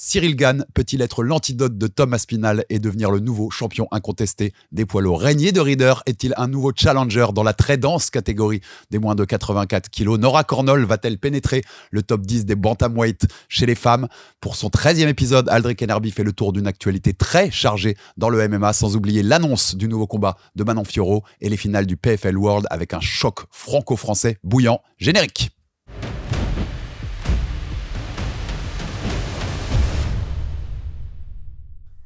Cyril Gane peut-il être l'antidote de Tom Aspinall et devenir le nouveau champion incontesté des poids lourds? Régnier de Reader est-il un nouveau challenger dans la très dense catégorie des moins de 84 kilos? Nora Cornol va-t-elle pénétrer le top 10 des bantamweight chez les femmes? Pour son 13e épisode, Aldric Enerby fait le tour d'une actualité très chargée dans le MMA, sans oublier l'annonce du nouveau combat de Manon Fiorot et les finales du PFL World avec un choc franco-français bouillant. Générique.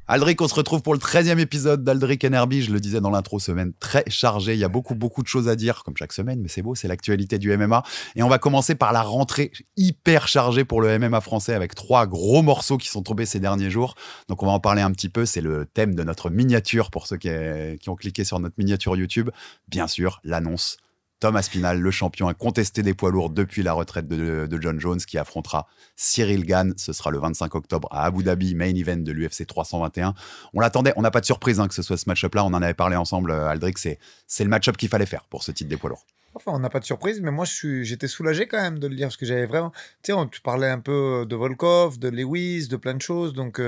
Aldric, on se retrouve pour le 13e épisode d'Aldric Enerby. Je le disais dans l'intro, semaine très chargée. Il y a beaucoup de choses à dire, comme chaque semaine, mais c'est beau, c'est l'actualité du MMA. Et on va commencer par la rentrée hyper chargée pour le MMA français avec 3 gros morceaux qui sont tombés ces derniers jours. Donc on va en parler un petit peu. C'est le thème de notre miniature pour ceux qui ont cliqué sur notre miniature YouTube. Bien sûr, l'annonce. Tom Aspinall, le champion incontesté des poids lourds depuis la retraite de John Jones, qui affrontera Cyril Gane. Ce sera le 25 octobre à Abu Dhabi, main event de l'UFC 321. On l'attendait, on n'a pas de surprise que ce soit ce match-up-là. On en avait parlé ensemble, Aldric. C'est le match-up qu'il fallait faire pour ce titre des poids lourds. Enfin, on n'a pas de surprise, mais moi j'étais soulagé quand même de le dire parce que j'avais vraiment. Tu sais, tu parlais un peu de Volkov, de Lewis, de plein de choses. Donc,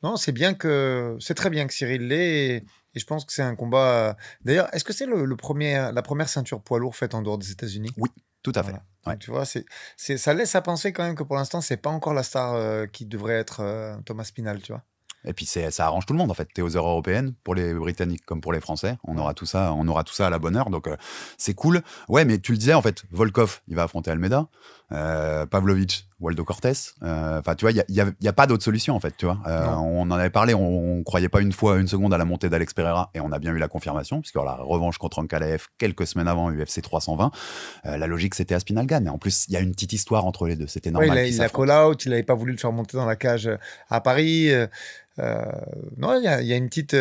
non, c'est très bien que Cyril l'ait. Et je pense que c'est un combat. D'ailleurs, est-ce que c'est la première ceinture poids lourd faite en dehors des États-Unis? Oui, tout à fait. Voilà. Ouais. Donc, tu vois, ça laisse à penser quand même que pour l'instant, c'est pas encore la star qui devrait être Thomas Aspinall, tu vois. Et puis ça arrange tout le monde en fait. T'es aux heures européennes pour les Britanniques comme pour les Français. On aura tout ça à la bonne heure. Donc c'est cool. Ouais, mais tu le disais en fait. Volkov, il va affronter Almeida. Pavlovich, Waldo Cortés. Enfin, tu vois, il y a pas d'autre solution en fait. Tu vois, on en avait parlé. On croyait pas une seconde à la montée d'Alex Pereira et on a bien eu la confirmation puisque la revanche contre Ankalaev quelques semaines avant UFC 320. La logique c'était Aspinall Gane. Et en plus, il y a une petite histoire entre les deux. C'était normal. Ouais, il a call out. Il n'avait pas voulu le faire monter dans la cage à Paris. Non, il y a une petite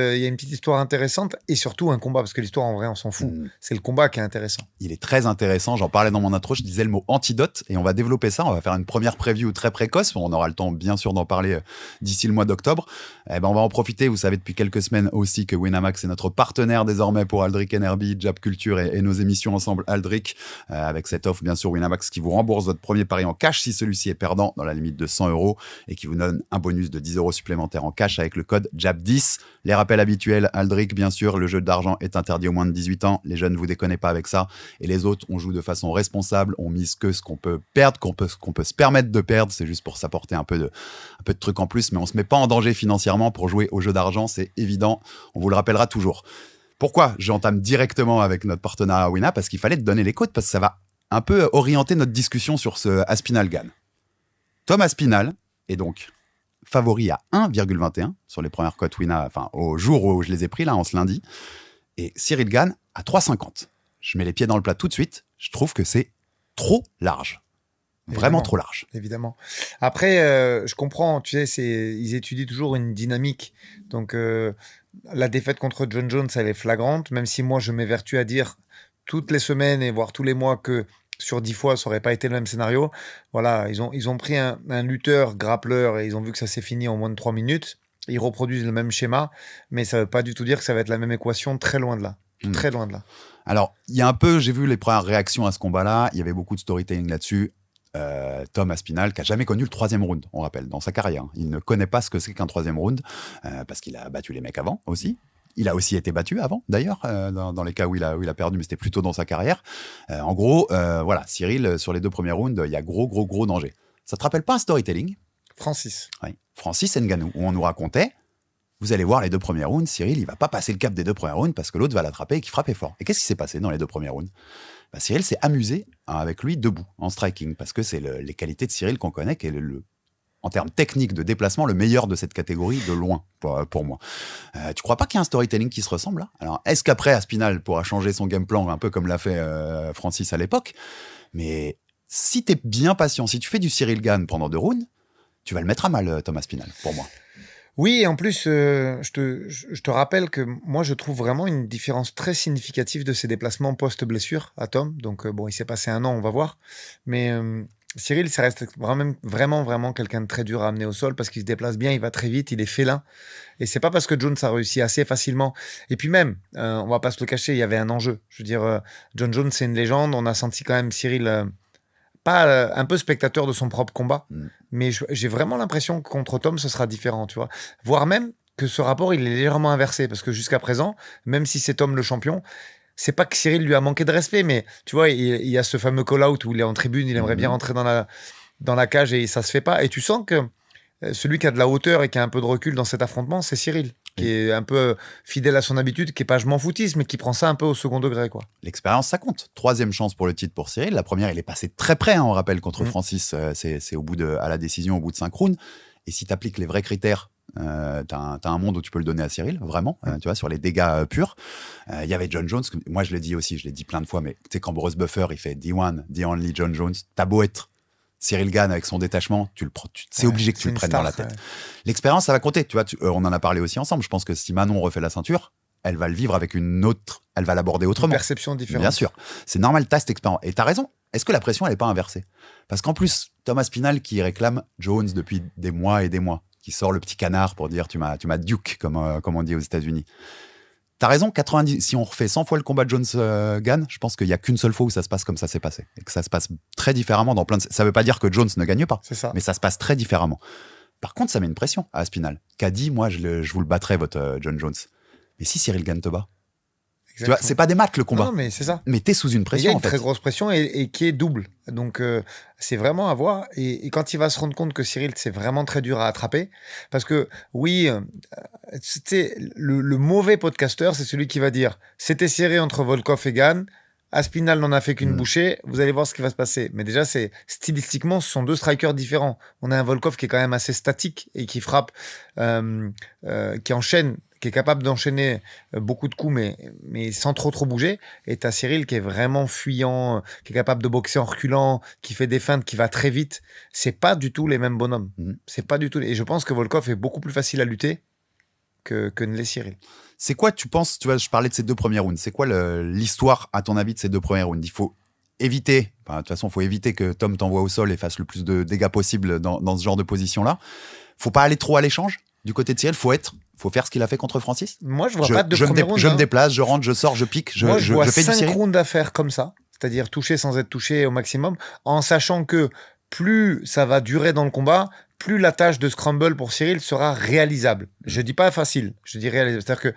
histoire intéressante et surtout un combat parce que l'histoire en vrai on s'en fout. C'est le combat qui est intéressant. Il est très intéressant. J'en parlais dans mon intro. Je disais le mot antidote et on va développer ça. On va faire une première preview très précoce. On aura le temps bien sûr d'en parler d'ici le mois d'octobre. On va en profiter. Vous savez depuis quelques semaines aussi que Winamax est notre partenaire désormais pour Aldric Enerby, Jab Culture et nos émissions ensemble Aldric avec cette offre bien sûr Winamax qui vous rembourse votre premier pari en cash si celui-ci est perdant dans la limite de 100 € et qui vous donne un bonus de 10 € supplémentaires en cash avec le code JAB10. Les rappels habituels, Aldric, bien sûr, le jeu d'argent est interdit aux moins de 18 ans. Les jeunes, vous déconnez pas avec ça. Et les autres, on joue de façon responsable. On mise que ce qu'on peut perdre, qu'on peut se permettre de perdre. C'est juste pour s'apporter un peu de trucs en plus. Mais on se met pas en danger financièrement pour jouer au jeu d'argent. C'est évident. On vous le rappellera toujours. Pourquoi j'entame directement avec notre partenariat Wina? Parce qu'il fallait te donner les codes, parce que ça va un peu orienter notre discussion sur ce Aspinall Gane. Tom Aspinall est donc favori à 1,21 sur les premières cotes Wina, enfin au jour où je les ai pris là en ce lundi, et Cyril Gane à 3,50. Je mets les pieds dans le plat tout de suite. Je trouve que c'est trop large, vraiment trop large. Évidemment. Après, je comprends. Tu sais, ils étudient toujours une dynamique. Donc la défaite contre John Jones, elle est flagrante. Même si moi, je m'évertue à dire toutes les semaines et voire tous les mois que sur 10 fois, ça aurait pas été le même scénario. Voilà, ils ont pris un lutteur, grappleur, et ils ont vu que ça s'est fini en moins de 3 minutes. Ils reproduisent le même schéma, mais ça veut pas du tout dire que ça va être la même équation, très loin de là. Très loin de là. Alors, il y a un peu, j'ai vu les premières réactions à ce combat-là, il y avait beaucoup de storytelling là-dessus. Tom Aspinall, qui a jamais connu le 3e round, on rappelle, dans sa carrière. Il ne connaît pas ce que c'est qu'un 3e round, parce qu'il a battu les mecs avant aussi. Il a aussi été battu avant, d'ailleurs, dans les cas où il a perdu, mais c'était plutôt dans sa carrière. En gros, voilà, Cyril, sur les 2 premiers rounds, il y a gros danger. Ça te rappelle pas un storytelling? Francis. Oui, Francis Ngannou, où on nous racontait, vous allez voir les 2 premiers rounds, Cyril, il va pas passer le cap des 2 premiers rounds parce que l'autre va l'attraper et qu'il frappait fort. Et qu'est-ce qui s'est passé dans les 2 premiers rounds? Cyril s'est amusé avec lui debout, en striking, parce que c'est les qualités de Cyril qu'on connaît, qui est en termes techniques de déplacement, le meilleur de cette catégorie de loin, pour moi. Tu crois pas qu'il y a un storytelling qui se ressemble là? Alors, est-ce qu'après, Aspinall pourra changer son game plan, un peu comme l'a fait Francis à l'époque? Mais si t'es bien patient, si tu fais du Cyril Gane pendant 2 rounds, tu vas le mettre à mal, Tom Aspinall, pour moi. Oui, et en plus, je te rappelle que moi, je trouve vraiment une différence très significative de ses déplacements post-blessure à Tom. Donc, bon, il s'est passé 1 an, on va voir. Mais Cyril, ça reste vraiment quelqu'un de très dur à amener au sol parce qu'il se déplace bien, il va très vite, il est félin. Et c'est pas parce que Jones a réussi assez facilement. Et puis même, on va pas se le cacher, il y avait un enjeu. Je veux dire, John Jones, c'est une légende. On a senti quand même Cyril pas un peu spectateur de son propre combat. Mais j'ai vraiment l'impression que contre Tom, ce sera différent, tu vois. Voire même que ce rapport, il est légèrement inversé. Parce que jusqu'à présent, même si c'est Tom le champion, c'est pas que Cyril lui a manqué de respect, mais tu vois, il y a ce fameux call-out où il est en tribune, il aimerait bien rentrer dans la cage et ça se fait pas. Et tu sens que celui qui a de la hauteur et qui a un peu de recul dans cet affrontement, c'est Cyril, qui est un peu fidèle à son habitude, qui est pas je m'en foutiste, mais qui prend ça un peu au second degré, quoi. L'expérience, ça compte. 3e chance pour le titre pour Cyril. La première, il est passé très près, hein, on rappelle, contre Francis. C'est à la décision, au bout de 5 rounds. Et si tu appliques les vrais critères, t'as un monde où tu peux le donner à Cyril, vraiment, tu vois, sur les dégâts purs. Il y avait John Jones, moi je l'ai dit aussi, je l'ai dit plein de fois, mais tu sais, quand Bruce Buffer, il fait D1, The Only John Jones, t'as beau être Cyril Gane avec son détachement, c'est obligé que tu le prennes dans la tête. L'expérience, ça va compter, tu vois, on en a parlé aussi ensemble. Je pense que si Manon refait la ceinture, elle va le vivre avec une autre, elle va l'aborder autrement. Une perception différente. Bien sûr, c'est normal, t'as cette expérience. Et t'as raison, est-ce que la pression, elle n'est pas inversée? Parce qu'en plus, Thomas Spinal qui réclame Jones depuis des mois et des mois, qui sort le petit canard pour dire tu m'as duke, comme on dit aux États-Unis. T'as raison, 90, si on refait 100 fois le combat de Jones-Gane, je pense qu'il n'y a qu'une seule fois où ça se passe comme ça s'est passé. Et que ça se passe très différemment dans plein de... Ça ne veut pas dire que Jones ne gagne pas, mais ça se passe très différemment. Par contre, ça met une pression à Aspinall, qui a dit, moi, je vous le battrai, votre John Jones. Mais si Cyril Gane te bat, tu vois, c'est pas des maths le combat. Non, mais c'est ça. Mais t'es sous une pression. Il y a une très grosse pression et qui est double. Donc, c'est vraiment à voir. Et quand il va se rendre compte que Cyril, c'est vraiment très dur à attraper, parce que oui, le mauvais podcasteur, c'est celui qui va dire c'était serré entre Volkov et Gane. Aspinall n'en a fait qu'une bouchée, vous allez voir ce qui va se passer. Mais déjà, stylistiquement, ce sont deux strikers différents. On a un Volkov qui est quand même assez statique et qui frappe, qui enchaîne, qui est capable d'enchaîner beaucoup de coups, mais sans trop bouger. Et t'as Cyril qui est vraiment fuyant, qui est capable de boxer en reculant, qui fait des feintes, qui va très vite. C'est pas du tout les mêmes bonhommes. C'est pas du tout. Et je pense que Volkov est beaucoup plus facile à lutter que ne l'est Cyril. C'est quoi, tu penses, tu vois, je parlais de ces 2 premiers rounds, c'est quoi l'histoire, à ton avis, de ces 2 premiers rounds? Il faut éviter, de toute façon, il faut éviter que Tom t'envoie au sol et fasse le plus de dégâts possible dans ce genre de position-là. Faut pas aller trop à l'échange du côté de Cyril, faut faire ce qu'il a fait contre Francis. Moi, je vois pas de premier round. Je me déplace, je rentre, je sors, je pique, je vois fais 5 du Cyril. rounds à faire comme ça, c'est-à-dire toucher sans être touché au maximum, en sachant que plus ça va durer dans le combat, plus la tâche de scramble pour Cyril sera réalisable. Je dis pas facile, je dis réalisable. C'est-à-dire que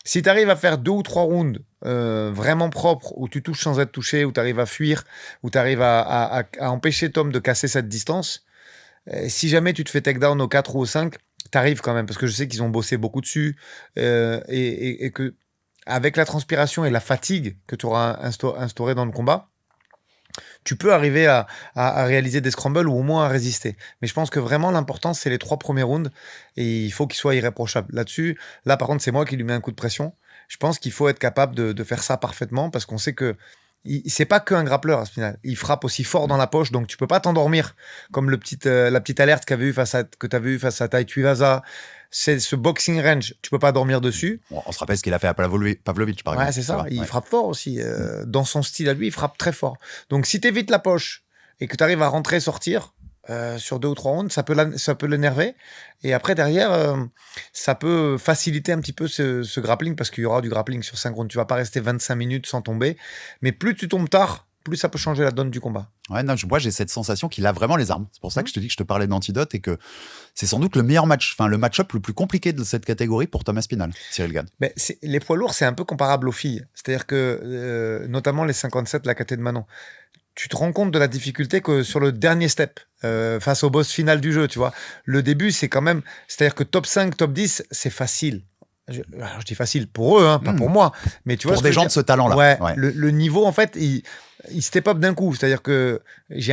si tu arrives à faire 2 ou 3 rounds vraiment propres, où tu touches sans être touché, où tu arrives à fuir, où tu arrives à empêcher Tom de casser cette distance, si jamais tu te fais takedown au 4 ou au 5, tu arrives quand même, parce que je sais qu'ils ont bossé beaucoup dessus, et que avec la transpiration et la fatigue que tu auras instauré dans le combat, tu peux arriver à réaliser des scrambles ou au moins à résister. Mais je pense que vraiment l'important, c'est les 3 premiers rounds et il faut qu'ils soient irréprochables. Là-dessus, là par contre, c'est moi qui lui mets un coup de pression. Je pense qu'il faut être capable de faire ça parfaitement parce qu'on sait que c'est pas qu'un grappleur à Spinal. Il frappe aussi fort dans la poche, donc tu peux pas t'endormir comme la petite alerte que tu avais eu face à Tai Tuivasa. C'est ce boxing range, tu peux pas dormir dessus. On se rappelle ce qu'il a fait à Pavlovich, par exemple. Ouais, c'est ça. Il frappe fort aussi. Dans son style à lui, il frappe très fort. Donc, si tu évites la poche et que tu arrives à rentrer et sortir sur 2 ou 3 rounds, ça peut l'énerver. Et après, derrière, ça peut faciliter un petit peu ce grappling parce qu'il y aura du grappling sur 5 rounds. Tu vas pas rester 25 minutes sans tomber. Mais plus tu tombes tard, plus ça peut changer la donne du combat. Ouais, non, moi j'ai cette sensation qu'il a vraiment les armes. C'est pour ça que je te dis que je te parlais d'antidote et que c'est sans doute le meilleur match, le match-up le plus compliqué de cette catégorie pour Thomas Spinal, Cyril Gane. Mais les poids lourds, c'est un peu comparable aux filles. C'est-à-dire que, notamment les 57, la caté de Manon, tu te rends compte de la difficulté que sur le dernier step, face au boss final du jeu, tu vois. Le début, c'est quand même... C'est-à-dire que top 5, top 10, c'est facile. Je dis facile pour eux, pas pour moi. Mais tu vois, pour des gens de ce talent-là. Ouais. Le niveau, en fait, il step up d'un coup. C'est-à-dire que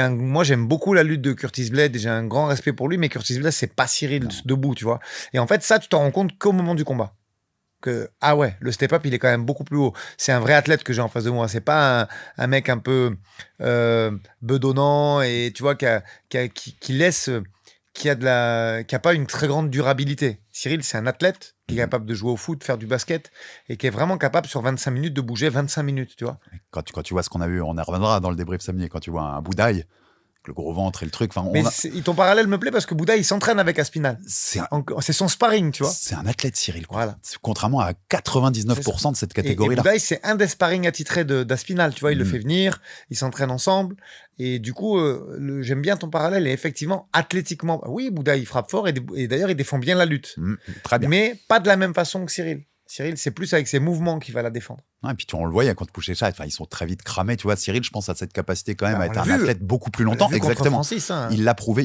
moi, j'aime beaucoup la lutte de Curtis Blade et j'ai un grand respect pour lui, mais Curtis Blade, c'est pas Cyril debout, tu vois. Et en fait, ça, tu t'en rends compte qu'au moment du combat. Ah ouais, le step up, il est quand même beaucoup plus haut. C'est un vrai athlète que j'ai en face de moi. C'est pas un mec un peu bedonnant et tu vois, qui laisse... qui a pas une très grande durabilité. Cyril, c'est un athlète qui est capable de jouer au foot, faire du basket et qui est vraiment capable sur 25 minutes de bouger 25 minutes, tu vois. Quand tu vois ce qu'on a vu, on y reviendra dans le débrief samedi, quand tu vois un Boudaille, le gros ventre et le truc. Enfin, Mais ton parallèle me plaît parce que Bouddha, il s'entraîne avec Aspinall. C'est son sparring, tu vois. C'est un athlète, Cyril. Voilà. Contrairement à 99% de cette catégorie-là. Et Bouddha, c'est un des sparring attitrés d'Aspinall, tu vois. Il le fait venir, ils s'entraînent ensemble. Et du coup, j'aime bien ton parallèle. Et effectivement, athlétiquement, oui, Bouddha, il frappe fort et d'ailleurs, il défend bien la lutte. Très bien. Mais pas de la même façon que Cyril. Cyril, c'est plus avec ses mouvements qu'il va la défendre. Et puis on le voit, il y a contre Pouchécha, ils sont très vite cramés. Tu vois, Cyril, je pense à cette capacité quand même à être un athlète beaucoup plus longtemps. Exactement. Francis, hein. Il l'a prouvé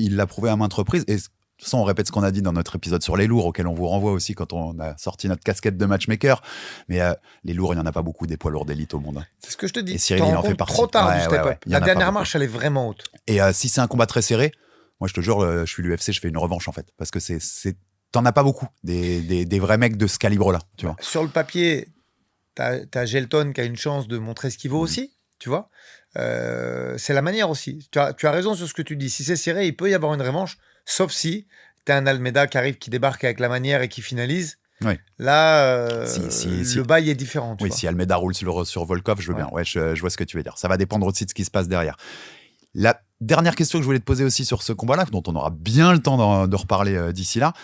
à maintes reprises. Et de toute façon, on répète ce qu'on a dit dans notre épisode sur les lourds, auquel on vous renvoie aussi quand on a sorti notre casquette de matchmaker. Mais les lourds, il n'y en a pas beaucoup des poids lourds d'élite au monde. C'est ce que je te dis. Et Cyril, il en fait partie. Trop tard du step-up. La dernière marche, elle est vraiment haute. Et si c'est un combat très serré, moi, je te jure, je suis l'UFC, je fais une revanche en fait. Parce que t'en as pas beaucoup, des vrais mecs de ce calibre-là. Tu vois. Sur le papier, t'as Gelton qui a une chance de montrer ce qu'il vaut aussi, tu vois. C'est la manière aussi. Tu as raison sur ce que tu dis. Si c'est serré, il peut y avoir une revanche, sauf si t'as un Almeida qui arrive, qui débarque avec la manière et qui finalise. Oui. Là, le bail est différent. Tu vois. Si Almeida roule sur Volkov, je veux bien. Ouais, je vois ce que tu veux dire. Ça va dépendre aussi de ce qui se passe derrière. La dernière question que je voulais te poser aussi sur ce combat-là, dont on aura bien le temps de reparler d'ici là,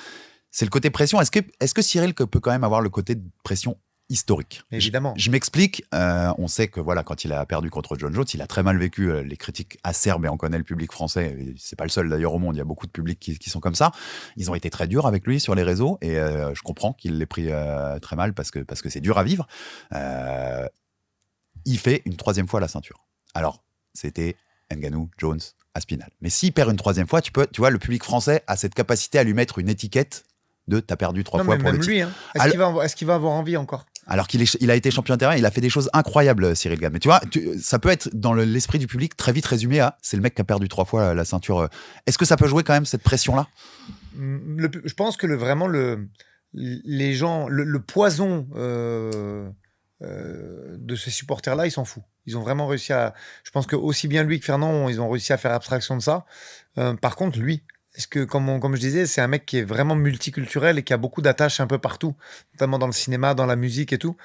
c'est le côté pression. Est-ce que Cyril peut quand même avoir le côté de pression historique? Évidemment. Je m'explique. On sait que voilà, quand il a perdu contre John Jones, il a très mal vécu les critiques acerbes, et on connaît le public français. C'est pas le seul d'ailleurs au monde. Il y a beaucoup de publics qui sont comme ça. Ils ont été très durs avec lui sur les réseaux et je comprends qu'il l'ait pris très mal parce que c'est dur à vivre. Il fait une 3e fois la ceinture. Alors, c'était Ngannou, Jones, Aspinall. Mais s'il perd une 3e fois, tu vois, le public français a cette capacité à lui mettre une étiquette de t'as perdu 3 fois pour le titre. Lui, hein. Est-ce qu'il va avoir envie encore? Alors qu'il a été champion terrain, il a fait des choses incroyables, Cyril Gane. Mais tu vois, ça peut être dans l'esprit du public très vite résumé à c'est le mec qui a perdu 3 fois la ceinture. Est-ce que ça peut jouer quand même cette pression-là? Je pense que vraiment les gens, le poison de ces supporters-là, ils s'en foutent. Ils ont vraiment réussi à. Je pense que aussi bien lui que Fernand, ils ont réussi à faire abstraction de ça. Par contre, lui. Est-ce que, comme je disais, c'est un mec qui est vraiment multiculturel et qui a beaucoup d'attaches un peu partout, notamment dans le cinéma, dans la musique et tout.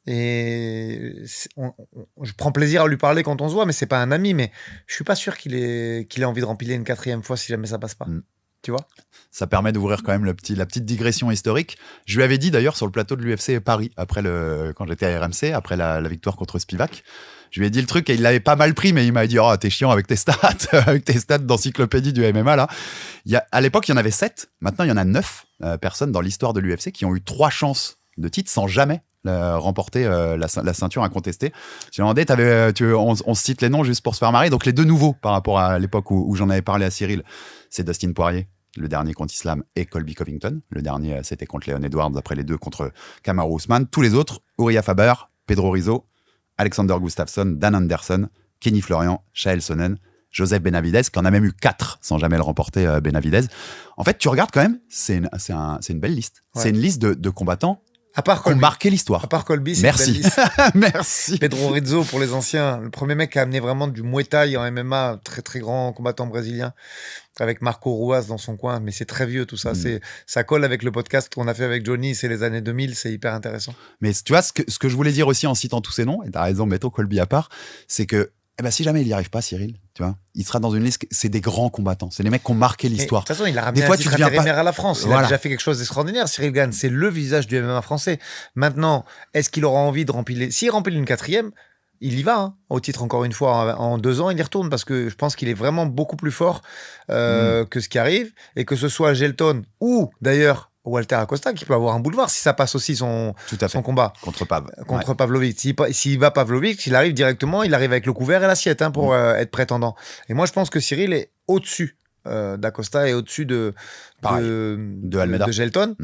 Et je prends plaisir à lui parler quand on se voit, mais c'est pas un ami. Mais je suis pas sûr qu'il ait envie de remplir une 4e fois si jamais ça passe pas. Tu vois ? Ça permet d'ouvrir quand même la petite digression historique. Je lui avais dit d'ailleurs sur le plateau de l'UFC Paris, quand j'étais à RMC, après la victoire contre Spivak. Je lui ai dit le truc et il l'avait pas mal pris, mais il m'a dit oh, t'es chiant avec tes stats, avec tes stats d'encyclopédie du MMA là. À l'époque, il y en avait 7. Maintenant, il y en a 9 personnes dans l'histoire de l'UFC qui ont eu 3 chances de titre sans jamais remporter la ceinture incontestée. Je me demandais, on se cite les noms juste pour se faire marrer. Donc les 2 nouveaux par rapport à l'époque où j'en avais parlé à Cyril, c'est Dustin Poirier, le dernier contre Islam, et Colby Covington. Le dernier, c'était contre Leon Edwards, après les 2 contre Kamaru Usman. Tous les autres, Uriah Faber, Pedro Rizzo, Alexander Gustafsson, Dan Anderson, Kenny Florian, Chael Sonnen, Joseph Benavidez, qui en a même eu 4 sans jamais le remporter, Benavidez. En fait, tu regardes quand même, c'est une belle liste. Ouais. C'est une liste de combattants qui ont marqué l'histoire. À part Colby, c'est une belle liste. Merci. Pedro Rizzo, pour les anciens, le premier mec qui a amené vraiment du Muay Thai en MMA, très très grand combattant brésilien, avec Marco Ruas dans son coin, mais c'est très vieux tout ça. Ça colle avec le podcast qu'on a fait avec Johnny, c'est les années 2000, c'est hyper intéressant. Mais tu vois, ce que je voulais dire aussi en citant tous ces noms, et t'as raison, mettons Colby à part, c'est que si jamais il n'y arrive pas, Cyril, tu vois, il sera dans une liste, c'est des grands combattants, c'est les mecs qui ont marqué l'histoire. De toute façon, il a ramené un titre intérimaire à la France. Il a déjà fait quelque chose d'extraordinaire, Cyril Gane. C'est le visage du MMA français. Maintenant, est-ce qu'il aura envie de remplir... S'il remplit une 4e, il y va, au titre encore une fois. En 2 ans, il y retourne parce que je pense qu'il est vraiment beaucoup plus fort que ce qui arrive. Et que ce soit Gelton ou d'ailleurs Walter Acosta qui peut avoir un boulevard si ça passe aussi son combat. Contre Pavlovich. S'il bat Pavlovich, il arrive directement, il arrive avec le couvert et l'assiette pour être prétendant. Et moi, je pense que Cyril est au-dessus d'Acosta et au-dessus de Gelton.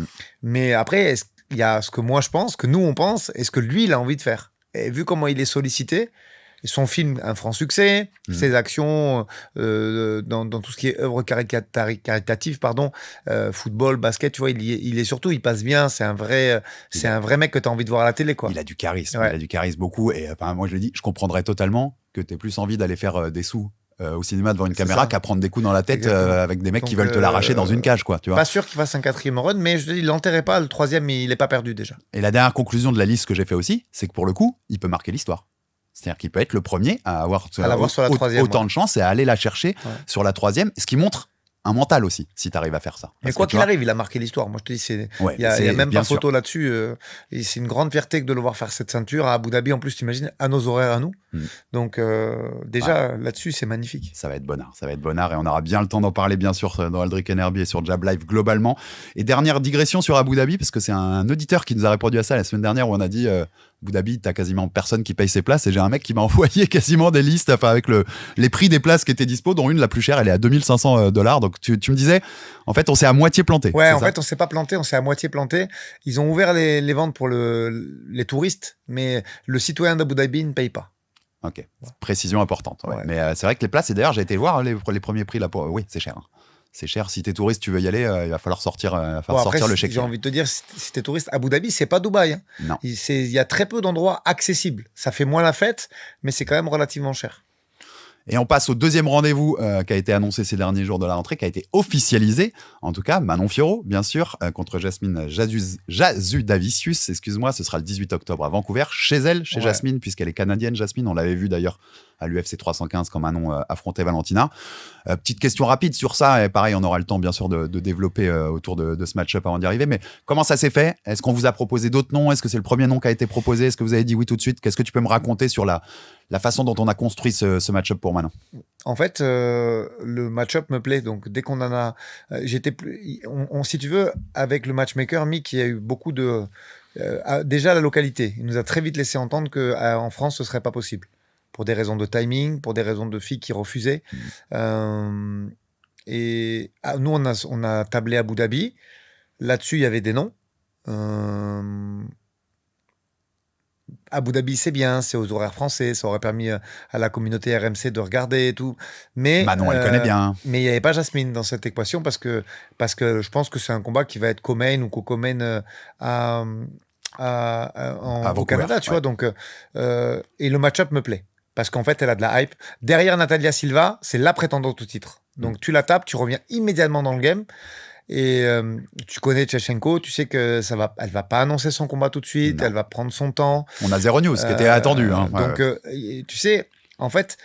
Mais après, il y a ce que moi je pense, que nous on pense, et ce que lui il a envie de faire. Et vu comment il est sollicité, son film, un franc succès, ses actions dans tout ce qui est œuvre caritative, football, basket, tu vois, il est surtout, il passe bien, c'est un vrai mec que tu as envie de voir à la télé, quoi. Il a du charisme, beaucoup. Et moi je le dis, je comprendrais totalement que tu aies plus envie d'aller faire des sous au cinéma devant une caméra qu'à prendre des coups dans la tête avec des mecs qui veulent te l'arracher dans une cage, quoi, tu vois. Pas sûr qu'il fasse un 4e run, mais je te dis, il l'enterrait pas, le 3e, il est pas perdu déjà. Et la dernière conclusion de la liste que j'ai fait aussi, c'est que pour le coup, il peut marquer l'histoire. C'est-à-dire qu'il peut être le premier à avoir l'avoir sur la troisième, autant de chance et à aller la chercher sur la troisième, ce qui montre un mental aussi, si tu arrives à faire ça. Mais quoi qu'il arrive, il a marqué l'histoire. Moi, je te dis, il y a même pas photo là-dessus. Et c'est une grande fierté que de le voir faire cette ceinture à Abu Dhabi. En plus, t'imagines, à nos horaires à nous. Donc, déjà, là-dessus, c'est magnifique. Ça va être bonnard. Et on aura bien le temps d'en parler, bien sûr, dans Aldric Enerby et sur Jab Live globalement. Et dernière digression sur Abu Dhabi, parce que c'est un auditeur qui nous a répondu à ça la semaine dernière où on a dit Abu Dhabi, t'as quasiment personne qui paye ses places. Et j'ai un mec qui m'a envoyé quasiment des listes avec les prix des places qui étaient dispo, dont une, la plus chère, elle est à $2500. Donc tu me disais, en fait, on s'est à moitié planté. Ouais, en fait, on s'est pas planté, on s'est à moitié planté. Ils ont ouvert les ventes pour les touristes, mais le citoyen d'Abu Dhabi ne paye pas. Ok, précision importante. Ouais. Mais c'est vrai que les places, et d'ailleurs, j'ai été voir les premiers prix là. Oui, c'est cher. C'est cher. Si t'es touriste, tu veux y aller, il va falloir sortir, sortir le chèque. J'ai envie de te dire, si t'es touriste, Abu Dhabi, c'est pas Dubaï. Hein. Non. Il y a très peu d'endroits accessibles. Ça fait moins la fête, mais c'est quand même relativement cher. Et on passe au deuxième rendez-vous qui a été annoncé ces derniers jours de la rentrée, qui a été officialisé. En tout cas, Manon Fiorot, bien sûr, contre Jasmine Jasudavicius. Excuse-moi, ce sera le 18 octobre à Vancouver, chez elle, chez Jasmine, puisqu'elle est canadienne, Jasmine. On l'avait vu d'ailleurs à l'UFC 315 quand Manon affrontait Valentina. Petite question rapide sur ça, et pareil, on aura le temps bien sûr de développer autour de ce match-up avant d'y arriver, mais comment ça s'est fait? Est-ce qu'on vous a proposé d'autres noms? Est-ce que c'est le premier nom qui a été proposé? Est-ce que vous avez dit oui tout de suite? Qu'est-ce que tu peux me raconter sur la façon dont on a construit ce match-up pour Manon? En fait, le match-up me plaît, donc dès qu'on en a... si tu veux, avec le matchmaker, Mick, il y a eu beaucoup de... déjà la localité, il nous a très vite laissé entendre qu'en France, ce ne serait pas possible. Pour des raisons de timing, pour des raisons de filles qui refusaient. Nous, on a tablé à Abu Dhabi. Là-dessus, il y avait des noms. Abu Dhabi, c'est bien, c'est aux horaires français, ça aurait permis à la communauté RMC de regarder et tout. Mais Manon, elle connaît bien. Mais il n'y avait pas Jasmine dans cette équation parce que je pense que c'est un combat qui va être co-main ou co-main au Canada, tu vois. Donc, et le match-up me plaît. Parce qu'en fait, elle a de la hype. Derrière Natalia Silva, c'est la prétendante au titre. Donc, tu la tapes, tu reviens immédiatement dans le game. Et tu connais Tchechenko, tu sais que elle va pas annoncer son combat tout de suite, elle va prendre son temps. On a zéro news, ce qui était attendu. Hein. Donc, tu sais, en fait,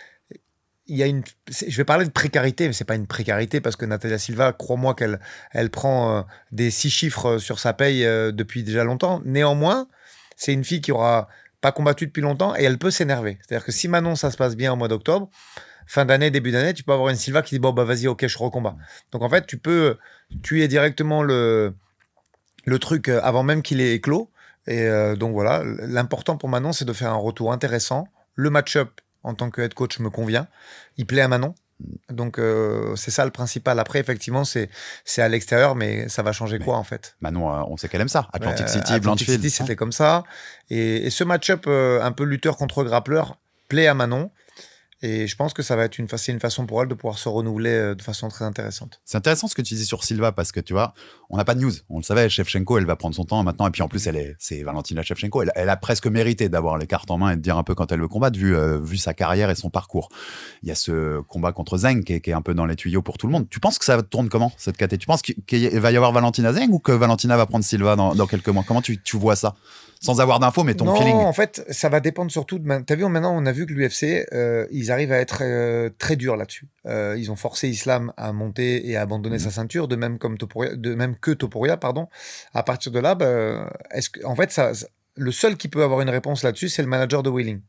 il y a je vais parler de précarité, mais c'est pas une précarité parce que Natalia Silva, crois-moi qu'elle prend des 6 chiffres sur sa paye depuis déjà longtemps. Néanmoins, c'est une fille qui aura pas combattu depuis longtemps et elle peut s'énerver. C'est-à-dire que si Manon, ça se passe bien au mois d'octobre, fin d'année, début d'année, tu peux avoir une Silva qui dit bon bah vas-y, ok, je recombats. Donc en fait, tu peux tuer directement le truc avant même qu'il ait éclos. Et donc voilà, l'important pour Manon, c'est de faire un retour intéressant. Le match-up en tant que head coach me convient. Il plaît à Manon. Donc c'est ça le principal. Après effectivement c'est à l'extérieur, mais ça va changer quoi en fait? Manon, on sait qu'elle aime ça. Atlantic City, Blanchfield. Atlantic City, c'était comme ça. Et ce match-up un peu lutteur contre grappleur plaît à Manon. Et je pense que ça va être c'est une façon pour elle de pouvoir se renouveler de façon très intéressante. C'est intéressant ce que tu dis sur Silva parce que tu vois, on n'a pas de news. On le savait, Shevchenko, elle va prendre son temps maintenant. Et puis en plus, c'est Valentina Shevchenko. Elle a presque mérité d'avoir les cartes en main et de dire un peu quand elle veut combattre, vu sa carrière et son parcours. Il y a ce combat contre Zeng qui est un peu dans les tuyaux pour tout le monde. Tu penses que ça tourne comment cette KT? Tu penses qu'il va y avoir Valentina Zeng ou que Valentina va prendre Silva dans quelques mois? Comment tu vois ça? Sans avoir d'infos, mais ton feeling. Non, en fait, ça va dépendre surtout de... T'as vu, maintenant, on a vu que l'UFC, ils arrivent à être très durs là-dessus. Ils ont forcé Islam à monter et à abandonner sa ceinture, de même que Topuria, pardon. À partir de là, en fait, le seul qui peut avoir une réponse là-dessus, c'est le manager de Wheeling.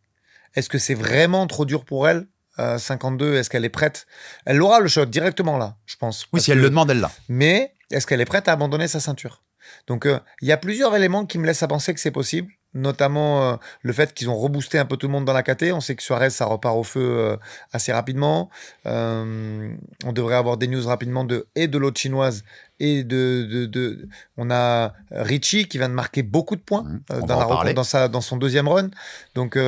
Est-ce que c'est vraiment trop dur pour elle 52, est-ce qu'elle est prête? Elle aura le shot directement là, je pense. Oui, si elle le demande, elle l'a. Mais est-ce qu'elle est prête à abandonner sa ceinture? Donc, il y a plusieurs éléments qui me laissent à penser que c'est possible, notamment le fait qu'ils ont reboosté un peu tout le monde dans la KT. On sait que Suarez, ça repart au feu assez rapidement. On devrait avoir des news rapidement de l'autre chinoise et on a Richie qui vient de marquer beaucoup de points dans son deuxième run. Donc,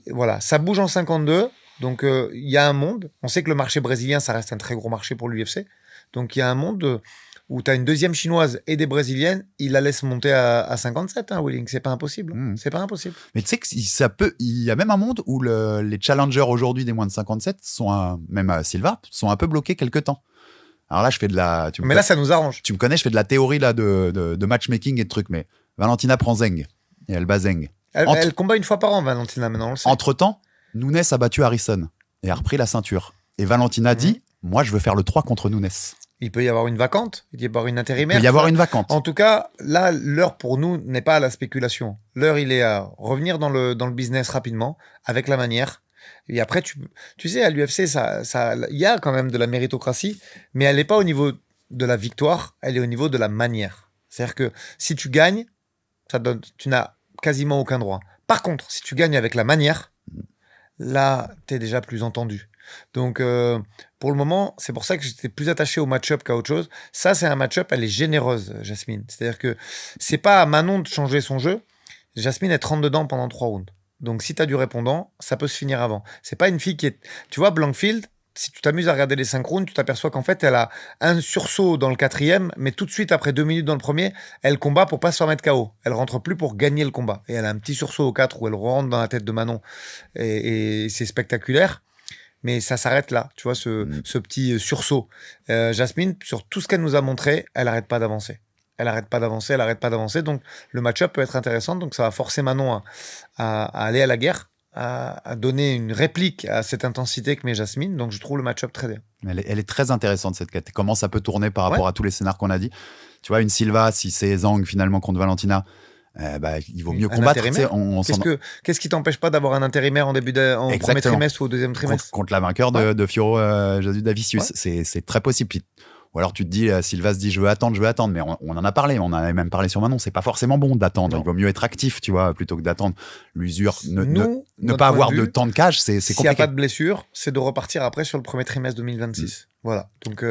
voilà, ça bouge en 52. Donc, il y a un monde. On sait que le marché brésilien, ça reste un très gros marché pour l'UFC. Donc, il y a un monde... où tu as une deuxième chinoise et des brésiliennes, il la laisse monter à 57, hein, Wheeling. C'est pas impossible. C'est pas impossible. Mais tu sais il y a même un monde où les challengers aujourd'hui des moins de 57 même Silva, sont un peu bloqués quelque temps. Alors là, je fais de la... Mais là, ça nous arrange. Tu me connais, je fais de la théorie là, de matchmaking et de trucs, mais Valentina prend Zeng et elle bat Zeng. Elle combat une fois par an, Valentina, maintenant, on le sait. Entre-temps, Nunes a battu Harrison et a repris la ceinture. Et Valentina dit, moi, je veux faire le 3 contre Nunes. Il peut y avoir une vacante, il peut y avoir une intérimaire. Il peut y avoir une vacante. En tout cas, là, l'heure pour nous n'est pas à la spéculation. L'heure, il est à revenir dans le business rapidement, avec la manière. Et après, tu sais, à l'UFC, il y a quand même de la méritocratie, mais elle n'est pas au niveau de la victoire, elle est au niveau de la manière. C'est-à-dire que si tu gagnes, tu n'as quasiment aucun droit. Par contre, si tu gagnes avec la manière, là, tu es déjà plus entendu. Donc, pour le moment, c'est pour ça que j'étais plus attaché au match-up qu'à autre chose. Ça, c'est un match-up, elle est généreuse, Jasmine. C'est-à-dire que c'est pas à Manon de changer son jeu. Jasmine, elle te rentre dedans pendant 3 rounds. Donc, si tu as du répondant, ça peut se finir avant. C'est pas une fille qui est... Tu vois, Blankfield, si tu t'amuses à regarder les 5 rounds, tu t'aperçois qu'en fait, elle a un sursaut dans le 4e, mais tout de suite, après 2 minutes dans le premier, elle combat pour pas se faire mettre KO. Elle rentre plus pour gagner le combat. Et elle a un petit sursaut au 4 où elle rentre dans la tête de Manon. Et c'est spectaculaire. Mais ça s'arrête là, tu vois, ce petit sursaut. Jasmine, sur tout ce qu'elle nous a montré, elle n'arrête pas d'avancer. Elle n'arrête pas d'avancer. Donc, le match-up peut être intéressant. Donc, ça va forcer Manon à aller à la guerre, à donner une réplique à cette intensité que met Jasmine. Donc, je trouve le match-up très bien. Elle est très intéressante, cette quête. Comment ça peut tourner par rapport à tous les scénars qu'on a dit. Tu vois, une Silva, si c'est Zhang finalement contre Valentina, il vaut mieux combattre. Qu'est-ce qui t'empêche pas d'avoir un intérimaire en premier trimestre ou au deuxième trimestre contre la vainqueur de Fioro Jesus Davicius. C'est très possible. Ou alors tu te dis, Silva se dit je veux attendre, mais on en a parlé, on en avait même parlé sur Manon, c'est pas forcément bon d'attendre, il vaut mieux être actif, tu vois, plutôt que d'attendre. L'usure, ne pas avoir de temps de cage, c'est compliqué. S'il n'y a pas de blessure, c'est de repartir après sur le premier trimestre 2026. Voilà, donc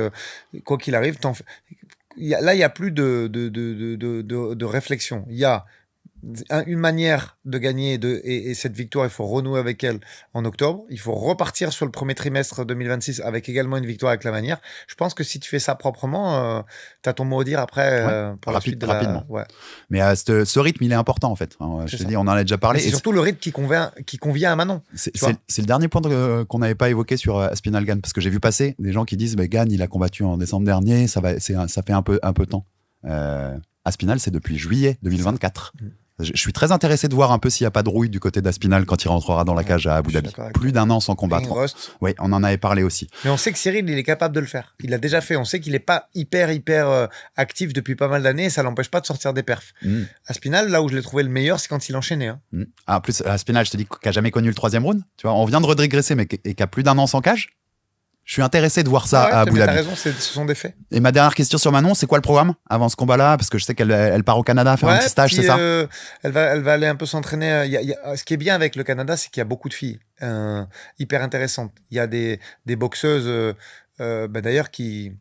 quoi qu'il arrive, là il n'y a plus de réflexion, il y a une manière de gagner et cette victoire, il faut renouer avec elle en octobre. Il faut repartir sur le premier trimestre 2026 avec également une victoire avec la manière. Je pense que si tu fais ça proprement, tu as ton mot à dire après pour la suite. Rapidement. Mais ce rythme, il est important en fait. Je te dis, on en a déjà parlé. C'est surtout le rythme qui convient à Manon. C'est le dernier point qu'on n'avait pas évoqué sur Aspinall Gane, parce que j'ai vu passer des gens qui disent Gane, il a combattu en décembre dernier, ça fait un peu de temps. Aspinall, c'est depuis juillet 2024. Je suis très intéressé de voir un peu s'il n'y a pas de rouille du côté d'Aspinall quand il rentrera dans la cage à Abu Dhabi. Plus d'1 an sans combattre. Oui, on en avait parlé aussi. Mais on sait que Cyril, il est capable de le faire. Il l'a déjà fait. On sait qu'il n'est pas hyper actif depuis pas mal d'années et ça l'empêche pas de sortir des perfs. Aspinall, là où je l'ai trouvé le meilleur, c'est quand il enchaînait. En plus, Aspinall, je te dis, qui n'a jamais connu le 3e round. Tu vois, on vient de redrégresser, mais qui a plus d'1 an sans cage. Je suis intéressé de voir ça à Abu Dhabi. T'as raison, ce sont des faits. Et ma dernière question sur Manon, c'est quoi le programme avant ce combat-là? Parce que je sais qu'elle part au Canada faire un petit stage, c'est ça? Elle va aller un peu s'entraîner. Ce qui est bien avec le Canada, c'est qu'il y a beaucoup de filles hyper intéressantes. Il y a des boxeuses, d'ailleurs, qui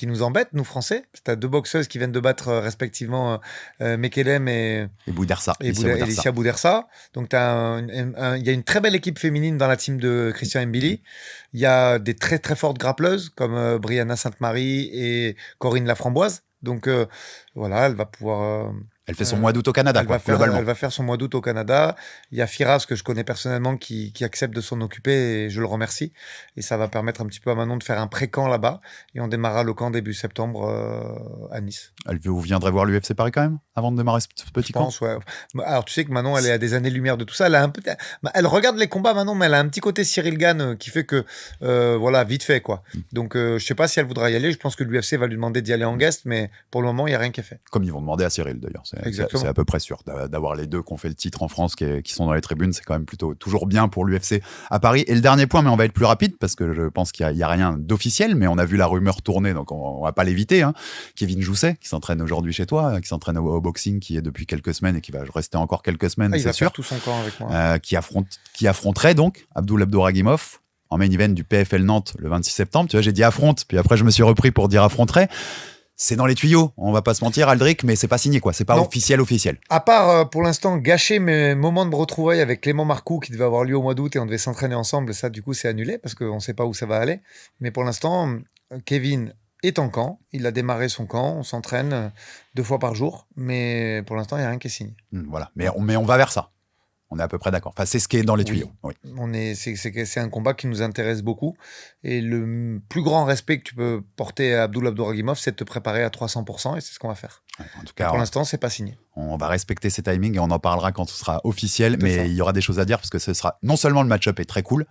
nous embêtent, nous Français. Tu as 2 boxeuses qui viennent de battre respectivement Mekelem et Boudersa. Alicia Boudersa. Donc il y a une très belle équipe féminine dans la team de Christian Mbili. Il y a des très très fortes grappleuses comme Brianna Sainte-Marie et Corinne Laframboise. Donc voilà, elle va pouvoir... Elle fait son mois d'août au Canada, globalement. Elle va faire son mois d'août au Canada. Il y a Firas, que je connais personnellement, qui accepte de s'en occuper et je le remercie. Et ça va permettre un petit peu à Manon de faire un pré-camp là-bas. Et on démarrera le camp début septembre à Nice. Vous viendrez voir l'UFC Paris quand même, avant de démarrer ce petit camp? Je pense, ouais. Alors tu sais que Manon, elle est à des années-lumière de tout ça. Elle regarde les combats, Manon, mais elle a un petit côté Cyril Gane qui fait que, voilà, vite fait, quoi. Donc je sais pas si elle voudra y aller. Je pense que l'UFC va lui demander d'y aller en guest, mais pour le moment, il n'y a rien qui est fait. Comme ils vont demander à Cyril, d'ailleurs. C'est à peu près sûr d'avoir les deux qui ont fait le titre en France qui sont dans les tribunes. C'est quand même toujours bien pour l'UFC à Paris. Et le dernier point, mais on va être plus rapide parce que je pense qu'il n'y a rien d'officiel, mais on a vu la rumeur tourner, donc on va pas l'éviter. Kevin Jousset, qui s'entraîne aujourd'hui chez toi, qui s'entraîne au boxing, qui est depuis quelques semaines et qui va rester encore quelques semaines, c'est sûr. Il va faire tout son camp avec moi. Qui affronterait donc Abdoul Abdouragimov en main event du PFL Nantes le 26 septembre. Tu vois, j'ai dit affronte, puis après je me suis repris pour dire affronterait. C'est dans les tuyaux, on va pas se mentir, Aldric, mais c'est pas signé, quoi. C'est pas officiel. À part, pour l'instant, gâcher mes moments de retrouvailles avec Clément Marcoux qui devait avoir lieu au mois d'août et on devait s'entraîner ensemble. Ça, du coup, c'est annulé parce qu'on sait pas où ça va aller. Mais pour l'instant, Kevin est en camp. Il a démarré son camp. On s'entraîne 2 fois par jour. Mais pour l'instant, il n'y a rien qui est signé. Voilà. Mais on va vers ça. On est à peu près d'accord. Enfin, c'est ce qui est dans les tuyaux. Oui. C'est un combat qui nous intéresse beaucoup. Et le plus grand respect que tu peux porter à Abduragimov, c'est de te préparer à 300%, et c'est ce qu'on va faire. Ouais, en tout cas, pour l'instant, c'est pas signé. On va respecter ces timings et on en parlera quand ce sera officiel. Mais il y aura des choses à dire parce que ce sera non seulement le match-up est très cool,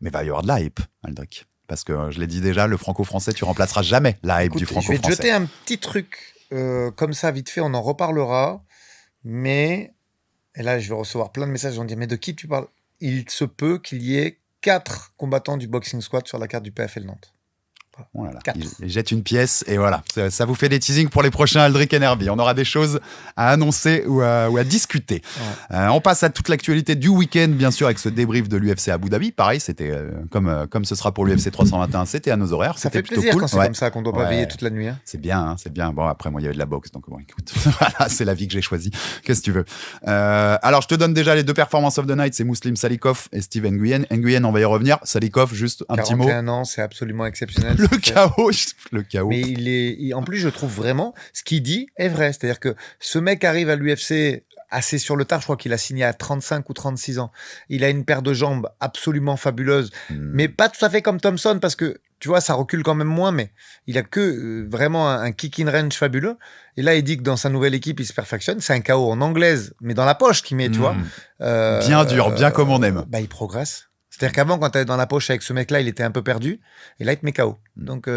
mais il va y avoir de la hype, Aldric. Parce que je l'ai dit déjà, le franco-français, tu remplaceras jamais la hype du franco-français. Je vais te jeter un petit truc comme ça, vite fait, on en reparlera. Mais, et là, je vais recevoir plein de messages, on dit, mais de qui tu parles? Il se peut qu'il y ait 4 combattants du Boxing Squad sur la carte du PFL Nantes. Oh là là. Il jette une pièce et voilà, ça vous fait des teasings pour les prochains Aldric et Nerby. On aura des choses à annoncer ou à discuter. Ouais. On passe à toute l'actualité du week-end, bien sûr, avec ce débrief de l'UFC Abu Dhabi. Pareil, c'était comme ce sera pour l'UFC 321, c'était à nos horaires. Ça fait plaisir cool. Quand c'est comme ça, qu'on doit pas veiller toute la nuit. Hein. C'est bien, hein, c'est bien. Bon, après, moi, il y avait de la boxe, donc bon, écoute, voilà, c'est la vie que j'ai choisie. Qu'est-ce que tu veux alors, je te donne déjà les 2 performances of the night, c'est Muslim Salikov et Steve Nguyen. Nguyen, on va y revenir. Salikov, juste un petit mot. 41 ans, c'est absolument exceptionnel. Le chaos. Mais en plus, je trouve vraiment, ce qu'il dit est vrai. C'est-à-dire que ce mec arrive à l'UFC assez sur le tard. Je crois qu'il a signé à 35 ou 36 ans. Il a une paire de jambes absolument fabuleuse. Mais pas tout à fait comme Thompson, parce que, tu vois, ça recule quand même moins, mais il a que vraiment un kick in range fabuleux. Et là, il dit que dans sa nouvelle équipe, il se perfectionne. C'est un KO en anglaise, mais dans la poche qu'il met, tu vois. Bien dur, bien comme on aime. Il progresse. C'est-à-dire qu'avant, quand tu es dans la poche avec ce mec-là, il était un peu perdu. Et là, il te met KO. Donc,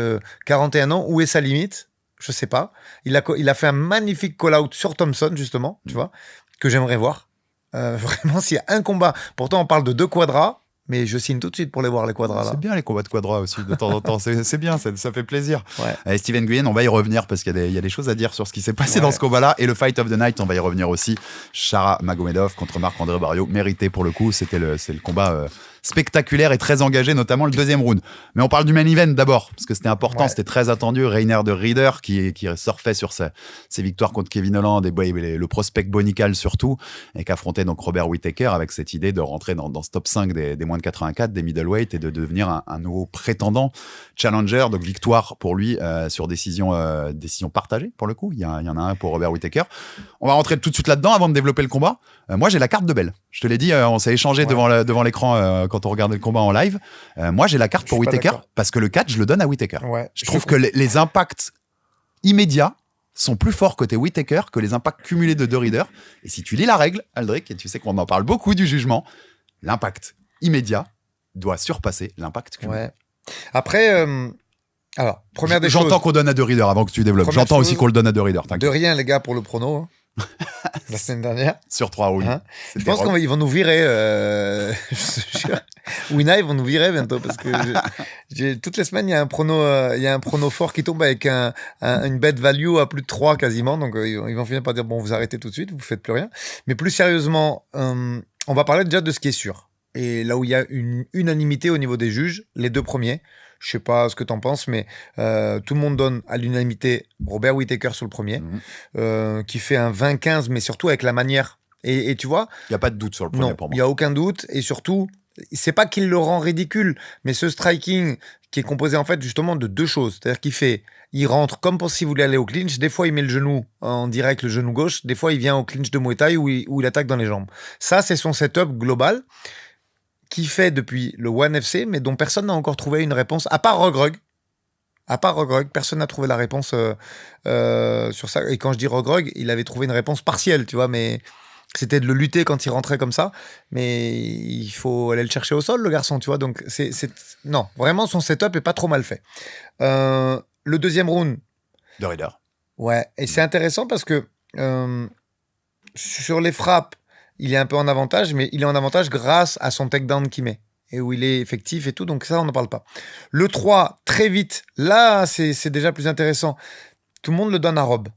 41 ans, où est sa limite? Je sais pas. Il a fait un magnifique call-out sur Thompson, justement, tu vois, que j'aimerais voir. Vraiment, s'il y a un combat. Pourtant, on parle de 2 quadras, mais je signe tout de suite pour les voir, les quadras. Là. C'est bien les combats de quadras aussi, de temps en temps. C'est bien, ça fait plaisir. Ouais. Steven Nguyen, on va y revenir parce qu'il y a des choses à dire sur ce qui s'est passé dans ce combat-là. Et le Fight of the Night, on va y revenir aussi. Shara Magomedov contre Marc-André Barriault. Mérité pour le coup. C'est le combat spectaculaire et très engagé, notamment le 2e round. Mais on parle du main event d'abord, parce que c'était important, c'était très attendu. Rainer de Reader qui surfait sur ses victoires contre Kevin Holland et le prospect Bonical surtout, et qui affrontait donc Robert Whittaker avec cette idée de rentrer dans ce top 5 des moins de 84, des middleweight, et de devenir un nouveau prétendant challenger. Donc victoire pour lui sur décision partagée pour le coup. Il y en a un pour Robert Whittaker. On va rentrer tout de suite là-dedans avant de développer le combat. Moi, j'ai la carte de Bell. Je te l'ai dit, on s'est échangé devant l'écran quand on regardait le combat en live. Moi, j'ai la carte pour Whittaker parce que le catch, je le donne à Whittaker. Ouais, je trouve que les impacts immédiats sont plus forts côté Whittaker que les impacts cumulés de Reader. Et si tu lis la règle, Aldric, et tu sais qu'on en parle beaucoup du jugement, l'impact immédiat doit surpasser l'impact cumulé. Ouais. Après, alors, première des choses... J'entends qu'on donne à Reader avant que tu développes. J'entends aussi qu'on le donne à Reader. De rien, les gars, pour le prono. Hein. La semaine dernière. Sur 3, oui. Hein, je pense qu'ils vont nous virer. Wina, ils vont nous virer bientôt parce que toutes les semaines, il y a un prono fort qui tombe avec une bet value à plus de 3 quasiment. Donc, ils vont finir par dire bon, vous arrêtez tout de suite, vous faites plus rien. Mais plus sérieusement, on va parler déjà de ce qui est sûr. Et là où il y a une unanimité au niveau des juges, les 2 premiers. Je sais pas ce que t'en penses, mais tout le monde donne à l'unanimité Robert Whittaker sur le premier, qui fait un 20-15, mais surtout avec la manière. Et tu vois, il y a pas de doute sur le premier pour moi. Il y a aucun doute, et surtout, c'est pas qu'il le rend ridicule, mais ce striking qui est composé en fait justement de 2 choses. C'est-à-dire il rentre comme pour s'il voulait aller au clinch. Des fois, il met le genou en direct, le genou gauche. Des fois, il vient au clinch de Muay Thai où il attaque dans les jambes. Ça, c'est son setup global, qui fait depuis le One FC, mais dont personne n'a encore trouvé une réponse, à part Rogrug. Personne n'a trouvé la réponse sur ça. Et quand je dis Rogrug, il avait trouvé une réponse partielle, tu vois, mais c'était de le lutter quand il rentrait comme ça. Mais il faut aller le chercher au sol, le garçon, tu vois. Donc, non, vraiment, son setup est pas trop mal fait. Le 2e round. De Reader. Ouais, et c'est intéressant parce que sur les frappes, il est un peu en avantage, mais il est en avantage grâce à son takedown qu'il met. Et où il est effectif et tout, donc ça, on n'en parle pas. Le 3, très vite, là, c'est déjà plus intéressant. Tout le monde le donne à Rob.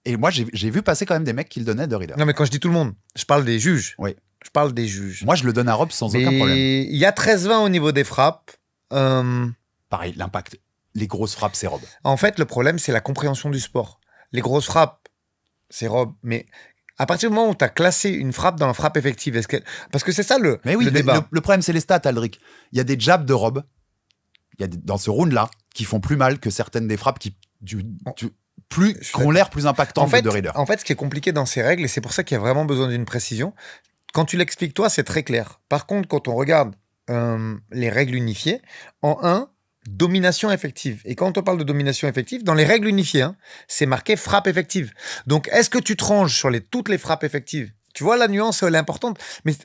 Et moi, j'ai vu passer quand même des mecs qui le donnaient de Reader. Non, mais quand je dis tout le monde, je parle des juges. Oui. Je parle des juges. Moi, je le donne à Rob sans aucun problème. Il y a 13-20 au niveau des frappes. Pareil, l'impact. Les grosses frappes, c'est Rob. En fait, le problème, c'est la compréhension du sport. Les grosses frappes, c'est Rob, mais... À partir du moment où tu as classé une frappe dans la frappe effective, parce que c'est ça le débat. Le problème, c'est les stats, Aldric. Il y a des jabs de Rob, dans ce round-là, qui font plus mal que certaines des frappes qui ont l'air plus impactantes que de Reader. En fait, ce qui est compliqué dans ces règles, et c'est pour ça qu'il y a vraiment besoin d'une précision, quand tu l'expliques toi, c'est très clair. Par contre, quand on regarde les règles unifiées, en 1, domination effective. Et quand on parle de domination effective, dans les règles unifiées, hein, c'est marqué frappe effective. Donc, est-ce que tu te ranges sur toutes les frappes effectives? Tu vois, la nuance, elle est importante. Mais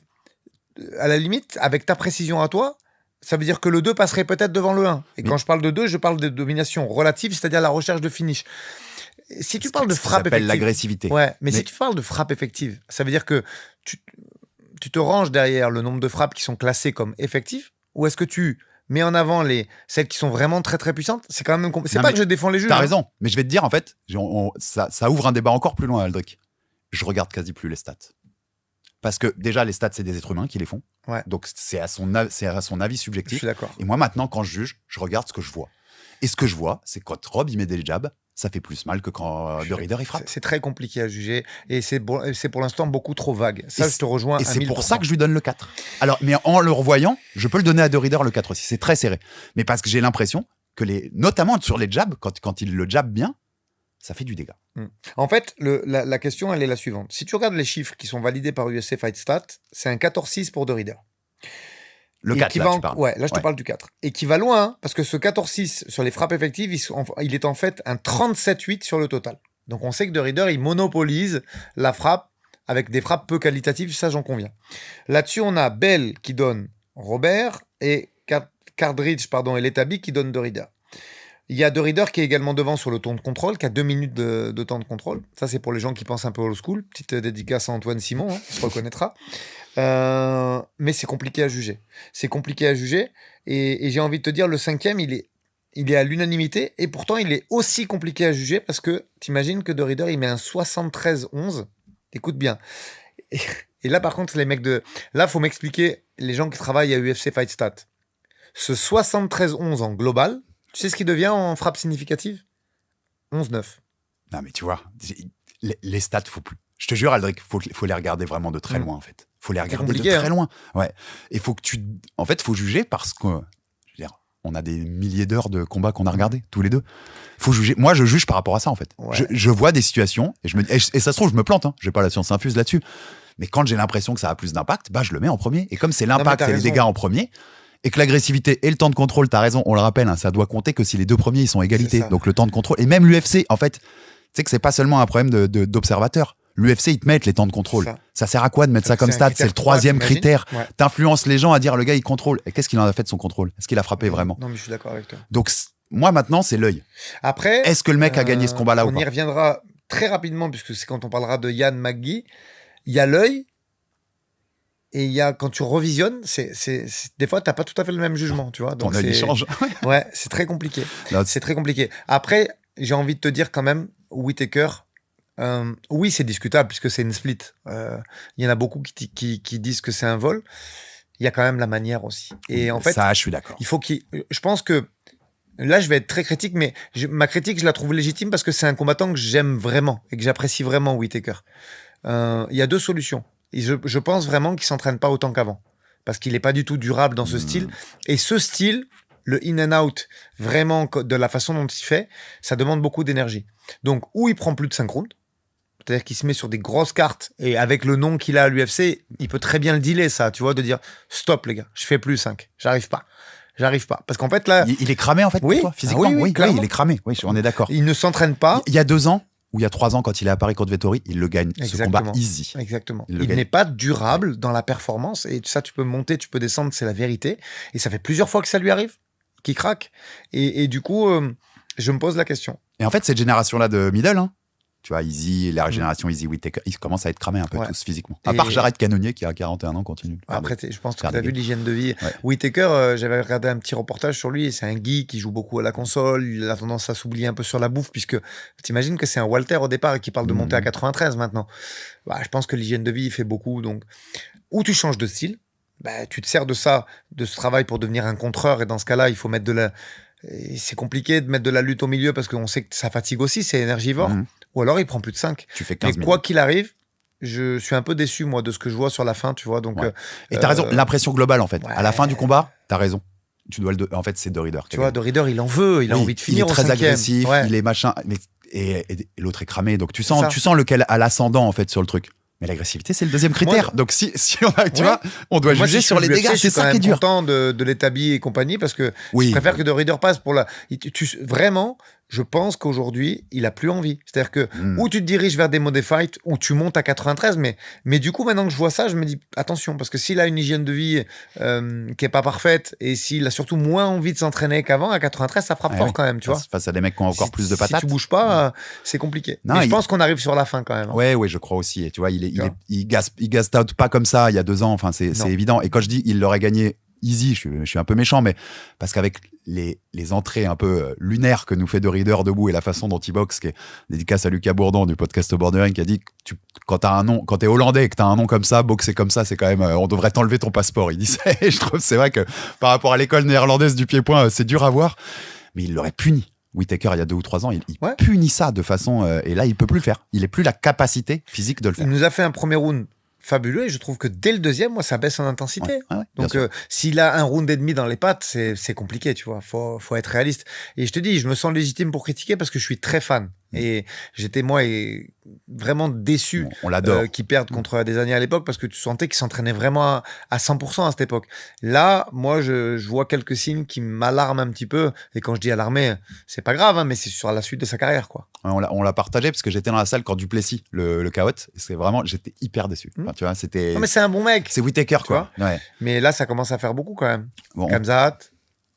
à la limite, avec ta précision à toi, ça veut dire que le 2 passerait peut-être devant le 1. Et quand je parle de 2, je parle de domination relative, c'est-à-dire la recherche de finish. Si tu parles de frappe effective... l'agressivité. Ouais, mais si tu parles de frappe effective, ça veut dire que tu te ranges derrière le nombre de frappes qui sont classées comme effectives, ou est-ce que tu mets en avant celles qui sont vraiment très très puissantes? C'est quand même c'est pas que je défends les juges. T'as raison, mais je vais te dire en fait, ça ouvre un débat encore plus loin, Aldric. Je regarde quasi plus les stats. Parce que déjà, les stats, c'est des êtres humains qui les font. Ouais. Donc, c'est à son avis subjectif. Je suis d'accord. Et moi, maintenant, quand je juge, je regarde ce que je vois. Et ce que je vois, c'est quand Rob, il met des jabs, ça fait plus mal que quand De Ridder, il frappe. C'est très compliqué à juger. Et c'est pour l'instant beaucoup trop vague. Ça, je te rejoins à 1000%. Et c'est pour ça que je lui donne le 4. Alors, mais en le revoyant, je peux le donner à De Ridder le 4 aussi. C'est très serré. Mais parce que j'ai l'impression que notamment sur les jabs, quand il le jab bien, ça fait du dégât. En fait, la question, elle est la suivante. Si tu regardes les chiffres qui sont validés par UFC Fight Stats, c'est un 14-6 pour De Ridder. Le 4, là, tu parles. Ouais, là, je te parle du 4. Et qui va loin, hein, parce que ce 14-6 sur les frappes effectives, il est en fait un 37-8 sur le total. Donc, on sait que De Ridder, il monopolise la frappe avec des frappes peu qualitatives, ça, j'en conviens. Là-dessus, on a Bell qui donne Robert et Cardridge, et Letabi qui donne De Ridder. Il y a De Ridder qui est également devant sur le temps de contrôle, qui a 2 minutes de temps de contrôle. Ça, c'est pour les gens qui pensent un peu old school. Petite dédicace à Antoine Simon, hein, il se reconnaîtra. Mais c'est compliqué à juger. C'est compliqué à juger. Et j'ai envie de te dire, le 5e, il est à l'unanimité. Et pourtant, il est aussi compliqué à juger parce que t'imagines que De Ridder, il met un 73-11. Écoute bien. Et là, par contre, les mecs là, faut m'expliquer, les gens qui travaillent à UFC Fight Stat. Ce 73-11 en global, tu sais ce qui devient en frappe significative? 11-9. Non, mais tu vois, les stats, faut plus. Je te jure, Aldric, faut les regarder vraiment de très loin, en fait. Faut les regarder de très loin. Ouais. Et faut que en fait, faut juger parce que, je veux dire, on a des milliers d'heures de combats qu'on a regardés, tous les deux. Faut juger. Moi, je juge par rapport à ça, en fait. Ouais. Je vois des situations et et ça se trouve, je me plante, hein. J'ai pas la science infuse là-dessus. Mais quand j'ai l'impression que ça a plus d'impact, bah, je le mets en premier. Et comme c'est l'impact et les dégâts en premier, et que l'agressivité et le temps de contrôle, t'as raison, on le rappelle, hein, ça doit compter que si les deux premiers ils sont égalité. Donc le temps de contrôle, et même l'UFC, en fait, tu sais que c'est pas seulement un problème d'observateur. L'UFC, ils te mettent les temps de contrôle. Ça sert à quoi de mettre ça comme stat? C'est le 3e critère. Ouais. T'influences les gens à dire le gars il contrôle. Et qu'est-ce qu'il en a fait de son contrôle? Est-ce qu'il a frappé vraiment? Non, mais je suis d'accord avec toi. Donc moi maintenant, c'est l'œil. Après, est-ce que le mec a gagné ce combat-là ou pas? On y reviendra très rapidement, puisque c'est quand on parlera de Yann McGee. Il y a l'œil. Et il y a, quand tu revisionnes, des fois, tu n'as pas tout à fait le même jugement, tu vois. Donc ton œil change. Ouais, c'est très compliqué. C'est très compliqué. Après, j'ai envie de te dire quand même, Whittaker, oui, c'est discutable puisque c'est une split. Il y en a beaucoup qui disent que c'est un vol. Il y a quand même la manière aussi. Et en fait, ça, je suis d'accord. Je pense que là, je vais être très critique, mais ma critique, je la trouve légitime parce que c'est un combattant que j'aime vraiment et que j'apprécie vraiment, Whittaker. Il y a 2 solutions. Je pense vraiment qu'il ne s'entraîne pas autant qu'avant. Parce qu'il n'est pas du tout durable dans ce style. Et ce style, le in and out, vraiment de la façon dont il fait, ça demande beaucoup d'énergie. Donc, ou il prend plus de 5 rounds, c'est-à-dire qu'il se met sur des grosses cartes, et avec le nom qu'il a à l'UFC, il peut très bien le dealer, ça, tu vois, de dire « Stop, les gars, je fais plus 5, j'arrive pas. » J'arrive pas. Parce qu'en fait, là... Il est cramé, en fait, oui, pour toi, physiquement. Oui, il est cramé. Oui, on est d'accord. Il ne s'entraîne pas. Il y a 2 ans, ou il y a 3 ans, quand il est à Paris contre Vettori, il le gagne. Exactement. Ce combat easy. Exactement. Il n'est pas durable dans la performance. Et ça, tu peux monter, tu peux descendre, c'est la vérité. Et ça fait plusieurs fois que ça lui arrive, qu'il craque. Et du coup, je me pose la question. Et en fait, cette génération-là de middle, hein, tu vois, Easy, la génération Easy Whittaker, ils commencent à être cramés un peu tous physiquement. À part Jared Cannonier qui a 41 ans, continue. Après, je pense que tu as vu l'hygiène de vie. Ouais. Whittaker, j'avais regardé un petit reportage sur lui. C'est un geek qui joue beaucoup à la console. Il a tendance à s'oublier un peu sur la bouffe, puisque t'imagines que c'est un Walter au départ et qui parle de monter à 93 maintenant. Bah, je pense que l'hygiène de vie, il fait beaucoup. Donc, ou tu changes de style, bah, tu te sers de ça, de ce travail pour devenir un contreur. Et dans ce cas-là, il faut mettre de la. Et c'est compliqué de mettre de la lutte au milieu parce qu'on sait que ça fatigue aussi, c'est énergivore. Ou alors il prend plus de 5. Tu fais 15 mais quoi qu'il arrive, je suis un peu déçu, moi, de ce que je vois sur la fin, tu vois. Donc, et t'as raison, l'impression globale, en fait. À la fin du combat, t'as raison. Tu dois en fait, c'est De Ridder. Tu vois, De Ridder, il en veut, il a envie de finir. Il est très agressif, il est machin. Et l'autre est cramé. Donc tu sens lequel a l'ascendant, en fait, sur le truc. Mais l'agressivité, c'est le deuxième critère. Donc, si on a, tu vois, on doit juger sur les dégâts. C'est ça qui est dur. Je suis content de l'établi et compagnie parce que je préfère que de Reader passe pour la. Vraiment, je pense qu'aujourd'hui, il a plus envie. C'est-à-dire que ou tu te diriges vers des modified ou tu montes à 93. Mais du coup, maintenant que je vois ça, je me dis attention parce que s'il a une hygiène de vie qui est pas parfaite et s'il a surtout moins envie de s'entraîner qu'avant, à 93, ça frappe fort quand même, tu vois. Face à des mecs qui ont encore plus de patates. Si tu bouges pas, c'est compliqué. Non, mais je pense qu'on arrive sur la fin quand même. Oui, je crois aussi. Et tu vois, il gas out pas comme ça il y a 2 ans. Enfin, c'est évident. Et quand je dis il l'aurait gagné easy, je suis un peu méchant, mais parce qu'avec les entrées un peu lunaires que nous fait de Reader debout et la façon dont il boxe, qui est dédicace à Lucas Bourdon du podcast Bordering, qui a dit que quand t'as un nom, quand t'es hollandais et que t'as un nom comme ça, boxer comme ça, c'est quand même, on devrait t'enlever ton passeport. Il dit ça. Et je trouve, c'est vrai que par rapport à l'école néerlandaise du pied-point, c'est dur à voir, mais il l'aurait puni. Whittaker, il y a 2 ou 3 ans, il punit ça de façon, et là, il peut plus le faire. Il est plus la capacité physique de le faire. Il nous a fait un premier round fabuleux et je trouve que dès le deuxième, moi, ça baisse en intensité. Donc, s'il a un round et demi dans les pattes, c'est compliqué, tu vois. Faut être réaliste. Et je te dis, je me sens légitime pour critiquer parce que je suis très fan. Et j'étais, moi, vraiment déçu qu'ils perdent contre Adesanya à l'époque parce que tu sentais qu'ils s'entraînaient vraiment à 100% à cette époque. Là, moi, je vois quelques signes qui m'alarment un petit peu. Et quand je dis alarmé, c'est pas grave, hein, mais c'est sur la suite de sa carrière, quoi. On l'a partagé parce que j'étais dans la salle quand Duplessis le KO. C'est vraiment, j'étais hyper déçu. Enfin, tu vois, c'était. Non, mais c'est un bon mec. C'est Whittaker, quoi. Ouais. Mais là, ça commence à faire beaucoup quand même. Bon, Khamzat.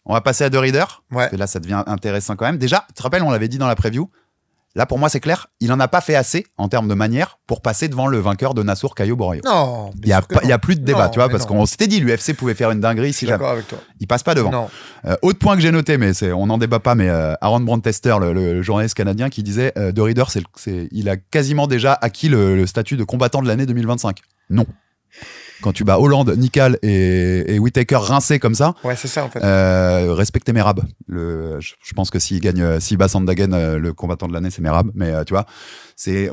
On va passer à De Reader. Parce que là, ça devient intéressant quand même. Déjà, tu te rappelles, on l'avait dit dans la preview. Là, pour moi, c'est clair, il en a pas fait assez en termes de manière pour passer devant le vainqueur de Nassour Caio Borrio. Non, il y a plus de débat, tu vois, parce qu'on s'était dit l'UFC pouvait faire une dinguerie si jamais. Avec toi. Il passe pas devant. Autre point que j'ai noté, mais on n'en débat pas, mais Aaron Brandtester, le journaliste canadien, qui disait De Reader, il a quasiment déjà acquis le statut de combattant de l'année 2025. Non. Quand tu bats Hollande, Nikal et Whittaker rincé comme ça, c'est ça en fait. Respectez Merab. Je pense que s'il bat Sandhagen, le combattant de l'année, c'est Merab. Mais tu vois,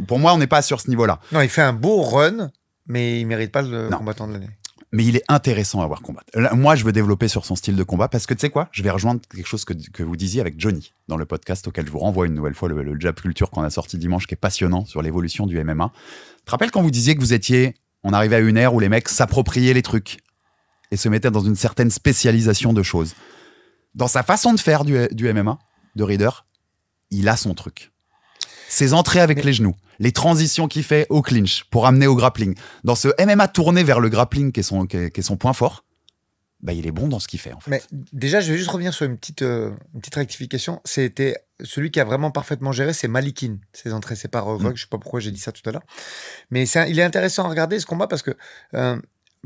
pour moi, on n'est pas sur ce niveau-là. Non, il fait un beau run, mais il mérite pas le combattant de l'année. Mais il est intéressant à voir combattre. Là, moi, je veux développer sur son style de combat parce que tu sais quoi, je vais rejoindre quelque chose que vous disiez avec Johnny dans le podcast auquel je vous renvoie une nouvelle fois, le Jab Culture qu'on a sorti dimanche, qui est passionnant sur l'évolution du MMA. Tu te rappelles quand vous disiez que on arrivait à une ère où les mecs s'appropriaient les trucs et se mettaient dans une certaine spécialisation de choses. Dans sa façon de faire du MMA, de Reader, il a son truc. Ses entrées avec les genoux, les transitions qu'il fait au clinch pour amener au grappling. Dans ce MMA tourné vers le grappling qui est son point fort, bah, il est bon dans ce qu'il fait en fait. Mais déjà, je vais juste revenir sur une petite rectification. C'était celui qui a vraiment parfaitement géré, c'est Malikin. Ses entrées, c'est pas Rugg. Je sais pas pourquoi j'ai dit ça tout à l'heure. Mais il est intéressant à regarder ce combat parce que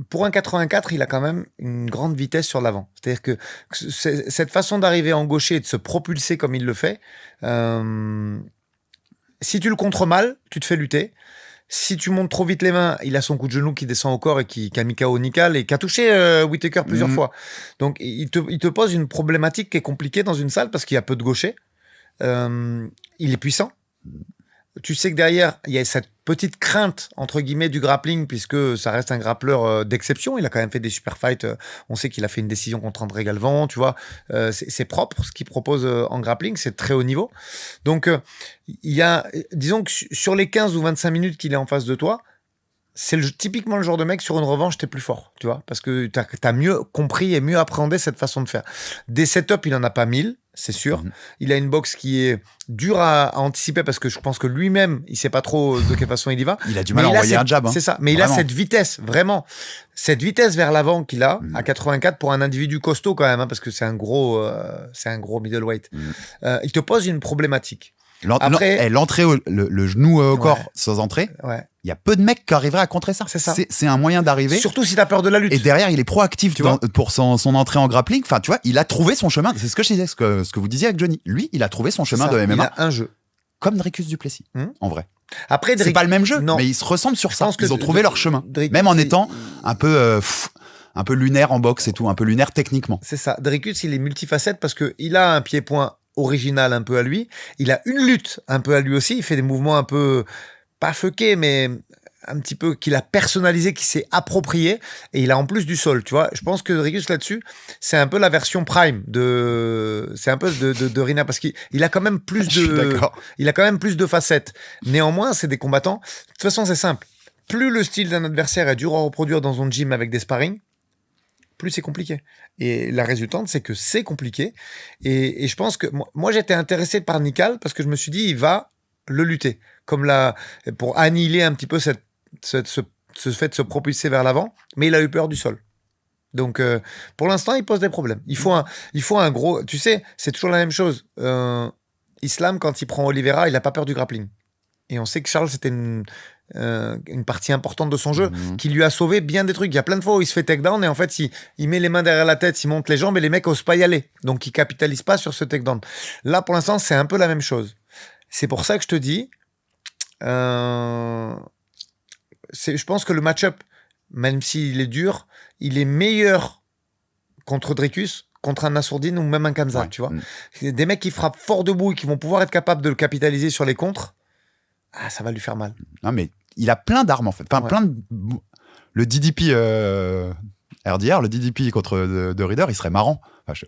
pour un 84, il a quand même une grande vitesse sur l'avant. C'est-à-dire que cette façon d'arriver en gaucher et de se propulser comme il le fait, si tu le contres mal, tu te fais lutter. Si tu montes trop vite les mains, il a son coup de genou qui descend au corps et qui a mis KO Nikal et qui a touché Whittaker plusieurs fois. Donc, il te pose une problématique qui est compliquée dans une salle parce qu'il y a peu de gauchers. Il est puissant. Tu sais que derrière, il y a cette petite crainte, entre guillemets, du grappling, puisque ça reste un grappleur d'exception. Il a quand même fait des super fights. On sait qu'il a fait une décision contre André Galvan, tu vois. C'est propre ce qu'il propose en grappling, c'est très haut niveau. Donc, il y a, disons que sur les 15 ou 25 minutes qu'il est en face de toi, c'est typiquement le genre de mec, sur une revanche, t'es plus fort, tu vois, parce que t'as mieux compris et mieux appréhendé cette façon de faire. Des setups, il en a pas 1000, c'est sûr. Il a une boxe qui est dure à anticiper parce que je pense que lui-même, il sait pas trop de quelle façon il y va. Il a du mal à envoyer un jab. C'est ça. Mais vraiment. Il a cette vitesse, vraiment. Cette vitesse vers l'avant qu'il a, à 84, pour un individu costaud quand même, hein, parce que c'est un gros middleweight. Il te pose une problématique. L'entrée, le genou au corps sans entrée, il y a peu de mecs qui arriveraient à contrer ça. C'est ça. C'est un moyen d'arriver. Surtout si t'as peur de la lutte. Et derrière, il est proactif pour son entrée en grappling. Enfin, tu vois, il a trouvé son chemin. C'est ce que je disais, ce que vous disiez avec Johnny. Lui, il a trouvé son chemin de MMA. Il a un jeu. Comme Dricus Duplessis, en vrai. Après, c'est pas le même jeu, mais ils se ressemblent sur ça. Ils ont trouvé leur chemin. Même en étant un peu lunaire en boxe et tout, un peu lunaire techniquement. C'est ça. Dricus, il est multifacette parce qu'il a un pied-point original un peu à lui. Il a une lutte un peu à lui aussi. Il fait des mouvements un peu, pas fuckés, mais un petit peu qu'il a personnalisé, qu'il s'est approprié. Et il a en plus du sol, tu vois. Je pense que Dricus là-dessus, c'est un peu la version prime c'est un peu de Rina parce qu'il a quand même plus de facettes. Néanmoins, c'est des combattants. De toute façon, c'est simple. plus le style d'un adversaire est dur à reproduire dans un gym avec des sparring, plus c'est compliqué. Et la résultante, c'est que c'est compliqué. Et je pense que moi, j'étais intéressé par Nikal parce que je me suis dit, il va le lutter. Pour annihiler un petit peu ce fait de se propulser vers l'avant. Mais il a eu peur du sol. Donc, pour l'instant, il pose des problèmes. Il faut un gros... Tu sais, c'est toujours la même chose. Islam, quand il prend Oliveira, il n'a pas peur du grappling. Et on sait que Charles, c'était une partie importante de son jeu qui lui a sauvé bien des trucs. Il y a plein de fois où il se fait takedown et en fait, il met les mains derrière la tête, il monte les jambes et les mecs n'osent pas y aller. Donc, il capitalise pas sur ce takedown. Là, pour l'instant, c'est un peu la même chose. C'est pour ça que je te dis, je pense que le match-up, même s'il est dur, il est meilleur contre Dricus, contre un Nassourdine ou même un Khamzat, tu vois. Des mecs qui frappent fort debout et qui vont pouvoir être capables de le capitaliser sur les contres, ça va lui faire mal. Non, mais il a plein d'armes, en fait. Enfin, plein de... Le DDP RDR, le DDP contre de Reader, il serait marrant. Enfin,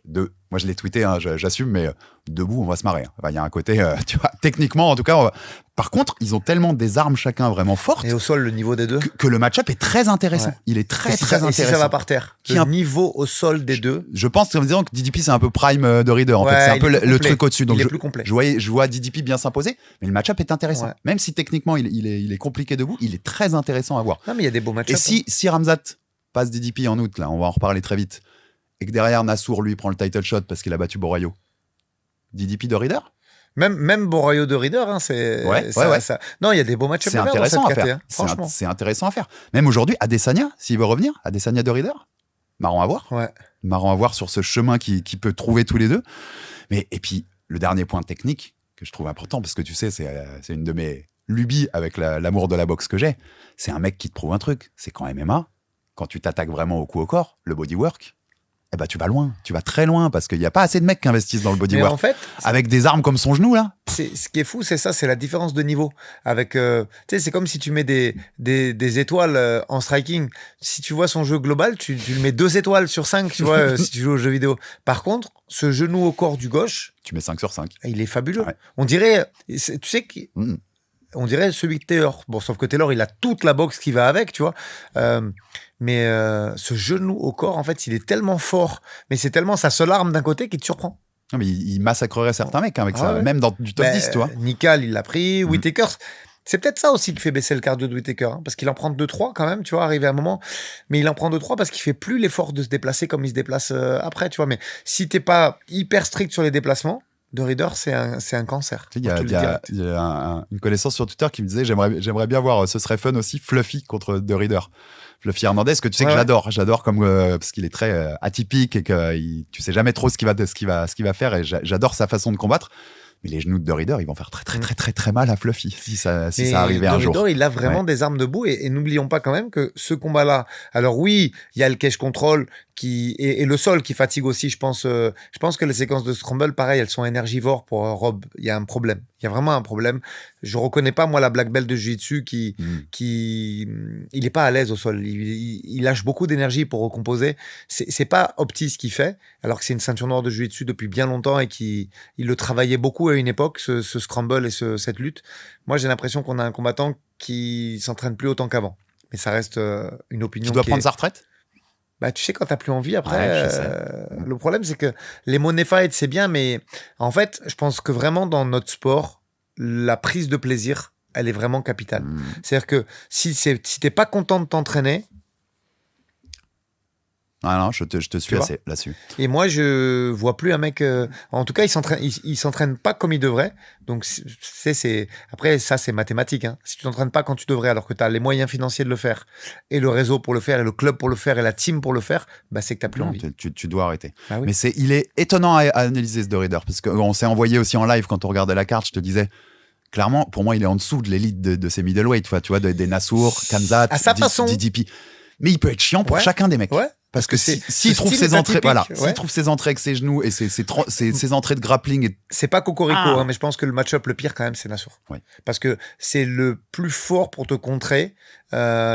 moi, je l'ai tweeté, hein, j'assume, mais debout, on va se marrer. Enfin, il y a un côté, tu vois, techniquement, en tout cas. Par contre, ils ont tellement des armes chacun vraiment fortes. Et au sol, le niveau des deux. Que le match-up est très intéressant. Ouais. Il est très intéressant. Et si ça va par terre, le niveau au sol des deux. Je pense en disant que DDP, c'est un peu prime de Reader. En fait. C'est un peu le truc au-dessus. Donc, il est plus complet. Je vois DDP bien s'imposer, mais le match-up est intéressant. Ouais. Même si techniquement, il est compliqué debout, il est très intéressant à voir. Non, mais il y a des beaux match-up. Et si Khamzat passe DDP en août, là, on va en reparler très vite, et que derrière Nassour, lui, prend le title shot parce qu'il a battu Borrayo, DDP de Reader? Même Borrayo de Reader, hein, c'est... Ouais. Non, il y a des beaux matchs-up. C'est intéressant à faire. Hein, franchement. C'est intéressant à faire. Même aujourd'hui, Adesanya, s'il veut revenir, Adesanya de Reader, marrant à voir. Ouais. Marrant à voir sur ce chemin qui peut trouver tous les deux. Et puis, le dernier point technique que je trouve important, parce que tu sais, c'est une de mes lubies avec l'amour de la boxe que j'ai, c'est un mec qui te prouve un truc. C'est qu'en MMA, quand tu t'attaques vraiment au coup au corps, le bodywork, eh ben, tu vas loin, tu vas très loin, parce qu'il n'y a pas assez de mecs qui investissent dans le bodywork. En fait, avec des armes comme son genou, là. Ce qui est fou, c'est ça, c'est la différence de niveau. Avec, tu sais, c'est comme si tu mets des étoiles en striking. Si tu vois son jeu global, tu le mets 2 étoiles sur 5, tu vois, si tu joues aux jeux vidéo. Par contre, ce genou au corps du gauche, tu mets 5 sur 5. Il est fabuleux. Ouais. On dirait, tu sais, on dirait celui de Taylor. Bon, sauf que Taylor, il a toute la boxe qui va avec, tu vois. Mais ce genou au corps, en fait, il est tellement fort. Mais c'est tellement sa seule arme d'un côté qui te surprend. Non, mais il massacrerait certains mecs avec ça, même dans du top 10, tu vois. Nikal, il l'a pris. Whittaker, c'est peut-être ça aussi qui fait baisser le cardio de Whittaker. Hein, parce qu'il en prend 2-3 quand même, tu vois, arrivé à un moment. Mais il en prend 2-3 parce qu'il fait plus l'effort de se déplacer comme il se déplace après, tu vois. Mais si t'es pas hyper strict sur les déplacements, de Reader, c'est un cancer. Il y a une connaissance sur Twitter qui me disait j'aimerais bien voir, ce serait fun aussi, Fluffy contre De Reader. Fluffy Hernandez, que tu sais que j'adore comme parce qu'il est très atypique et que tu sais jamais trop ce qu'il va faire, et j'adore sa façon de combattre. Mais les genoux de De Reader, ils vont faire très mal à Fluffy si ça arrivait un jour. De Reader, il a vraiment des armes debout, et n'oublions pas quand même que ce combat-là, alors oui, il y a le cage control et le sol qui fatigue aussi, je pense que les séquences de scramble, pareil, elles sont énergivores pour Rob. Il y a un problème. Il y a vraiment un problème. Je reconnais pas, moi, la black belt de jiu-jitsu il est pas à l'aise au sol. Il lâche beaucoup d'énergie pour recomposer. C'est pas Opti ce qu'il fait, alors que c'est une ceinture noire de jiu-jitsu depuis bien longtemps et il le travaillait beaucoup à une époque, ce scramble et cette lutte. Moi, j'ai l'impression qu'on a un combattant qui s'entraîne plus autant qu'avant. Mais ça reste une opinion. Qui doit prendre sa retraite? Bah, tu sais, quand t'as plus envie, après, le problème, c'est que les money fights, c'est bien, mais en fait, je pense que vraiment, dans notre sport, la prise de plaisir, elle est vraiment capitale. C'est-à-dire que si t'es pas content de t'entraîner... Ah non, je te suis assez là-dessus. Et moi, je vois plus un mec... en tout cas, il s'entraîne pas comme il devrait. Donc, après, ça, c'est mathématique. Hein. Si tu t'entraînes pas quand tu devrais, alors que tu as les moyens financiers de le faire, et le réseau pour le faire, et le club pour le faire, et la team pour le faire, bah, c'est que tu n'as plus envie. Tu dois arrêter. Ah oui. Mais il est étonnant à analyser, ce de Reader, parce qu'on s'est envoyé aussi en live quand on regardait la carte. Je te disais... Clairement, pour moi, il est en dessous de l'élite de ces middleweight, tu vois, des Nassour, Khamzat, DDP. Mais il peut être chiant pour chacun des mecs. Ouais. Parce que s'il trouve ses entrées, s'il trouve ses entrées avec ses genoux et ses entrées de grappling. C'est pas cocorico, mais je pense que le match-up le pire quand même, c'est Nassour. Ouais. Parce que c'est le plus fort pour te contrer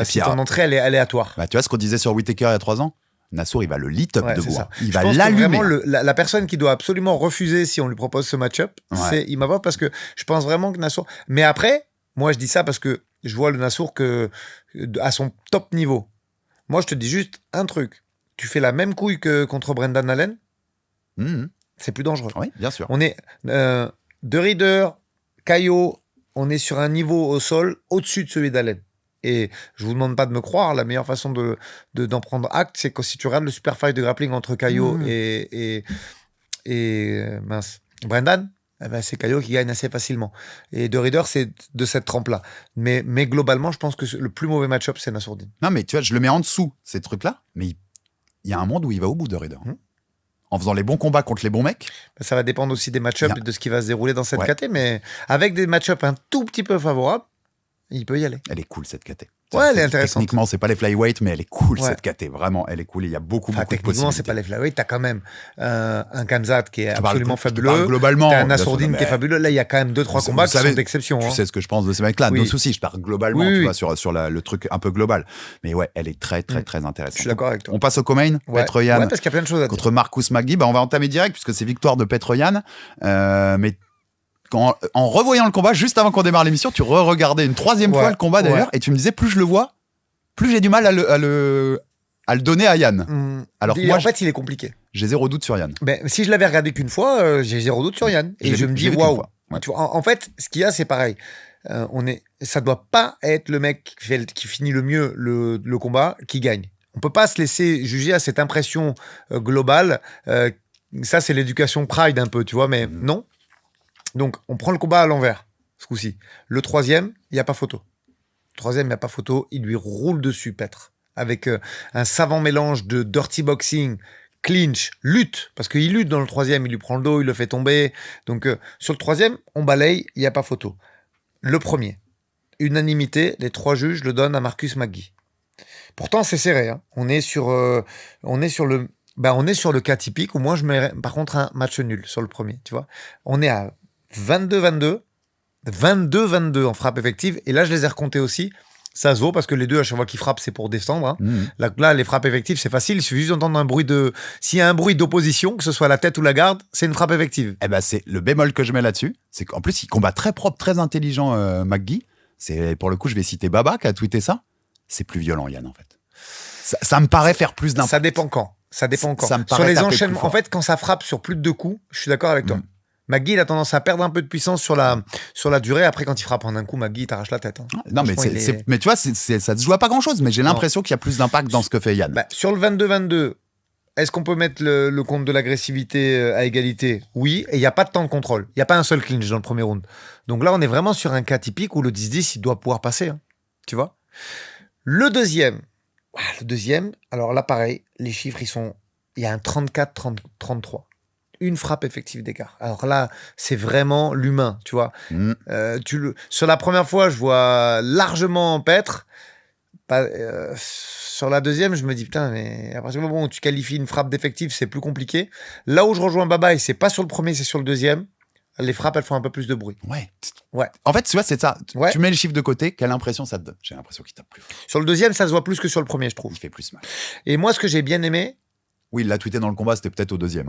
si ton entrée elle est aléatoire. Bah, tu vois ce qu'on disait sur Whittaker il y a 3 ans? Nassour, il va le lit up debout. Il va l'allumer. Vraiment, la personne qui doit absolument refuser si on lui propose ce match-up, c'est Imavov, parce que je pense vraiment que Nassour... Mais après, moi je dis ça parce que je vois le Nassour à son top niveau. Moi, je te dis juste un truc. Tu fais la même couille que contre Brendan Allen, c'est plus dangereux. Oui, bien sûr. On est De Ridder, Caillot, on est sur un niveau au sol au-dessus de celui d'Allen. Et je vous demande pas de me croire, la meilleure façon d'en prendre acte, c'est que si tu regardes le super fight de grappling entre Caillot et Brendan, eh ben c'est Caillot qui gagne assez facilement. Et De Ridder, c'est de cette trempe-là. Mais globalement, je pense que le plus mauvais match-up, c'est Nassourdine. Non, mais tu vois, je le mets en dessous, ces trucs-là, mais il y a un monde où il va au bout, De Ridder. En faisant les bons combats contre les bons mecs. Ça va dépendre aussi des match-ups et de ce qui va se dérouler dans cette KT, mais avec des match-ups un tout petit peu favorables, il peut y aller. Elle est cool, cette KT. Ouais, elle est intéressante. Techniquement, c'est pas les flyweight, mais elle est cool, cette KT. Vraiment, elle est cool. Il y a beaucoup de possibilités. Techniquement, c'est pas les flyweight. T'as quand même un Khamzat qui est absolument fabuleux. Globalement. T'as un Nassourdine qui est fabuleux. Là, il y a quand même 2-3 combats qui sont d'exception. Tu sais ce que je pense de ces mecs-là. Nos soucis, je parle globalement, tu vois, sur le truc un peu global. Mais ouais, elle est très, très, très intéressante. Je suis d'accord avec toi. On passe au co-main. Petroyan. Ouais, parce qu'il y a plein de choses à dire. Contre Marcus McGee. On va entamer direct, puisque c'est victoire de Petroyan. Mais en revoyant le combat, juste avant qu'on démarre l'émission, tu re-regardais une troisième fois le combat d'ailleurs, et tu me disais, plus je le vois, plus j'ai du mal à le donner à Yann. Alors moi, en fait, il est compliqué. J'ai zéro doute sur Yann. Si je l'avais regardé qu'une fois, j'ai zéro doute sur Yann. Et je me dis, waouh. Tu vois, en fait, ce qu'il y a, c'est pareil. Ça doit pas être le mec qui finit le mieux le combat qui gagne. On peut pas se laisser juger à cette impression globale. Ça, c'est l'éducation Pride un peu, tu vois, mais non. Donc, on prend le combat à l'envers, ce coup-ci. Le troisième, il n'y a pas photo. Le troisième, il n'y a pas photo. Il lui roule dessus, Petr. Avec un savant mélange de dirty boxing, clinch, lutte. Parce qu'il lutte dans le troisième. Il lui prend le dos, il le fait tomber. Donc, sur le troisième, on balaye, il n'y a pas photo. Le premier, unanimité, les 3 juges le donnent à Marcus McGee. Pourtant, c'est serré. Hein. On est sur le cas typique où moi, je mets par contre un match nul sur le premier. Tu vois, on est à 22-22, 22-22 en frappe effective. Et là, je les ai recomptés aussi. Ça se vaut parce que les deux, à chaque fois qu'ils frappent, c'est pour descendre. Hein. Là, les frappes effectives, c'est facile. Il suffit juste d'entendre un bruit s'il y a un bruit d'opposition, que ce soit la tête ou la garde, c'est une frappe effective. Eh ben, c'est le bémol que je mets là-dessus. C'est qu'en plus, il combat très propre, très intelligent, McGee. Pour le coup, je vais citer Baba qui a tweeté ça. C'est plus violent, Yann, en fait. Ça me paraît faire plus d'impact. Ça dépend quand. Ça me paraît sur les enchaînements, en fait, quand ça frappe sur plus de 2 coups, je suis d'accord avec toi. McGee, il a tendance à perdre un peu de puissance sur la durée. Après, quand il frappe en un coup, McGee, il t'arrache la tête. Hein. Non, mais tu vois, ça se joue à pas grand-chose, mais j'ai l'impression qu'il y a plus d'impact dans ce que fait Yann. Sur le 22-22, est-ce qu'on peut mettre le compte de l'agressivité à égalité ? Oui, et il n'y a pas de temps de contrôle. Il n'y a pas un seul clinch dans le premier round. Donc là, on est vraiment sur un cas typique où le 10-10, il doit pouvoir passer. Hein. Tu vois ? Le deuxième, alors là, pareil, les chiffres, il y a un 34-33. Une frappe effective d'écart. Alors là, c'est vraiment l'humain, tu vois. Sur la première fois, je vois largement Petr. Sur la deuxième, je me dis, putain, mais à partir du moment où tu qualifies une frappe d'effectif, c'est plus compliqué. Là où je rejoins Baba, et c'est pas sur le premier, c'est sur le deuxième, les frappes, elles font un peu plus de bruit. Ouais. En fait, tu vois, c'est ça. Ouais. Tu mets les chiffres de côté, quelle impression ça te donne ? J'ai l'impression qu'il tape plus fort. Sur le deuxième, ça se voit plus que sur le premier, je trouve. Il fait plus mal. Et moi, ce que j'ai bien aimé... Oui, il l'a tweeté dans le combat, c'était peut-être au deuxième.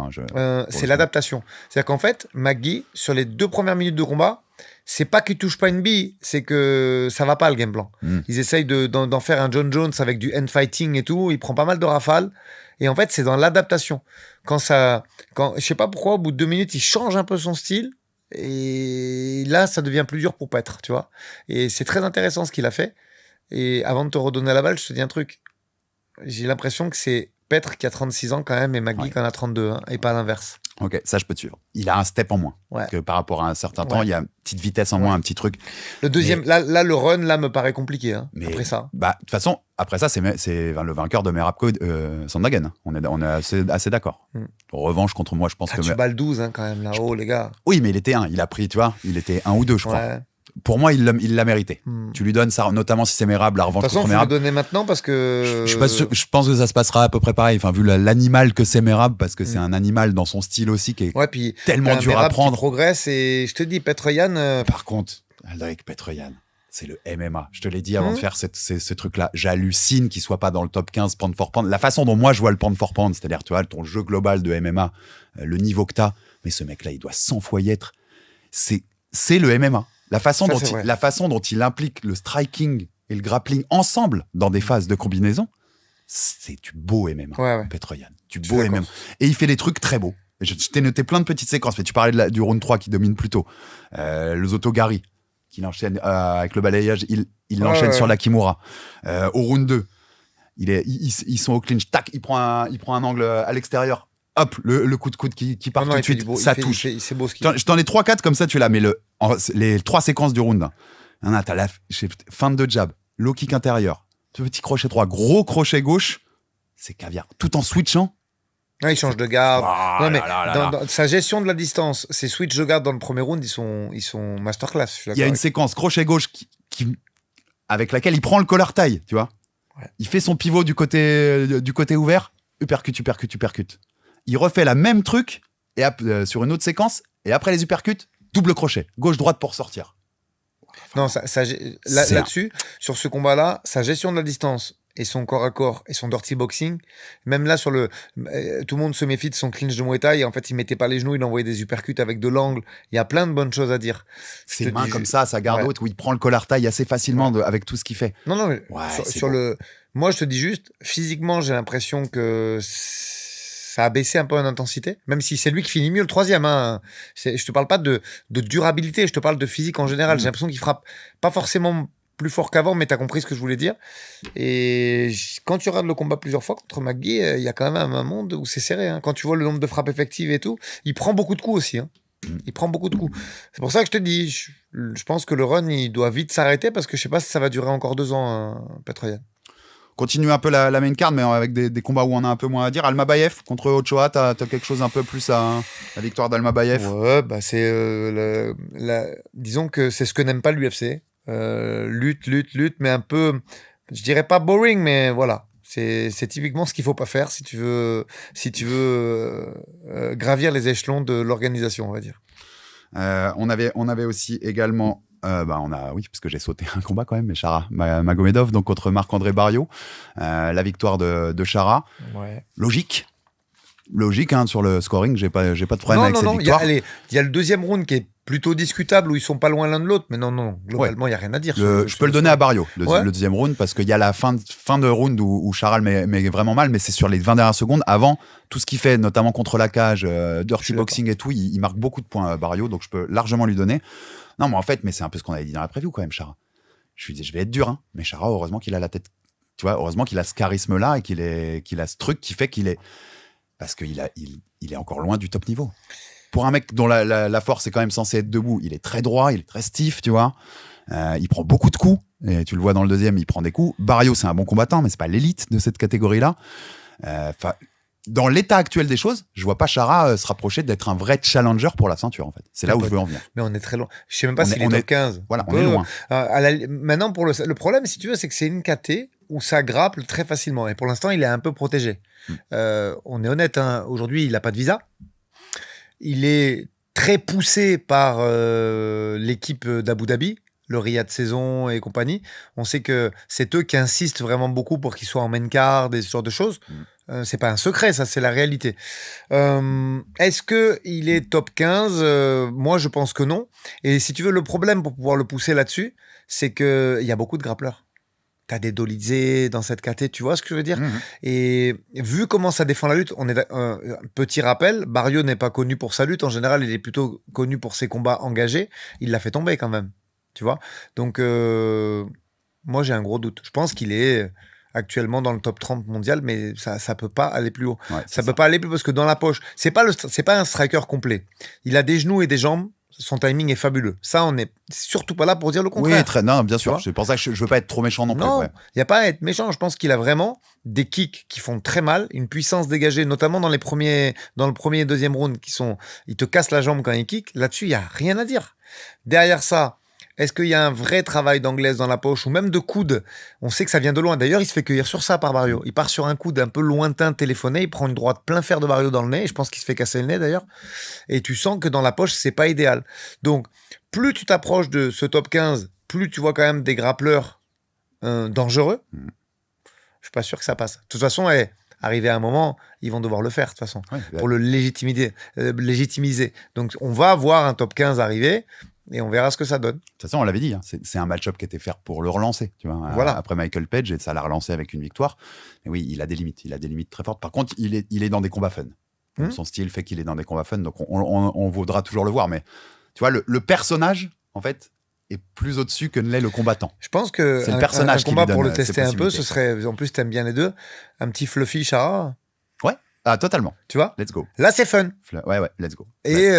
C'est l'adaptation. C'est-à-dire qu'en fait, McGee, sur les 2 premières minutes de combat, c'est pas qu'il touche pas une bille, c'est que ça va pas le game plan. Ils essayent d'en faire un John Jones avec du hand fighting et tout. Il prend pas mal de rafales. Et en fait, c'est dans l'adaptation. Je sais pas pourquoi, au bout de 2 minutes, il change un peu son style. Et là, ça devient plus dur pour Petr, tu vois. Et c'est très intéressant ce qu'il a fait. Et avant de te redonner la balle, je te dis un truc. J'ai l'impression que c'est Petr qui a 36 ans quand même et McGee qui en a 32, hein, et pas l'inverse. Ok, ça je peux te suivre. Il a un step en moins. Que par rapport à un certain temps, il y a une petite vitesse en moins, un petit truc. Le deuxième, là, le run, là, me paraît compliqué. Hein, après ça. De toute façon, après ça, c'est le vainqueur de Merab Sandhagen. On est assez d'accord. En revanche, contre moi, je pense que... Tu bats le 12 hein, quand même, là-haut, les gars. Oui, mais il était 1. Il a pris, tu vois, il était 1 ou 2, je crois. Pour moi, il l'a mérité. Tu lui donnes ça, notamment si c'est Merab, la revanche contre Merab. De toute façon, il faut le donner maintenant parce que... Je pense que ça se passera à peu près pareil. Enfin, vu l'animal que c'est Merab, parce que c'est un animal dans son style aussi qui est puis, tellement dur Merab à prendre. Qui progresse et je te dis, Petroyan... Par contre, Aldric Petroyan, c'est le MMA. Je te l'ai dit avant de faire ce truc-là. J'hallucine qu'il soit pas dans le top 15 pound for pound. La façon dont moi je vois le pound for pound, c'est-à-dire tu vois, ton jeu global de MMA, le niveau que t'as, mais ce mec-là, il doit 100 fois y être. C'est le MMA. La façon dont il implique le striking et le grappling ensemble dans des phases de combinaison, c'est du beau MMA, Petroyan. Du beau MMA. Et il fait des trucs très beaux. Je t'ai noté plein de petites séquences, mais tu parlais du round 3 qui domine plutôt. Le Zoto-Gari, qui l'enchaîne avec le balayage, il l'enchaîne sur la Kimura. Au round 2, ils sont au clinch, tac, il prend un angle à l'extérieur. Hop, le coup de coude qui part tout de suite, ça touche. C'est beau ce qu'il fait. Je t'en ai 3-4 comme ça, tu l'as, mais les 3 séquences du round. T'as la fin de jab, low kick intérieur, petit crochet droit, gros crochet gauche, c'est caviar. Tout en switchant. Il change de garde. Dans sa gestion de la distance, ses switch de garde dans le premier round, ils sont masterclass. Il y a une séquence crochet gauche avec laquelle il prend le collar tie, tu vois. Ouais. Il fait son pivot du côté ouvert, uppercut. Il refait la même truc sur une autre séquence, et après les uppercuts, double crochet, gauche-droite pour sortir. Non, là-dessus, sur ce combat-là, sa gestion de la distance et son corps à corps et son dirty boxing, même là, tout le monde se méfie de son clinch de Muay Thai. En fait, il mettait pas les genoux, il envoyait des uppercuts avec de l'angle. Il y a plein de bonnes choses à dire. Ses mains comme ça, sa garde haute, où il prend le collar taille assez facilement avec tout ce qu'il fait. Non, mais moi, je te dis juste, physiquement, j'ai l'impression que ça a baissé un peu en intensité, même si c'est lui qui finit mieux le troisième. Hein. Je te parle pas de durabilité, je te parle de physique en général. J'ai l'impression qu'il frappe pas forcément plus fort qu'avant, mais tu as compris ce que je voulais dire. Et quand tu regardes le combat plusieurs fois contre McGee, il y a quand même un monde où c'est serré. Hein. Quand tu vois le nombre de frappes effectives et tout, il prend beaucoup de coups aussi. Hein. Il prend beaucoup de coups. C'est pour ça que je te dis, je pense que le run, il doit vite s'arrêter parce que je sais pas si ça va durer encore 2 ans, hein, Petroyan. Continue un peu la main card, mais avec des combats où on a un peu moins à dire. Almabayev contre Ochoa, t'as quelque chose un peu plus à la victoire d'Almabayev? Ouais, c'est disons que c'est ce que n'aime pas l'UFC. Lutte, mais un peu, je dirais pas boring, mais voilà. C'est typiquement ce qu'il faut pas faire si tu veux gravir les échelons de l'organisation, on va dire. On avait aussi également oui, parce que j'ai sauté un combat quand même, mais Chara Magomedov, donc contre Marc-André Barriault, la victoire de Chara. Ouais. Logique, hein, sur le scoring, j'ai pas de problème avec cette victoire. Il y a le deuxième round qui est plutôt discutable, où ils sont pas loin l'un de l'autre, mais non, globalement, il y a rien à dire. Je peux le donner à Barriault, le deuxième round, parce qu'il y a la fin de round où Chara met vraiment mal, mais c'est sur les 20 dernières secondes. Avant, tout ce qu'il fait, notamment contre la cage, dirty boxing et tout, il marque beaucoup de points à Barriault, donc je peux largement lui donner. Non, mais en fait, c'est un peu ce qu'on avait dit dans la preview quand même, Chara. Je vais être dur, hein, mais Chara, heureusement qu'il a la tête, tu vois, heureusement qu'il a ce charisme-là et qu'il a ce truc qui fait qu'il est, parce qu'il est encore loin du top niveau. Pour un mec dont la force est quand même censée être debout, il est très droit, il est très stiff, tu vois. Il prend beaucoup de coups, et tu le vois dans le deuxième, il prend des coups. Barriault, c'est un bon combattant, mais c'est pas l'élite de cette catégorie-là. Dans l'état actuel des choses, je vois pas Chara se rapprocher d'être un vrai challenger pour la ceinture, en fait. C'est là où je veux en venir. Mais on est très loin. Je sais même pas s'il est top 15. Voilà, on est loin. Maintenant, le problème, si tu veux, c'est que c'est une KT où ça grapple très facilement. Et pour l'instant, il est un peu protégé. On est honnête, hein, aujourd'hui, il a pas de visa. Il est très poussé par l'équipe d'Abu Dhabi, le Riyad Saison et compagnie. On sait que c'est eux qui insistent vraiment beaucoup pour qu'il soit en main card et ce genre de choses. C'est pas un secret, ça, c'est la réalité. Est-ce qu'il est top 15 ? Moi, je pense que non. Et si tu veux, le problème pour pouvoir le pousser là-dessus, c'est qu'il y a beaucoup de grappleurs. T'as des Dolidze dans cette KT, tu vois ce que je veux dire ? Et vu comment ça défend la lutte, petit rappel, Barriault n'est pas connu pour sa lutte. En général, il est plutôt connu pour ses combats engagés. Il l'a fait tomber quand même, tu vois ? Donc, moi, j'ai un gros doute. Je pense qu'il est actuellement dans le top 30 mondial, mais ça peut pas aller plus haut. Ouais, ça peut pas aller plus haut parce que dans la poche, c'est pas un striker complet. Il a des genoux et des jambes. Son timing est fabuleux. Ça, on n'est surtout pas là pour dire le contraire. Oui, non, bien sûr. C'est pour ça que je veux pas être trop méchant non plus. Non, il n'y a pas à être méchant. Je pense qu'il a vraiment des kicks qui font très mal, une puissance dégagée, notamment dans le premier et deuxième round, il te casse la jambe quand il kick. Là-dessus, il n'y a rien à dire. Derrière ça, est-ce qu'il y a un vrai travail d'anglaise dans la poche ou même de coude ? On sait que ça vient de loin. D'ailleurs, il se fait cueillir sur ça par Barriault. Il part sur un coude un peu lointain téléphoné. Il prend une droite plein fer de Barriault dans le nez. Et je pense qu'il se fait casser le nez d'ailleurs. Et tu sens que dans la poche, c'est pas idéal. Donc, plus tu t'approches de ce top 15, plus tu vois quand même des grappleurs dangereux. Je suis pas sûr que ça passe. De toute façon, arrivé à un moment, ils vont devoir le faire, de toute façon, pour le légitimiser. Donc, on va voir un top 15 arriver. et on verra ce que ça donne. De toute façon, on l'avait dit, hein, c'est un match-up qui était fait pour le relancer, tu vois, Voilà. après Michael Page, et ça l'a relancé avec une victoire. Mais oui, il a des limites très fortes. Par contre, il est dans des combats fun. Donc, son style fait qu'il est dans des combats fun, donc on vaudra toujours le voir. Mais tu vois, le personnage, en fait, est plus au-dessus que ne l'est le combattant. Je pense que c'est le personnage un combat qui lui pour donne le tester un peu, possibilités. ce serait, en plus t'aimes bien les deux, un petit Fluffy Chara, Ouais, totalement. tu vois. Let's go. Là, c'est fun. Ouais, let's go. Et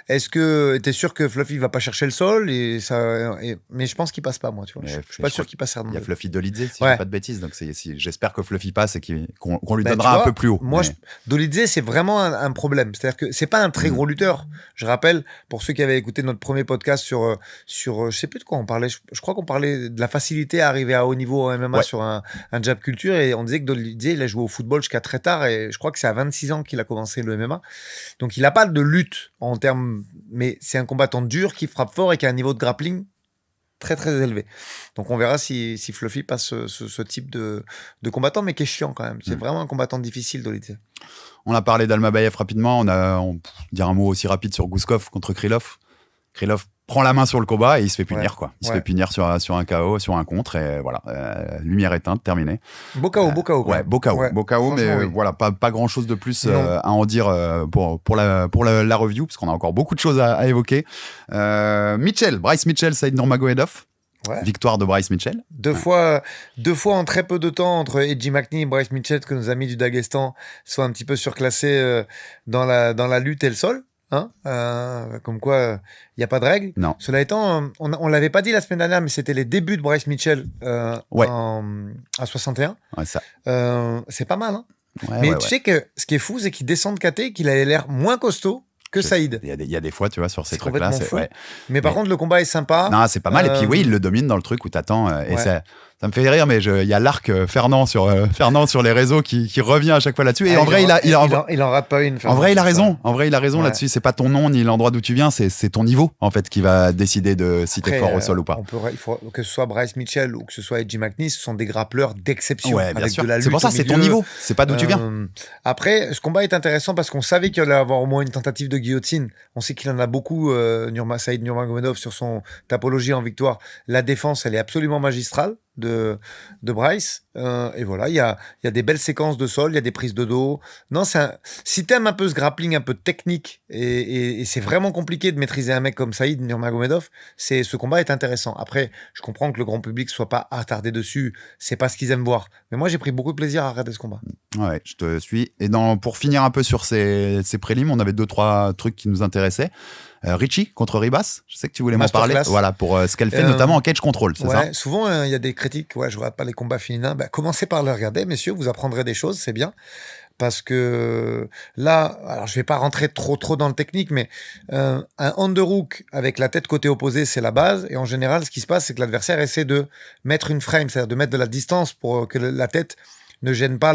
est-ce que t'es sûr que Fluffy va pas chercher le sol mais je pense qu'il passe pas, moi, tu vois. Je suis pas sûr qu'il passe. Il y a Fluffy Dolidze, si Ouais. je dis pas de bêtises. Donc j'espère que Fluffy passe et qu'on lui Bah, donnera tu vois, un peu plus haut. Moi, mais... Dolidze, c'est vraiment un problème. C'est-à-dire que c'est pas un très gros lutteur. Je rappelle, pour ceux qui avaient écouté notre premier podcast sur je sais plus de quoi on parlait. Je crois qu'on parlait de la facilité à arriver à haut niveau en MMA sur un jab culture, et on disait que Dolidze, il a joué au football jusqu'à très tard, et je crois que c'est à 26 ans qu'il a commencé le MMA. Donc il a pas de lutte en termes, mais c'est un combattant dur qui frappe fort et qui a un niveau de grappling très très élevé. Donc on verra si Fluffy passe ce type de combattant, mais qui est chiant quand même. C'est vraiment un combattant difficile, Dolidze. On a parlé d'Almabayev rapidement. On peut dire un mot aussi rapide sur Gouskov contre Krylov. Krylov prend la main sur le combat et il se fait punir, quoi. Il se fait punir sur un KO, sur un contre, et voilà. Lumière éteinte, terminé. Beau KO. Ouais, beau KO, mais voilà, pas grand chose de plus à en dire pour la review, parce qu'on a encore beaucoup de choses à évoquer. Bryce Mitchell, Saïd Nurmagomedov. Ouais. Victoire de Bryce Mitchell. Deux fois en très peu de temps entre Edgy McNee et Bryce Mitchell, que nos amis du Daghestan soient un petit peu surclassés dans la lutte et le sol. Comme quoi, il n'y a pas de règle. Non. Cela étant, on l'avait pas dit la semaine dernière, mais c'était les débuts de Bryce Mitchell à 61. Ouais, ça. C'est pas mal. Hein. Mais tu sais que ce qui est fou, c'est qu'il descend de KT, qu'il avait l'air moins costaud que Saïd. Il y a des fois, tu vois, sur ces trucs-là. Mais par contre, le combat est sympa. Non, c'est pas mal. Et puis oui, il le domine dans le truc où t'attends. Et ça me fait rire, mais il y a l'arc Fernand sur les réseaux qui revient à chaque fois là-dessus. Et en vrai, il en rate pas une. En vrai, il a raison. En vrai, il a raison là-dessus. C'est pas ton nom ni l'endroit d'où tu viens, c'est ton niveau en fait qui va décider de si t'es fort au sol ou pas. Il faut que ce soit Bryce Mitchell ou que ce soit Edgy McNee, ce sont des grappleurs d'exception. Ouais, bien sûr. C'est pour ça, c'est ton niveau. C'est pas d'où tu viens. Après, ce combat est intéressant parce qu'on savait qu'il allait avoir au moins une tentative de guillotine. On sait qu'il en a beaucoup, Saïd Nurmagomedov, sur son topologie en victoire. La défense, elle est absolument magistrale de Bryce. Et voilà, il y a des belles séquences de sol, il y a des prises de dos. Non, si t'aimes un peu ce grappling un peu technique, et c'est vraiment compliqué de maîtriser un mec comme Saïd Nurmagomedov, ce combat est intéressant. Après, je comprends que le grand public soit pas attardé dessus, c'est pas ce qu'ils aiment voir. Mais moi, j'ai pris beaucoup de plaisir à regarder ce combat. Ouais, je te suis. Et pour finir un peu sur ces prélims, on avait 2-3 trucs qui nous intéressaient. Richie contre Ribas, je sais que tu voulais m'en parler. Voilà, pour ce qu'elle fait notamment en cage control, c'est ça? Souvent, il y a des critiques. Ouais, je regarde pas les combats féminins. Commencez par le regarder, messieurs, vous apprendrez des choses, c'est bien. Parce que là, alors je vais pas rentrer trop dans le technique, mais un underhook avec la tête côté opposé, c'est la base. Et en général, ce qui se passe, c'est que l'adversaire essaie de mettre une frame, c'est-à-dire de mettre de la distance pour que la tête ne gêne pas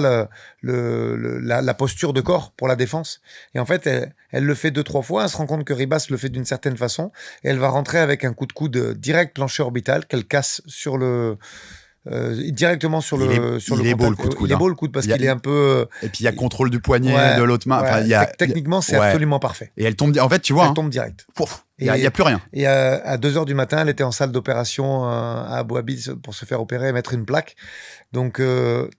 la posture de corps pour la défense. Et en fait, elle le fait 2-3 fois, elle se rend compte que Ribas le fait d'une certaine façon, et elle va rentrer avec un coup de coude direct plancher orbital qu'elle casse sur directement sur le il est beau le coup de coude. Il est beau le coude parce qu'il est un peu. Et puis il y a contrôle du poignet de l'autre main. Techniquement, c'est absolument parfait. Et elle tombe. En fait, tu vois. Elle tombe direct. Il n'y a plus rien. Et à 2h du matin, elle était en salle d'opération à Abu Dhabi pour se faire opérer et mettre une plaque. Donc,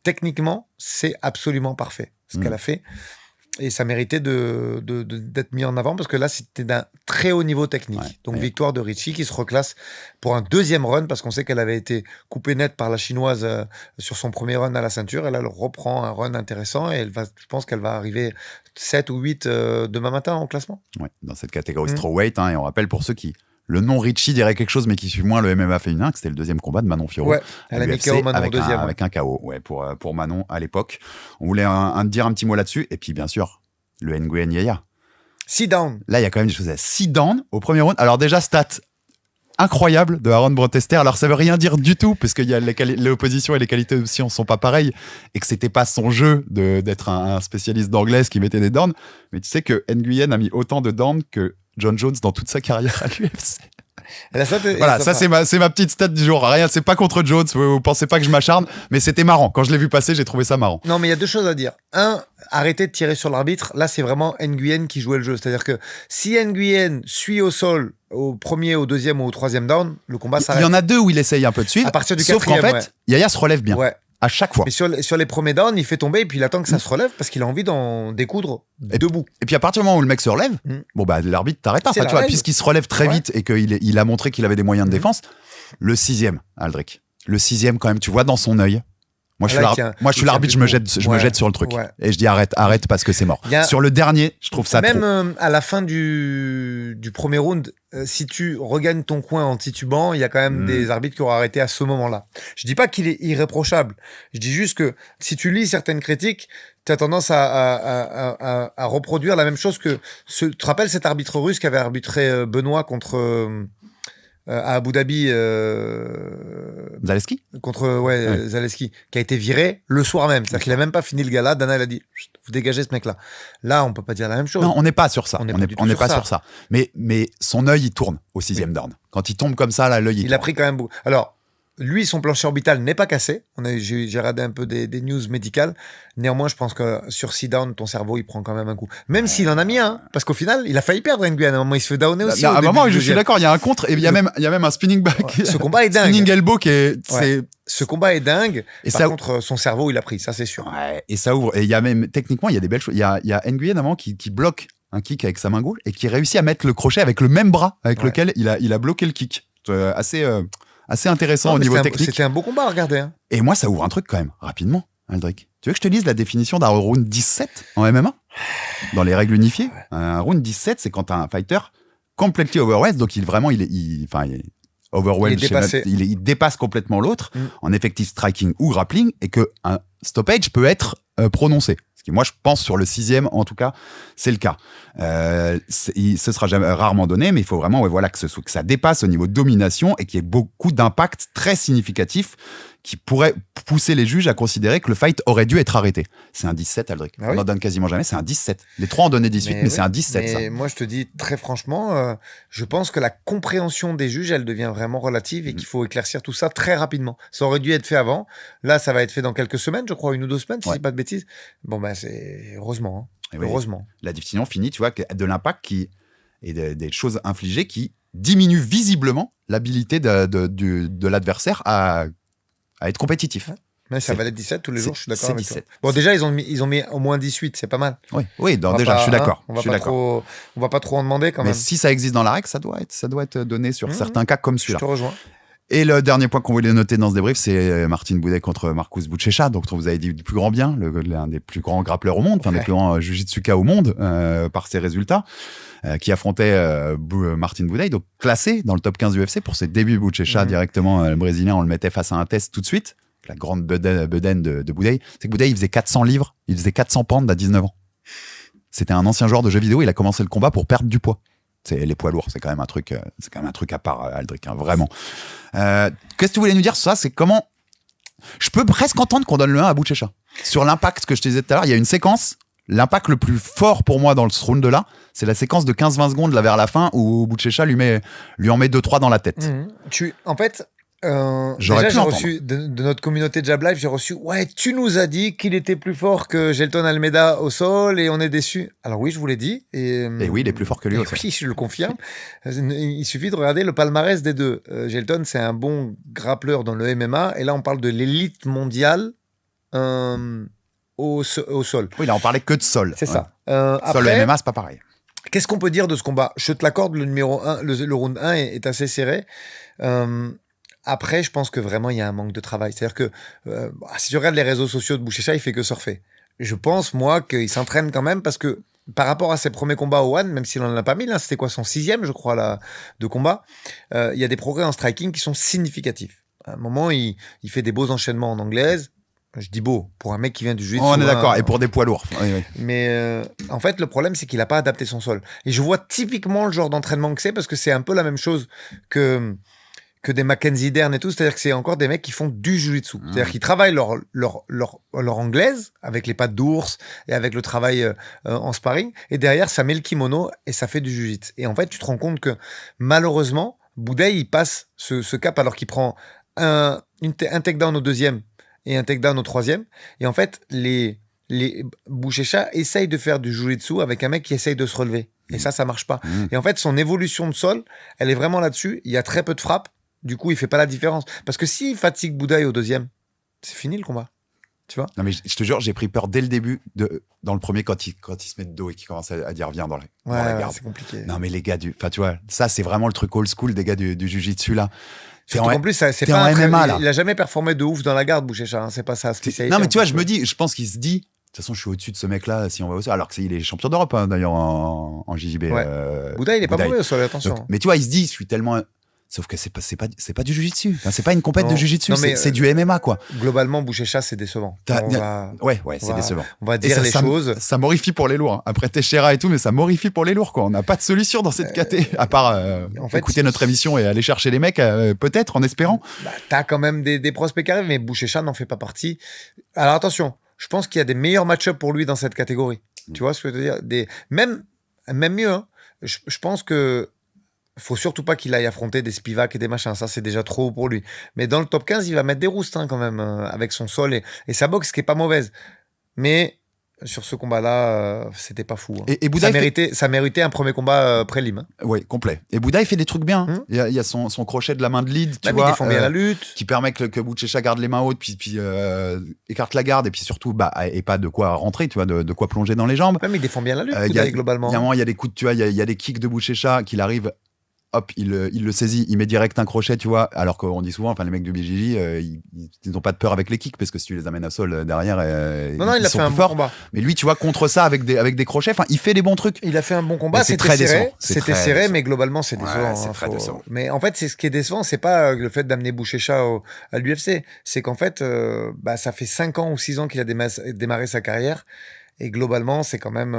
techniquement, c'est absolument parfait ce qu'elle a fait. Et ça méritait d'être mis en avant parce que là, c'était d'un très haut niveau technique. Donc, victoire de Richie qui se reclasse pour un deuxième run parce qu'on sait qu'elle avait été coupée net par la chinoise sur son premier run à la ceinture. Et là, elle reprend un run intéressant et je pense qu'elle va arriver 7 ou 8 demain matin en classement. Ouais, dans cette catégorie strawweight. Et on rappelle pour ceux qui... Le nom Richie dirait quelque chose, mais qui suit moins le MMA féminin, que c'était le deuxième combat de Manon Fiorot. Ouais, elle a mis KO Manon deuxième. Avec un KO, pour Manon à l'époque. On voulait dire un petit mot là-dessus. Et puis, bien sûr, le Nguyen Yaya. Sit down. Là, il y a quand même des choses à sit down au premier round. Alors, déjà, stat incroyable de Aaron Brotester. Alors, ça veut rien dire du tout, parce qu'il y a l'opposition et les qualités aussi ne sont pas pareilles, et que c'était pas son jeu d'être un spécialiste d'anglaise qui mettait des downs. Mais tu sais que Nguyen a mis autant de downs que John Jones dans toute sa carrière à l'UFC. Là, Voilà, ça c'est ma petite stat du jour. Rien, c'est pas contre Jones, vous pensez pas que je m'acharne, mais c'était marrant. Quand je l'ai vu passer, j'ai trouvé ça marrant. Non, mais il y a deux choses à dire. Un, arrêtez de tirer sur l'arbitre. Là, c'est vraiment Nguyen qui jouait le jeu. C'est-à-dire que si Nguyen suit au sol au premier, au deuxième ou au troisième down, le combat s'arrête. Il y en a deux où il essaye un peu de suivre. À partir du sauf qu'en quatrième, fait, Yaya se relève bien. Ouais. À chaque fois. Mais sur les premiers downs, il fait tomber et puis il attend que ça se relève parce qu'il a envie d'en découdre debout. Et puis à partir du moment où le mec se relève, bon bah l'arbitre t'arrête pas. Enfin, tu vois, puisqu'il se relève très vite et qu'il a montré qu'il avait des moyens de défense. Le 6e, Aldric. Le 6e quand même, tu vois dans son œil. Moi je suis l'arbitre, je me jette sur le truc. Ouais. Et je dis arrête parce que c'est mort. Sur le dernier, je trouve ça trop. Même à la fin du premier round, si tu regagnes ton coin en titubant, il y a quand même des arbitres qui auront arrêté à ce moment-là. Je dis pas qu'il est irréprochable. Je dis juste que si tu lis certaines critiques, tu as tendance à reproduire la même chose que... Tu te rappelles cet arbitre russe qui avait arbitré Benoît contre... à Abu Dhabi Zaleski Zaleski qui a été viré le soir même, c'est-à-dire qu'il a même pas fini le gala. Dana il a dit vous dégagez ce mec là on peut pas dire la même chose. Non, on n'est pas sur ça, on n'est pas sur ça, mais son œil il tourne au 6e down quand il tombe comme ça là, l'œil il a pris quand même beaucoup. Alors lui, son plancher orbital n'est pas cassé. J'ai regardé un peu des news médicales. Néanmoins, je pense que sur 6 downs, ton cerveau, il prend quand même un coup. Même s'il en a mis un. Parce qu'au final, il a failli perdre Nguyen. À un moment, il se fait downer aussi. À un moment, je suis d'accord, il y a un contre et il y a même un spinning back. Ouais, ce combat est dingue. Spinning elbow qui est... Ce combat est dingue. Et par contre, son cerveau, il a pris. Ça, c'est sûr. Ouais, et ça ouvre. Et il y a même, techniquement, il y a des belles choses. Il y a Nguyen, à un moment, qui bloque un kick avec sa main gauche et qui réussit à mettre le crochet avec le même bras avec lequel il a bloqué le kick. Assez intéressant au niveau technique. C'était un beau combat à regarder. Hein. Et moi, ça ouvre un truc quand même, rapidement, Aldric. Tu veux que je te lise la définition d'un round 17 en MMA dans les règles unifiées? Un round 17, c'est quand t'as un fighter completely overwhelmed, donc il est overwhelmed, il dépasse complètement l'autre en effective striking ou grappling, et qu'un stoppage peut être prononcé. Ce qui, moi, je pense, sur le 6e, en tout cas, c'est le cas. Ce sera rarement donné, mais il faut vraiment que ça dépasse au niveau de domination et qu'il y ait beaucoup d'impact très significatif qui pourrait pousser les juges à considérer que le fight aurait dû être arrêté. C'est un 17, Aldric. On n'en donne quasiment jamais, c'est un 17. Les trois en donnaient 18, mais c'est un 17, ça. Moi, je te dis très franchement, je pense que la compréhension des juges, elle devient vraiment relative et qu'il faut éclaircir tout ça très rapidement. Ça aurait dû être fait avant. Là, ça va être fait dans quelques semaines, je crois, 1 ou 2 semaines, si je dis pas de bêtises. Bon, c'est heureusement. Hein. Heureusement. La définition finit, tu vois, de l'impact et des choses infligées qui diminuent visiblement l'habilité de l'adversaire à être compétitif. Mais ça valait 17 tous les jours, je suis d'accord avec toi. Bon, déjà, ils ont mis au moins 18, c'est pas mal. Oui, déjà, je suis d'accord. On va pas trop en demander quand même. Mais si ça existe dans la règle, ça doit être donné sur certains cas comme celui-là. Je te rejoins. Et le dernier point qu'on voulait noter dans ce débrief, c'est Martin Buday contre Marcus Buchecha. Donc, vous avez dit du plus grand bien, l'un des plus grands grappleurs au monde, des plus grands jujitsuka au monde, par ses résultats, qui affrontait Martin Buday, donc classé dans le top 15 UFC pour ses débuts. Buchecha, directement, le Brésilien, on le mettait face à un test tout de suite. La grande bedaine de Buday. C'est que Buday, il faisait 400 livres, il faisait 400 pounds à 19 ans. C'était un ancien joueur de jeux vidéo, il a commencé le combat pour perdre du poids. C'est les poids lourds, c'est quand même un truc à part, Aldric, hein, vraiment. Qu'est-ce que tu voulais nous dire sur ça? C'est comment je peux presque entendre qu'on donne le 1 à Buchecha. Sur l'impact que je te disais tout à l'heure, il y a une séquence, l'impact le plus fort pour moi dans ce round-là, c'est la séquence de 15-20 secondes là vers la fin où Buchecha lui en met 2-3 dans la tête. En fait, j'ai reçu de notre communauté de Jab Live, j'ai reçu tu nous as dit qu'il était plus fort que Gelton Almeida au sol et on est déçus. Alors oui, je vous l'ai dit. Et oui, il est plus fort que lui au sol. Oui, je le confirme. Il suffit de regarder le palmarès des deux. Gelton, c'est un bon grappleur dans le MMA et là on parle de l'élite mondiale au sol. Oui, là on parlait que de sol. C'est ça. Sol, le MMA, c'est pas pareil. Qu'est-ce qu'on peut dire de ce combat? Je te l'accorde, le numéro 1, le round 1 est assez serré. Après, je pense que vraiment, il y a un manque de travail. C'est-à-dire que si tu regardes les réseaux sociaux de Buchecha, il fait que surfer. Je pense, moi, qu'il s'entraîne quand même parce que par rapport à ses premiers combats au One, même s'il n'en a pas mis, c'était quoi, son 6e, je crois, là, de combat, il y a des progrès en striking qui sont significatifs. À un moment, il fait des beaux enchaînements en anglaise. Je dis beau, pour un mec qui vient du jiu-jitsu. On est d'accord, et pour des poids lourds. Oui. Mais en fait, le problème, c'est qu'il n'a pas adapté son sol. Et je vois typiquement le genre d'entraînement que c'est, parce que c'est un peu la même chose que que des Mackenzie Dern et tout. C'est-à-dire que c'est encore des mecs qui font du jiu-jitsu. C'est-à-dire qu'ils travaillent leur anglaise avec les pattes d'ours et avec le travail en sparring. Et derrière, ça met le kimono et ça fait du jiu-jitsu. Et en fait, tu te rends compte que malheureusement, Boudaï, il passe ce cap alors qu'il prend un takedown au deuxième et un takedown au troisième. Et en fait, les Buchecha essayent de faire du jiu-jitsu avec un mec qui essaye de se relever. Et ça marche pas. Et en fait, son évolution de sol, elle est vraiment là-dessus. Il y a très peu de frappes. Du coup, il fait pas la différence. Parce que s'il fatigue Boudaï au deuxième, c'est fini le combat. Tu vois ? Non, mais je te jure, j'ai pris peur dès le début, dans le premier, quand il se met de dos et qu'il commence à dire viens dans la garde. C'est compliqué. Non, mais les gars, enfin, tu vois, ça, c'est vraiment le truc old school des gars du jiu-jitsu là. En plus, c'est pas un MMA, là. Il a jamais performé de ouf dans la garde, Buchecha. Hein. C'est pas sa spécialité. Non, mais tu vois, je pense qu'il se dit, de toute façon, je suis au-dessus de ce mec-là si on va au sol. Alors qu'il est champion d'Europe, hein, d'ailleurs, en JJB. Ouais. Boudaï, il est pas mauvais au sol, attention. Donc, mais tu vois, il se dit, je suis tellement. Sauf que c'est pas du jiu-jitsu. Enfin, c'est pas une compète de jiu-jitsu, c'est du MMA, quoi. Globalement, Buchecha, c'est décevant. Ouais, c'est décevant. On va dire les choses. Ça m'horrifie pour les lourds. Hein. Après Teixeira et tout, mais ça m'horrifie pour les lourds, quoi. On n'a pas de solution dans cette caté, à part écouter notre émission et aller chercher les mecs, peut-être, en espérant. T'as quand même des prospects qui arrivent, mais Buchecha n'en fait pas partie. Alors attention, je pense qu'il y a des meilleurs match-ups pour lui dans cette catégorie. Tu vois ce que je veux dire ? Même mieux, hein. Je pense que faut surtout pas qu'il aille affronter des Spivak et des machins. Ça, c'est déjà trop haut pour lui. Mais dans le top 15, il va mettre des roustes quand même, avec son sol et sa boxe, qui est pas mauvaise. Mais sur ce combat-là, c'était pas fou. Hein. Et Boudaï ça méritait un premier combat prélim. Hein. Oui, complet. Et Boudaï fait des trucs bien. Il y a son crochet de la main de lead, tu vois, il défend bien la lutte, qui permet que Buchecha garde les mains hautes, puis écarte la garde, et puis surtout, et pas de quoi rentrer, tu vois, de quoi plonger dans les jambes. Même il défend bien la lutte, Boudaï, globalement. Il y a des coups, tu vois, il y a des kicks de Buchecha qu'il arrive. Hop, il le saisit, il met direct un crochet, tu vois. Alors qu'on dit souvent, enfin, les mecs du BJJ, ils n'ont pas de peur avec les kicks, parce que si tu les amènes à sol derrière, il a fait un bon combat. Mais lui, tu vois, contre ça, avec des crochets, enfin, il fait des bons trucs. Il a fait un bon combat. C'était très décevant. C'était serré, mais globalement, c'est décevant. C'est très décevant. Mais en fait, c'est ce qui est décevant, c'est pas le fait d'amener Buchecha à l'UFC. C'est qu'en fait, ça fait 5 ans ou 6 ans qu'il a démarré sa carrière. Et globalement, c'est quand même,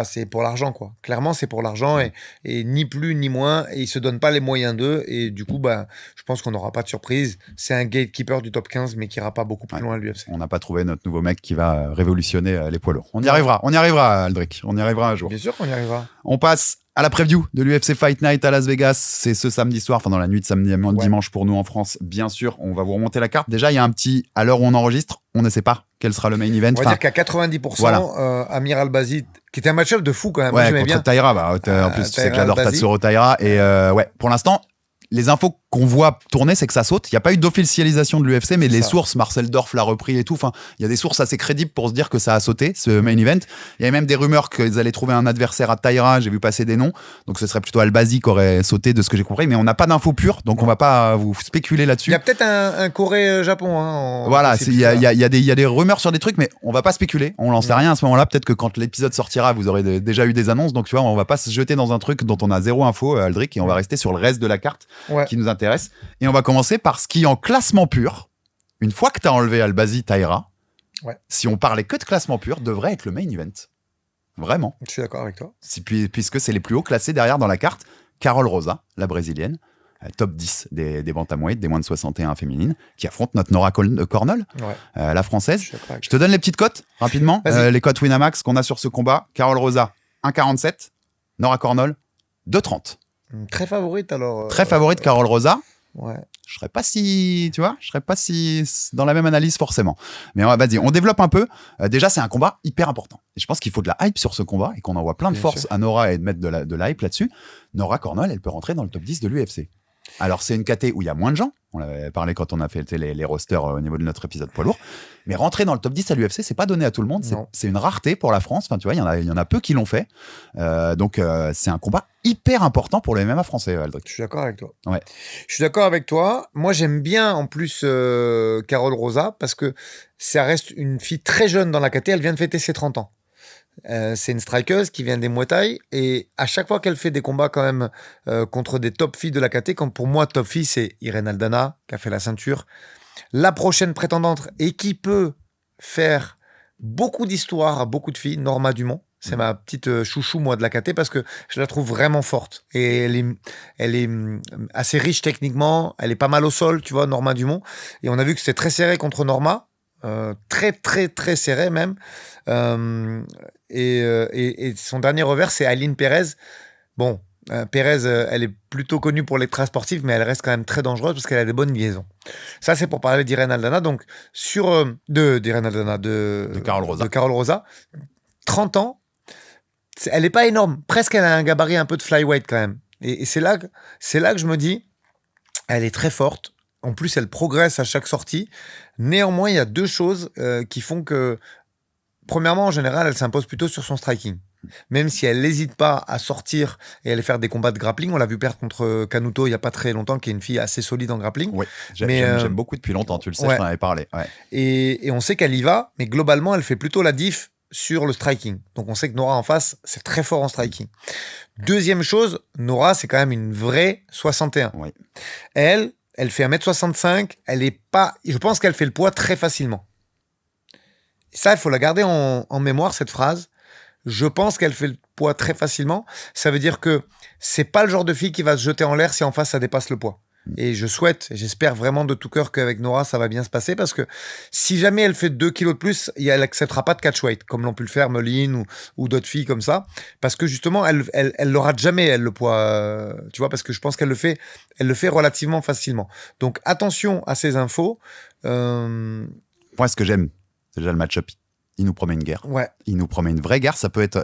c'est pour l'argent, quoi. Clairement, c'est pour l'argent et ni plus ni moins. Et il se donne pas les moyens d'eux. Et du coup, je pense qu'on n'aura pas de surprise. C'est un gatekeeper du top 15, mais qui ira pas beaucoup plus loin à l'UFC. On n'a pas trouvé notre nouveau mec qui va révolutionner les poids lourds. On y arrivera, Aldric. On y arrivera un jour. Bien sûr qu'on y arrivera. On passe à la preview de l'UFC Fight Night à Las Vegas. C'est ce samedi soir, enfin dans la nuit de samedi à dimanche pour nous en France. Bien sûr, on va vous remonter la carte. Déjà, il y a un petit, à l'heure où on enregistre, on ne sait pas quel sera le main event. On va dire qu'à 90%, Amir Albazi, qui était un match-up de fou quand même. Ouais, moi, contre Taira. En plus, tu sais que j'adore Tatsuro Taira. Et pour l'instant, les infos qu'on voit tourner, c'est que ça saute. Il n'y a pas eu d'officialisation de l'UFC, mais les sources, Marcel Dorf l'a repris et tout. Enfin, il y a des sources assez crédibles pour se dire que ça a sauté, ce main event. Il y a même des rumeurs qu'ils allaient trouver un adversaire à Taira. J'ai vu passer des noms. Donc, ce serait plutôt Albazi qui aurait sauté de ce que j'ai compris. Mais on n'a pas d'infos pures, donc on va pas vous spéculer là-dessus. Il y a peut-être un Corée-Japon. Hein, voilà, il y a des rumeurs sur des trucs, mais on va pas spéculer. On n'en sait rien à ce moment-là. Peut-être que quand l'épisode sortira, vous aurez déjà eu des annonces. Donc, tu vois, on va pas se jeter dans un truc dont on a zéro info, Aldric, et on va rester sur le reste de la carte qui nous intéresse. Et on va commencer par ce qui, en classement pur, une fois que tu as enlevé Albazi, Taira, si on parlait que de classement pur, devrait être le main event. Vraiment. Je suis d'accord avec toi. Puisque c'est les plus hauts classés derrière dans la carte. Carol Rosa, la brésilienne, top 10 des bantamweight, des moins de 61 féminines, qui affronte notre Nora Cornell, la française. Je te donne les petites cotes, rapidement. Les cotes Winamax qu'on a sur ce combat. Carol Rosa, 1,47. Nora Cornell, 2,30. Très favorite alors. Très favorite Carol Rosa. Ouais. Je serais pas si dans la même analyse forcément. Mais vas-y, on développe un peu. Déjà, c'est un combat hyper important. Et je pense qu'il faut de la hype sur ce combat et qu'on envoie plein de force à Nora et de mettre de la hype là-dessus. Nora Cornell, elle peut rentrer dans le top 10 de l'UFC. Alors, c'est une caté où il y a moins de gens. On l'avait parlé quand on a fait les rosters au niveau de notre épisode poids lourd. Mais rentrer dans le top 10 à l'UFC, c'est pas donné à tout le monde. C'est une rareté pour la France. Enfin, tu vois, il y en a peu qui l'ont fait. Donc, c'est un combat hyper important pour le MMA français, Aldric. Je suis d'accord avec toi. Ouais. Je suis d'accord avec toi. Moi, j'aime bien, en plus, Carol Rosa, parce que ça reste une fille très jeune dans la caté. Elle vient de fêter ses 30 ans. C'est une strikeuse qui vient des Muay Thai et à chaque fois qu'elle fait des combats quand même contre des top filles de la KT, comme pour moi top fille c'est Irene Aldana qui a fait la ceinture, la prochaine prétendante et qui peut faire beaucoup d'histoires à beaucoup de filles, Norma Dumont, C'est ma petite chouchou, moi, de la KT, parce que je la trouve vraiment forte. Et elle est assez riche techniquement. Elle est pas mal au sol, tu vois, Norma Dumont. Et on a vu que c'était très serré contre Norma. Très, très, très serré même. Et son dernier revers, c'est Aline Pérez. Bon, Pérez, elle est plutôt connue pour les traits sportifs, mais elle reste quand même très dangereuse parce qu'elle a des bonnes liaisons. Ça, c'est pour parler d'Irene Aldana. Donc, d'Irene Aldana, de Carole Rosa. 30 ans, elle n'est pas énorme. Presque, elle a un gabarit un peu de flyweight quand même. Et c'est là que je me dis, elle est très forte. En plus, elle progresse à chaque sortie. Néanmoins, il y a deux choses qui font que, premièrement, en général, elle s'impose plutôt sur son striking. Même si elle n'hésite pas à sortir et aller faire des combats de grappling. On l'a vu perdre contre Canuto il n'y a pas très longtemps, qui est une fille assez solide en grappling. Oui, j'aime beaucoup depuis longtemps, tu le sais, je t'en avais parlé. Ouais. Et on sait qu'elle y va, mais globalement, elle fait plutôt la diff sur le striking. Donc on sait que Nora en face, c'est très fort en striking. Deuxième chose, Nora, c'est quand même une vraie 61. Oui. Elle fait 1m65, je pense qu'elle fait le poids très facilement. Et ça, il faut la garder en mémoire, cette phrase. Je pense qu'elle fait le poids très facilement. Ça veut dire que c'est pas le genre de fille qui va se jeter en l'air si en face ça dépasse le poids. Et j'espère vraiment de tout cœur qu'avec Nora, ça va bien se passer, parce que si jamais elle fait 2 kilos de plus, elle n'acceptera pas de catchweight, comme l'ont pu le faire Meline ou d'autres filles comme ça, parce que justement, elle le rate jamais, elle, le poids, tu vois, parce que je pense qu'elle le fait relativement facilement. Donc, attention à ces infos. Moi, ce que j'aime, c'est déjà le match-up. Il nous promet une guerre. Ouais. Il nous promet une vraie guerre. Ça peut être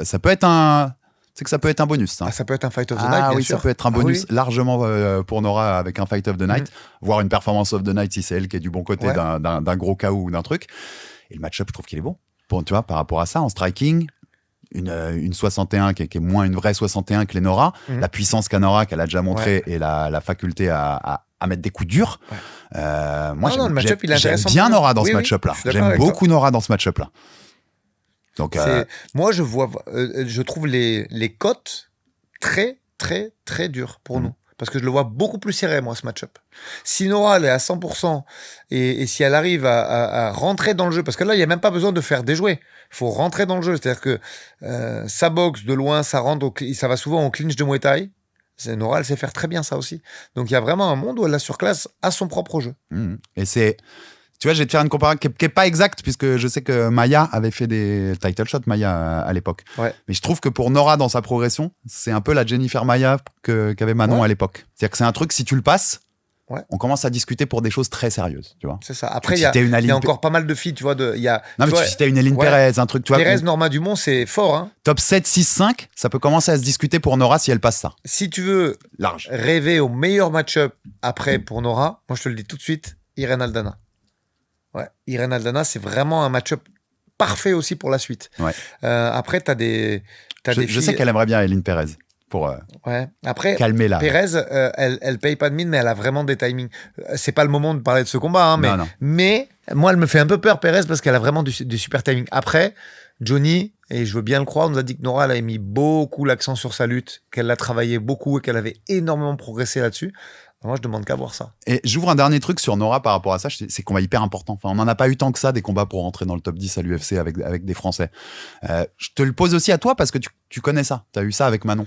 un... C'est que ça peut être un bonus. Hein. Ah, ça peut être un fight of the night, bien oui, sûr. Ça peut être un bonus largement pour Nora avec un fight of the night, voire une performance of the night si c'est elle qui est du bon côté d'un gros KO ou d'un truc. Et le match-up, je trouve qu'il est bon. Tu vois, par rapport à ça, en striking, une 61 qui est moins une vraie 61 que les Nora, la puissance qu'a Nora, qu'elle a déjà montré, et la faculté à mettre des coups durs. Ouais. Moi, j'aime bien Nora dans ce match-up-là. J'aime beaucoup Nora dans ce match-up-là. Donc, moi, je trouve les cotes très, très, très dures pour nous. Parce que je le vois beaucoup plus serré, moi, ce match-up. Si Nora, elle est à 100%, et si elle arrive à rentrer dans le jeu, parce que là, il n'y a même pas besoin de faire déjouer. Il faut rentrer dans le jeu. C'est-à-dire que ça boxe de loin, ça va souvent au clinch de Muay Thai. Nora, elle sait faire très bien ça aussi. Donc, il y a vraiment un monde où elle la surclasse à son propre jeu. Et c'est... Tu vois, je vais te faire une comparaison qui n'est pas exacte, puisque je sais que Maya avait fait des title shots, Maya, à l'époque. Ouais. Mais je trouve que pour Nora, dans sa progression, c'est un peu la Jennifer Maya qu'avait Manon à l'époque. C'est-à-dire que c'est un truc, si tu le passes, on commence à discuter pour des choses très sérieuses, tu vois. C'est ça. Après, il y a encore pas mal de filles, tu vois. Tu citais une Aline Pérez, un truc, tu vois. Pérez, Norma Dumont, c'est fort, hein. Top 7, 6, 5, ça peut commencer à se discuter pour Nora si elle passe ça. Si tu veux rêver au meilleur match-up après pour Nora, moi, je te le dis tout de suite, Irene Aldana. Ouais, Irene Aldana, c'est vraiment un match-up parfait aussi pour la suite. Ouais. Après, je sais qu'elle aimerait bien Aline Pérez pour après, calmer la... Pérez, elle paye pas de mine, mais elle a vraiment des timings. C'est pas le moment de parler de ce combat, hein, non. Mais moi, elle me fait un peu peur, Pérez, parce qu'elle a vraiment du super timing. Après, Johnny, et je veux bien le croire, nous a dit que Nora, elle a mis beaucoup l'accent sur sa lutte, qu'elle l'a travaillé beaucoup et qu'elle avait énormément progressé là-dessus. Moi, je demande qu'à voir ça. Et j'ouvre un dernier truc sur Nora par rapport à ça, c'est combat hyper important. Enfin, on n'en a pas eu tant que ça, des combats pour rentrer dans le top 10 à l'UFC avec des Français. Je te le pose aussi à toi parce que tu connais ça. Tu as eu ça avec Manon.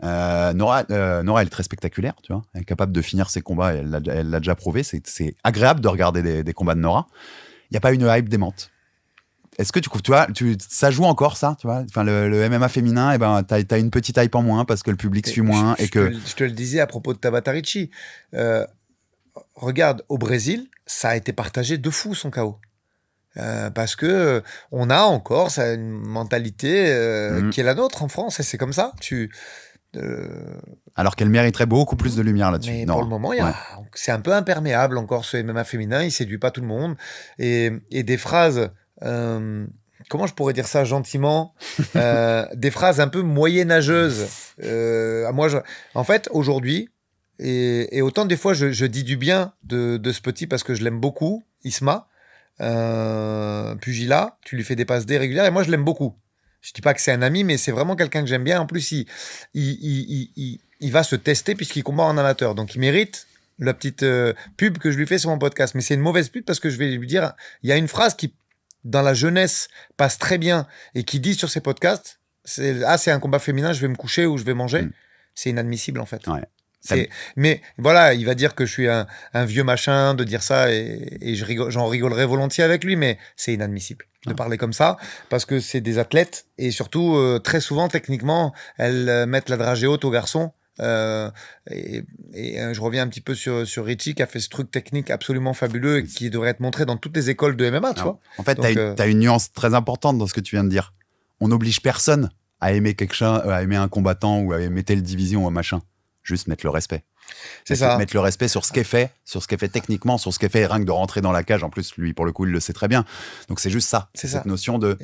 Nora, elle est très spectaculaire, tu vois. Elle est capable de finir ses combats, elle l'a déjà prouvé. C'est agréable de regarder des combats de Nora. Il n'y a pas une hype démente. Est-ce que tu vois, ça joue encore ça, tu vois, enfin le MMA féminin, et ben t'as une petite hype en moins parce que le public suit moins je te le disais à propos de Tabata Ricci. Regarde, au Brésil, ça a été partagé de fou son KO. Parce que on a encore une mentalité qui est la nôtre en France, et c'est comme ça. Alors qu'elle mériterait beaucoup plus de lumière là-dessus. Mais pour le moment, c'est un peu imperméable encore ce MMA féminin, il séduit pas tout le monde. Et des phrases... comment je pourrais dire ça gentiment, des phrases un peu moyenâgeuses. En fait, aujourd'hui, et autant des fois je dis du bien de ce petit parce que je l'aime beaucoup, Isma, Pugilat, tu lui fais des passes D régulières et moi je l'aime beaucoup. Je dis pas que c'est un ami, mais c'est vraiment quelqu'un que j'aime bien. En plus, il va se tester puisqu'il combat en amateur, donc il mérite la petite pub que je lui fais sur mon podcast. Mais c'est une mauvaise pub parce que je vais lui dire, il y a une phrase qui dans la jeunesse passe très bien et qui dit sur ses podcasts, c'est un combat féminin, je vais me coucher ou je vais manger. Mm. C'est inadmissible, en fait. Ouais. Mais voilà, il va dire que je suis un vieux machin de dire ça et j'en rigolerai volontiers avec lui, mais c'est inadmissible de parler comme ça parce que c'est des athlètes et surtout, très souvent, techniquement, elles mettent la dragée haute aux garçons. Je reviens un petit peu sur Richie qui a fait ce truc technique absolument fabuleux et qui devrait être montré dans toutes les écoles de MMA, tu vois. En fait, t'as une nuance très importante dans ce que tu viens de dire. On n'oblige personne à aimer à aimer un combattant ou à aimer telle division ou un machin. Juste mettre le respect. C'est ça. Mettre le respect sur ce qu'est fait, techniquement, sur ce qu'est fait, rien que de rentrer dans la cage. En plus, lui, pour le coup, il le sait très bien. Donc, c'est juste ça. C'est cette notion de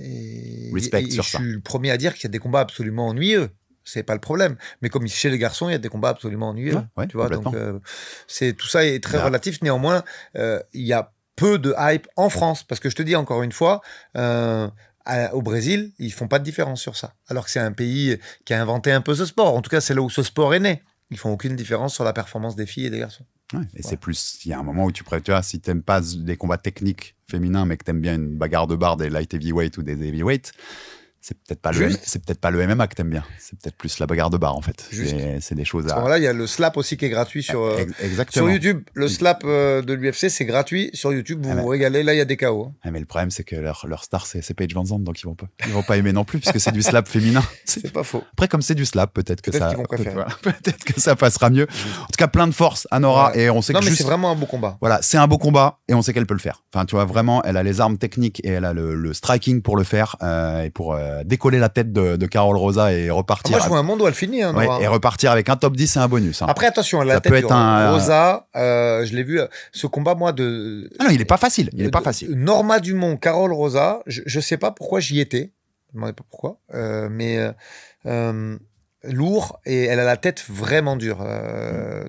respect sur ça. Je suis le premier à dire qu'il y a des combats absolument ennuyeux. C'est pas le problème. Mais comme chez les garçons, il y a des combats absolument ennuyeux. Ouais, tu vois, donc, tout ça est très relatif. Néanmoins, il y a peu de hype en France. Parce que je te dis encore une fois, au Brésil, ils font pas de différence sur ça. Alors que c'est un pays qui a inventé un peu ce sport. En tout cas, c'est là où ce sport est né. Ils font aucune différence sur la performance des filles et des garçons. Ouais, et c'est plus, il y a un moment où tu vois, si t'aimes pas des combats techniques féminins, mais que t'aimes bien une bagarre de bar des light heavyweight ou des heavyweight, c'est peut-être pas le MMA que t'aimes bien. C'est peut-être plus la bagarre de bar, en fait. C'est des choses à... Voilà, il y a le slap aussi qui est gratuit sur YouTube. Le slap de l'UFC, c'est gratuit. Sur YouTube, vous vous régalez. Là, il y a des KO. Mais le problème, c'est que leur star, c'est Paige Van Zandt, donc ils vont pas aimer non plus, puisque c'est du slap féminin. C'est pas faux. Après, comme c'est du slap, peut-être que ça passera mieux. Juste. En tout cas, plein de force à Nora, et on sait que c'est vraiment un beau combat. Voilà, c'est un beau combat, et on sait qu'elle peut le faire. Enfin, tu vois, vraiment, elle a les armes techniques et elle a le striking pour le faire, et pour décoller la tête de Carol Rosa et repartir. Moi, je vois un monde où elle finit. Et repartir avec un top 10 et un bonus. Après, attention, la tête de Rosa, je l'ai vu, ce combat, moi, de... Ah non, il est pas facile. Norma Dumont, Carol Rosa, je sais pas pourquoi j'y étais. Je me demandais pas pourquoi. Lourd, et elle a la tête vraiment dure.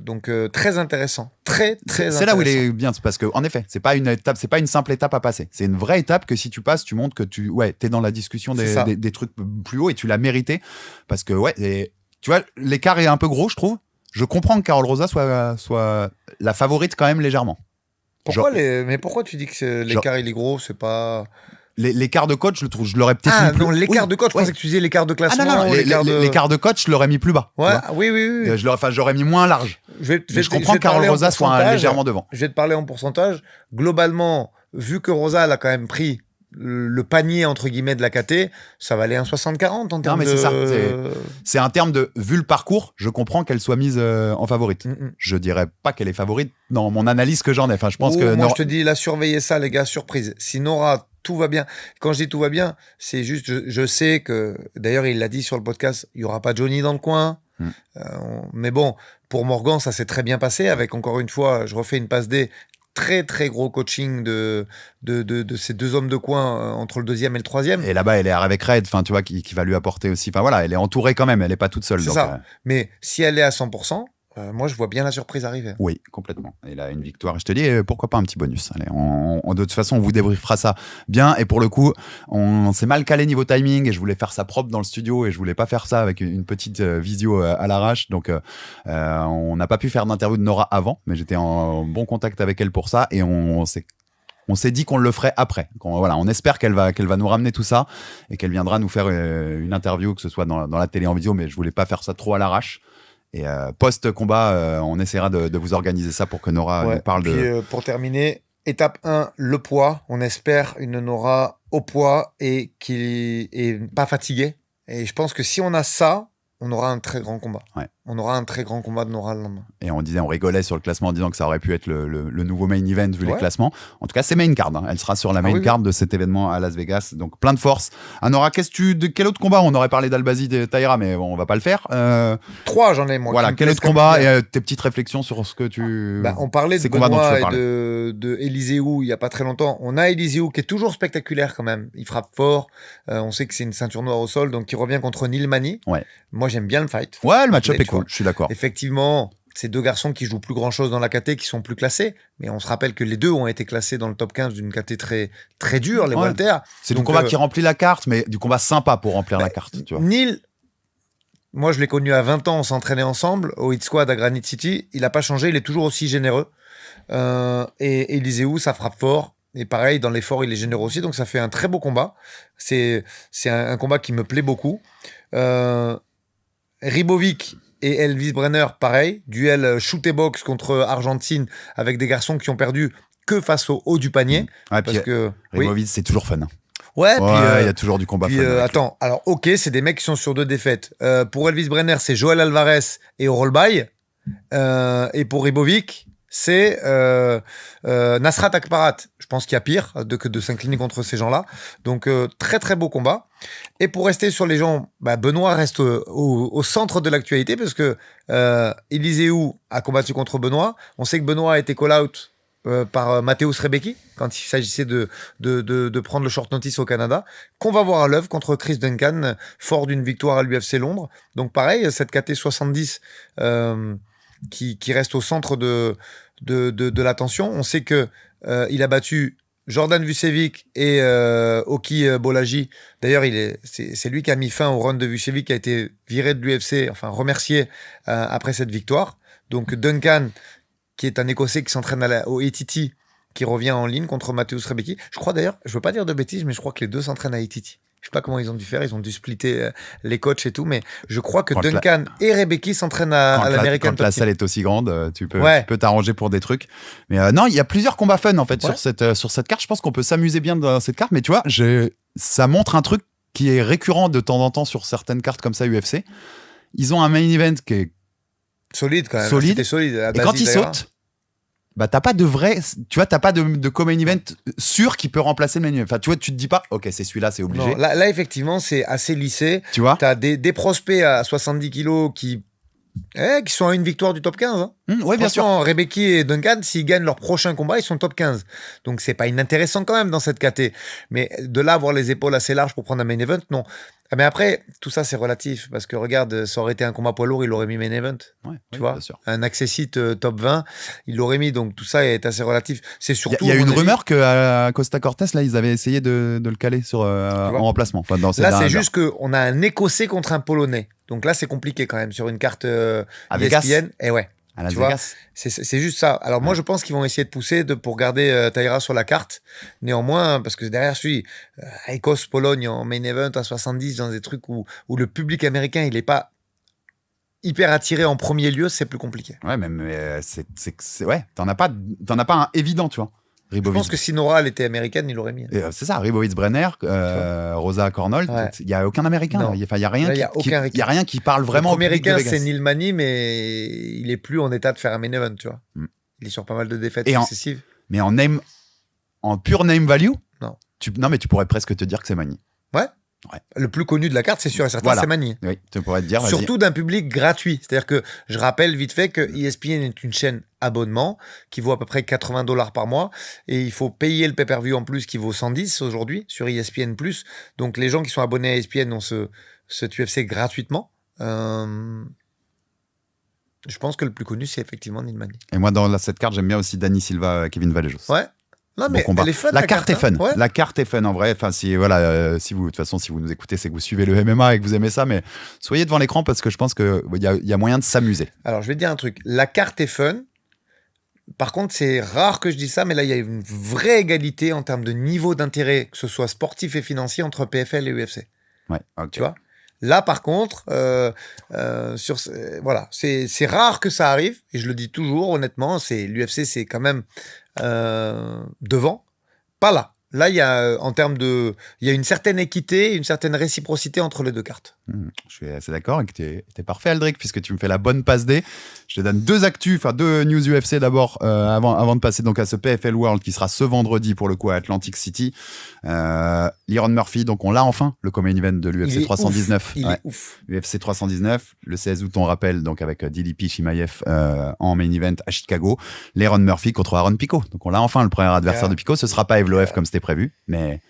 Donc, très intéressant. Très intéressant. C'est là où il est bien, parce que, en effet, c'est pas une simple étape à passer. C'est une vraie étape que si tu passes, tu montres que t'es dans la discussion des trucs plus hauts et tu l'as mérité. Parce que, tu vois, l'écart est un peu gros, je trouve. Je comprends que Carol Rosa soit la favorite quand même légèrement. Mais pourquoi tu dis que l'écart il est gros? C'est pas... L'écart de coach, je l'aurais peut-être mis plus... non, l'écart de coach, je pensais que tu disais l'écart de classement. Ah non, l'écart de coach, je l'aurais mis plus bas. Ouais, oui. J'aurais mis moins large. Je comprends que Carol Rosa soit légèrement devant. Je vais te parler en pourcentage. Globalement, vu que Rosa, elle a quand même pris le panier, entre guillemets, de la KT, ça valait un 60-40 en termes de... Non, mais c'est ça. C'est un terme de... Vu le parcours, je comprends qu'elle soit mise en favorite. Je dirais pas qu'elle est favorite dans mon analyse que j'en ai. Enfin, je pense que... Moi, je te dis, là, surveillez ça, les gars, surprise. Si Nora... Tout va bien. Quand je dis tout va bien, c'est juste, je sais que, d'ailleurs, il l'a dit sur le podcast, il n'y aura pas Johnny dans le coin. Mais bon, pour Morgan, ça s'est très bien passé avec, encore une fois, je refais une passe D, très gros coaching de ces deux hommes de coin entre le deuxième et le troisième. Et là-bas, elle est avec Red, tu vois, qui va lui apporter aussi. Enfin voilà, elle est entourée quand même, elle n'est pas toute seule. C'est ça. Mais si elle est à 100%, moi, je vois bien la surprise arriver. Oui, complètement. Et là, une victoire. Je te dis, pourquoi pas un petit bonus. Allez, de toute façon, on vous débriefera ça bien. Et pour le coup, on s'est mal calé niveau timing et je voulais faire ça propre dans le studio et je voulais pas faire ça avec une petite visio à l'arrache. Donc, on n'a pas pu faire d'interview de Nora avant, mais j'étais en bon contact avec elle pour ça et on s'est dit qu'on le ferait après. On espère qu'elle va nous ramener tout ça et qu'elle viendra nous faire une interview, que ce soit dans la télé en visio, mais je voulais pas faire ça trop à l'arrache. Et post-combat, on essaiera de vous organiser ça pour que Nora nous parle de... Pour terminer, étape 1, le poids. On espère une Nora au poids et qui est pas fatiguée. Et je pense que si on a ça, on aura un très grand combat. Ouais. On aura un très grand combat de Nora le lendemain. Et on rigolait sur le classement en disant que ça aurait pu être le nouveau main event vu les classements. En tout cas, c'est main card. Elle sera sur la main card de cet événement à Las Vegas. Donc, plein de force. Nora, de quel autre combat? On aurait parlé d'Albazi de Taïra, mais bon, on va pas le faire. 3, j'en ai, moi. Voilà, quel autre combat et tes petites réflexions sur ce que tu... on parlait de Benoît et de Eliseu il y a pas très longtemps. On a Eliseu qui est toujours spectaculaire quand même. Il frappe fort. On sait que c'est une ceinture noire au sol, donc il revient contre Neil Manny. Ouais. Moi, j'aime bien le fight. Ouais, le match-up est cool, je suis d'accord. Effectivement, c'est deux garçons qui jouent plus grand-chose dans la KT, qui sont plus classés. Mais on se rappelle que les deux ont été classés dans le top 15 d'une KT très dure, les Walter. C'est du combat qui remplit la carte, mais du combat sympa pour remplir la carte. Tu vois. Neil, moi, je l'ai connu à 20 ans, on s'entraînait ensemble au Hit Squad à Granite City. Il n'a pas changé, il est toujours aussi généreux. Et Eliseu, ça frappe fort. Et pareil, dans l'effort, il est généreux aussi. Donc, ça fait un très beau combat. C'est un combat qui me plaît beaucoup. Ribovic et Elvis Brenner, pareil. Duel shoot et box contre Argentine avec des garçons qui ont perdu que face au haut du panier. Ouais, parce que Ribovic, c'est toujours fun. Ouais, puis il y a toujours du combat fun. Attends, alors ok, c'est des mecs qui sont sur 2 défaites. Pour Elvis Brenner, c'est Joel Alvarez et Orolbay. Et pour Ribovic, c'est Nasrat Akparat. Je pense qu'il y a pire que de s'incliner contre ces gens-là. Donc, très très beau combat. Et pour rester sur les gens, Benoît reste au centre de l'actualité parce que Eliseu a combattu contre Benoît. On sait que Benoît a été call-out par Mateusz Rebecki quand il s'agissait de prendre le short notice au Canada, qu'on va voir à l'œuvre contre Chris Duncan, fort d'une victoire à l'UFC Londres. Donc pareil, cette KT 70 qui reste au centre de l'attention. On sait que il a battu Jordan Vucevic et Oki Bolaji. D'ailleurs, c'est lui qui a mis fin au run de Vucevic, qui a été viré de l'UFC, enfin remercié après cette victoire. Donc Duncan, qui est un Écossais qui s'entraîne au ATT, qui revient en ligne contre Mateusz Rebecki. Je crois d'ailleurs, je veux pas dire de bêtises, mais je crois que les deux s'entraînent à ATT. Je sais pas comment ils ont dû faire, ils ont dû splitter les coachs et tout, mais je crois que Duncan et Rebecki s'entraînent à l'American Top Team. Quand la salle est aussi grande, tu peux t'arranger pour des trucs. Mais non, il y a plusieurs combats fun en fait sur cette carte. Je pense qu'on peut s'amuser bien dans cette carte, mais tu vois, ça montre un truc qui est récurrent de temps en temps sur certaines cartes comme ça UFC. Ils ont un main event qui est solide quand même. Solide. Et quand ils sautent, t'as pas de vrai, tu vois, t'as pas de co-main event sûr qui peut remplacer le main event. Enfin, tu vois, tu te dis pas, ok, c'est celui-là, c'est obligé. Non, là, effectivement, c'est assez lissé. Tu vois, t'as des prospects à 70 kilos qui sont à une victoire du top 15. Hein. Oui, bien sûr. Rebecki et Duncan, s'ils gagnent leur prochain combat, ils sont top 15. Donc, c'est pas inintéressant quand même dans cette KT. Mais de là, avoir les épaules assez larges pour prendre un main event, non. Mais après, tout ça, c'est relatif. Parce que regarde, ça aurait été un combat poids lourd, il l'aurait mis main event. Tu vois, un accessite top 20, il l'aurait mis. Donc, tout ça est assez relatif. C'est surtout. Il y a une rumeur qu'à Costa Cortez, là, ils avaient essayé de le caler en remplacement. Enfin, là, c'est juste qu'on a un Écossais contre un Polonais. Donc là, c'est compliqué quand même sur une carte ESPN. Et ouais. Tu vois, c'est juste ça. Alors moi, je pense qu'ils vont essayer de pousser pour garder Taira sur la carte. Néanmoins, parce que derrière celui Écosse-Pologne en main event à 70, dans des trucs où le public américain, il n'est pas hyper attiré en premier lieu, c'est plus compliqué. Ouais, mais t'en as pas un évident, tu vois. Ribovic. Je pense que si Nora elle était américaine, il l'aurait mis. C'est ça, Ribovic Brenner, Rosa Cornold, il n'y a aucun américain. Il n'y a rien qui parle vraiment. Le américain, c'est Neil Manny, mais il est plus en état de faire un main event, tu vois. Il est sur pas mal de défaites successives. Mais en pure name value, non. Mais tu pourrais presque te dire que c'est Manny. Ouais. Le plus connu de la carte, c'est sûr et certain, c'est Manny. Oui, tu pourrais te dire. Surtout d'un public gratuit. C'est-à-dire que je rappelle vite fait que ESPN est une chaîne abonnement qui vaut à peu près $80 par mois et il faut payer le pay-per-view en plus qui vaut 110 aujourd'hui sur ESPN+. Donc les gens qui sont abonnés à ESPN ont cet UFC gratuitement. Je pense que le plus connu, c'est effectivement Neil Manny. Et moi, dans cette carte, j'aime bien aussi Dani Silva, Kevin Vallejos. Ouais. Non, mais elle est fun, la carte est fun. La carte est fun en vrai. Enfin, si vous, de toute façon, si vous nous écoutez, c'est que vous suivez le MMA et que vous aimez ça, mais soyez devant l'écran parce que je pense qu'il y a moyen de s'amuser. Alors, je vais te dire un truc. La carte est fun. Par contre, c'est rare que je dise ça, mais là, il y a une vraie égalité en termes de niveau d'intérêt, que ce soit sportif et financier, entre PFL et UFC. Ouais, okay. Tu vois ? Là, par contre, voilà, c'est rare que ça arrive, et je le dis toujours, honnêtement, l'UFC, c'est quand même devant, pas là. Là, il y a une certaine équité, une certaine réciprocité entre les deux cartes. Je suis assez d'accord et que t'es parfait, Aldric, puisque tu me fais la bonne passe D. Je te donne deux news UFC d'abord, avant de passer donc à ce PFL World qui sera ce vendredi pour le coup à Atlantic City. Liron Murphy, donc on l'a enfin, le co-main event de l'UFC 319. Il est ouf. UFC 319, le 16 août, on rappelle, donc avec DDP Chimaev en main event à Chicago. Liron Murphy contre Aaron Pico. Donc on l'a enfin, le premier adversaire de Pico. Ce sera pas Evloev comme c'était prévu, mais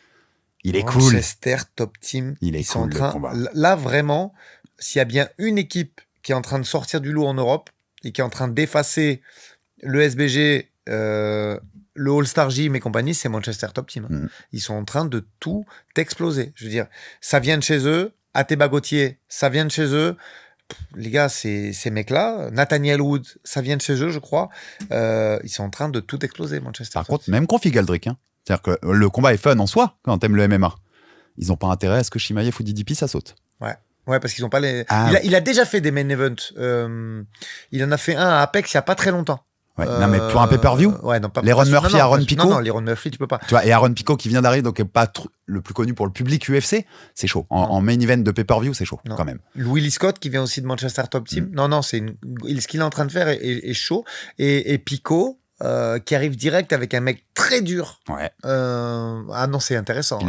il est cool. Manchester Top Team. Ils sont en train. Là, vraiment, s'il y a bien une équipe qui est en train de sortir du lot en Europe et qui est en train d'effacer le SBG, le All-Star Gym et compagnie, c'est Manchester Top Team. Ils sont en train de tout exploser. Je veux dire, ça vient de chez eux. Ateba Gauthier, ça vient de chez eux. Les gars, ces mecs-là, Nathaniel Wood, ça vient de chez eux, je crois. Ils sont en train de tout exploser, Manchester. Par contre, même config Aldric, hein. C'est-à-dire que le combat est fun en soi quand t'aimes le MMA. Ils n'ont pas intérêt à ce que Chimaev ou DDP ça saute. Ouais. Ouais, parce qu'ils ont pas les. Ah, Il a déjà fait des main events. Il en a fait un à Apex il y a pas très longtemps. ouais. Non, mais pour un pay-per-view, ouais, non, pas les Ron Murphy, Aaron Pico. Non, les Ron Murphy, tu peux pas. Tu vois, et Aaron Pico qui vient d'arriver, donc est pas le plus connu pour le public UFC, c'est chaud. En main event de pay-per-view, c'est chaud quand même. Willie Scott qui vient aussi de Manchester Top Team. Non, ce qu'il est en train de faire est chaud. Et Pico. Qui arrive direct avec un mec très dur. Ouais. Ah non, c'est intéressant. Ils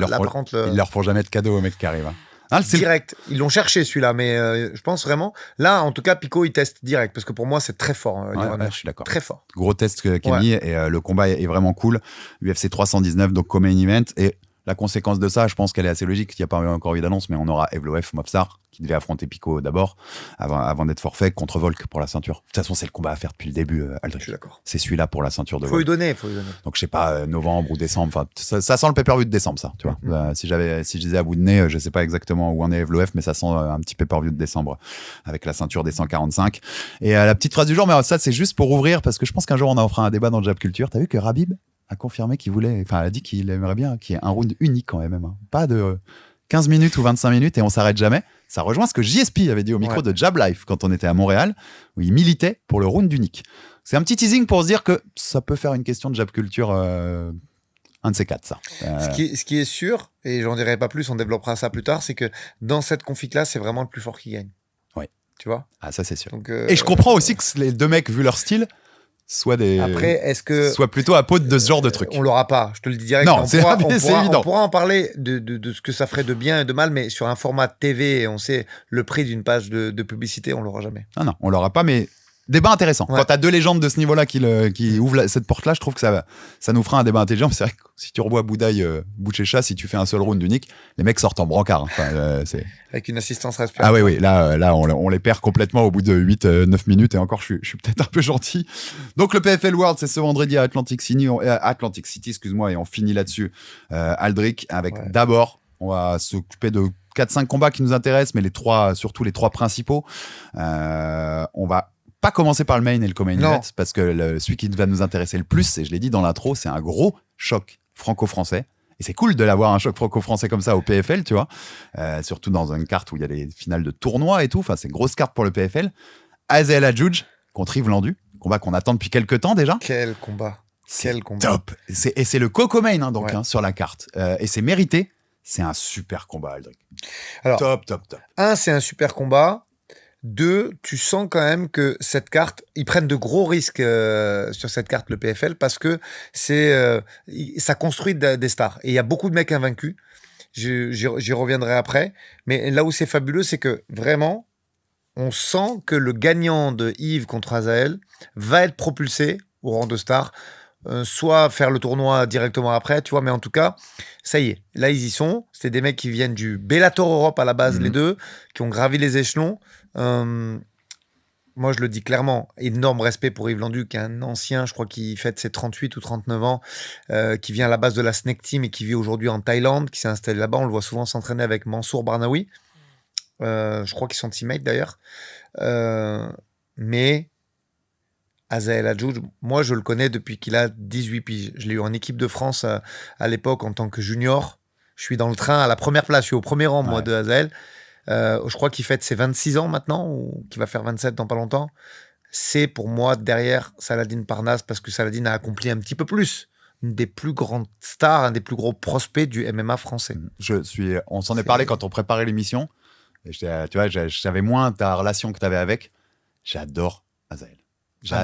leur font jamais de cadeau aux mecs qui arrivent. Hein. Direct. Ils l'ont cherché celui-là, mais je pense vraiment. Là, en tout cas, Pico, il teste direct parce que pour moi, c'est très fort. Ouais, je suis d'accord. Très fort. Gros test qu'il a mis et le combat est vraiment cool. UFC 319, donc comme main event. Et la conséquence de ça, je pense qu'elle est assez logique. Il n'y a pas encore eu d'annonce, mais on aura Evloev Movsar qui devait affronter Pico d'abord avant d'être forfait contre Volk pour la ceinture. De toute façon, c'est le combat à faire depuis le début, Aldrich. Je suis d'accord. C'est celui-là pour la ceinture de Volk. Faut lui donner. Donc, je sais pas, novembre ou décembre. Enfin, ça sent le pay-per-view de décembre, ça. Tu vois. Si je disais à bout de nez, je sais pas exactement où en est Evloev, mais ça sent un petit pay-per-view de décembre avec la ceinture des 145. Et la petite phrase du jour, mais ça, c'est juste pour ouvrir parce que je pense qu'un jour, on en fera un débat dans le Jab Culture. T'as vu que Rabib a confirmé a dit qu'il aimerait bien qu'il y ait un round unique en MMA. Hein. Pas de 15 minutes ou 25 minutes et on s'arrête jamais. Ça rejoint ce que JSP avait dit au micro de Jab Life quand on était à Montréal, où il militait pour le round unique. C'est un petit teasing pour se dire que ça peut faire une question de Jab Culture, un de ces quatre, ça. Ce qui est sûr, et j'en dirai pas plus, on développera ça plus tard, c'est que dans cette config-là, c'est vraiment le plus fort qui gagne. Oui. Tu vois ? Ah, ça, c'est sûr. Donc, et je comprends aussi que les deux mecs, vu leur style, soit plutôt à peau de ce genre de truc. On l'aura pas, je te le dis direct. Non, c'est évident. On pourra en parler de ce que ça ferait de bien et de mal, mais sur un format TV, on sait le prix d'une page de publicité, on l'aura jamais. Non, on l'aura pas, mais débat intéressant. Ouais. Quand t'as deux légendes de ce niveau-là qui ouvrent cette porte-là, je trouve que ça nous fera un débat intelligent. C'est vrai que si tu revois Boudaï, Bouchécha, si tu fais un seul round unique, les mecs sortent en brancard. Hein. Enfin, avec une assistance respiratoire. Ah oui, là on les perd complètement au bout de 8-9 minutes et encore je suis peut-être un peu gentil. Donc le PFL World, c'est ce vendredi à Atlantic City, excuse-moi, et on finit là-dessus. Aldrich, avec d'abord, on va s'occuper de 4-5 combats qui nous intéressent, mais surtout les trois principaux. On va pas commencer par le main et le co-main event, parce que celui qui va nous intéresser le plus, et je l'ai dit dans l'intro, c'est un gros choc franco-français. Et c'est cool de l'avoir un choc franco-français comme ça au PFL, tu vois. Surtout dans une carte où il y a des finales de tournois et tout. Enfin, c'est une grosse carte pour le PFL. Azael Adjouj contre Yves Landu. Combat qu'on attend depuis quelques temps déjà. Quel combat. Top. Et c'est le co-main sur la carte. Et c'est mérité. C'est un super combat, Aldrich. Alors, top. Un, c'est un super combat. 2, tu sens quand même que cette carte, ils prennent de gros risques sur cette carte, le PFL, parce que ça construit des stars. Et il y a beaucoup de mecs invaincus. J'y reviendrai après. Mais là où c'est fabuleux, c'est que vraiment, on sent que le gagnant de Yves contre Azael va être propulsé au rang de star. Soit faire le tournoi directement après, tu vois, mais en tout cas, ça y est, là ils y sont. C'est des mecs qui viennent du Bellator Europe à la base, les deux, qui ont gravi les échelons. Moi je le dis clairement, énorme respect pour Yves Landu, qui est un ancien, je crois qu'il fête ses 38 ou 39 ans, qui vient à la base de la Snake Team et qui vit aujourd'hui en Thaïlande, qui s'est installé là-bas. On le voit souvent s'entraîner avec Mansour Barnaoui. Je crois qu'ils sont teammates d'ailleurs. Mais Azael Adjouj, moi je le connais depuis qu'il a 18 piges. Je l'ai eu en équipe de France à l'époque en tant que junior. Je suis dans le train à la première place, je suis au premier rang moi de Azael. Je crois qu'il fête ses 26 ans maintenant, ou qu'il va faire 27 dans pas longtemps. C'est pour moi derrière Saladin Parnasse, parce que Saladin a accompli un petit peu plus. Une des plus grandes stars, un des plus gros prospects du MMA français. On s'en est parlé quand on préparait l'émission. Et tu vois, je savais moins ta relation que tu avais avec. J'adore Azael.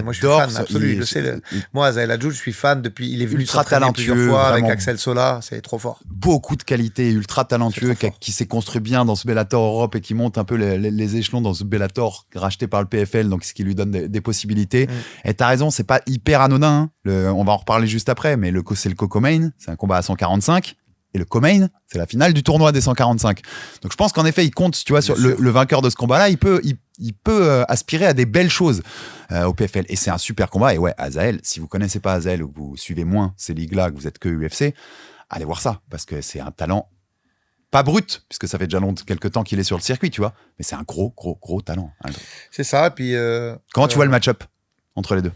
Moi, je suis fan absolu. Je sais. Moi, Azael Adjouj, je suis fan depuis. Il est venu ultra talentueux plusieurs fois avec Axel Sola. C'est trop fort. Beaucoup de qualité, ultra talentueux, qui s'est construit bien dans ce Bellator Europe et qui monte un peu les échelons dans ce Bellator racheté par le PFL, donc ce qui lui donne des possibilités. Et t'as raison, c'est pas hyper anodin. Hein. On va en reparler juste après, mais c'est le co-main, c'est un combat à 145. Et le co-main, c'est la finale du tournoi des 145. Donc je pense qu'en effet, il compte, tu vois, sur le vainqueur de ce combat-là, il peut aspirer à des belles choses au PFL. Et c'est un super combat. Et ouais, Azael, si vous connaissez pas Azael ou que vous suivez moins ces ligues-là, que vous êtes que UFC, allez voir ça. Parce que c'est un talent pas brut, puisque ça fait déjà quelques temps qu'il est sur le circuit, tu vois. Mais c'est un gros talent. Hein. C'est ça. Et puis, comment tu vois le match-up entre les deux?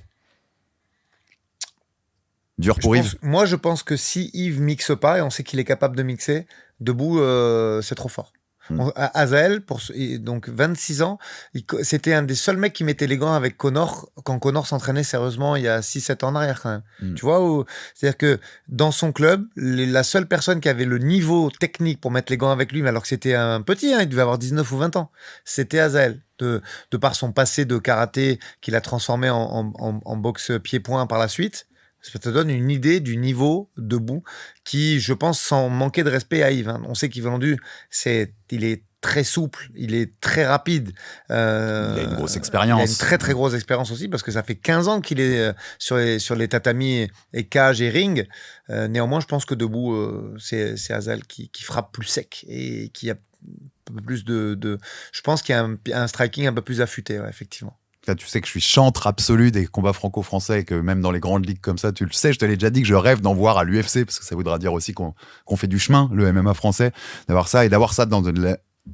Dur pour Yves. Moi, je pense que si Yves mixe pas, et on sait qu'il est capable de mixer, debout, c'est trop fort. Azael, donc 26 ans, c'était un des seuls mecs qui mettait les gants avec Conor quand Conor s'entraînait sérieusement il y a 6-7 ans en arrière quand même. Tu vois, c'est-à-dire que dans son club, la seule personne qui avait le niveau technique pour mettre les gants avec lui, mais alors que c'était un petit, il devait avoir 19 ou 20 ans, c'était Azael. De par son passé de karaté qu'il a transformé en boxe pied-point par la suite. Ça te donne une idée du niveau debout qui, je pense, sans manquer de respect à Yves. On sait qu'Yves Landu, il est très souple, il est très rapide. Il a une grosse expérience. Il a une très très grosse expérience aussi parce que ça fait 15 ans qu'il est sur les tatamis et cage et ring. Néanmoins, je pense que debout, c'est Azael qui frappe plus sec et qui a un peu plus je pense qu'il y a un striking un peu plus affûté, effectivement. Là, tu sais que je suis chantre absolu des combats franco-français et que même dans les grandes ligues comme ça, tu le sais, je te l'ai déjà dit que je rêve d'en voir à l'UFC parce que ça voudra dire aussi qu'on fait du chemin, le MMA français, d'avoir ça et d'avoir ça dans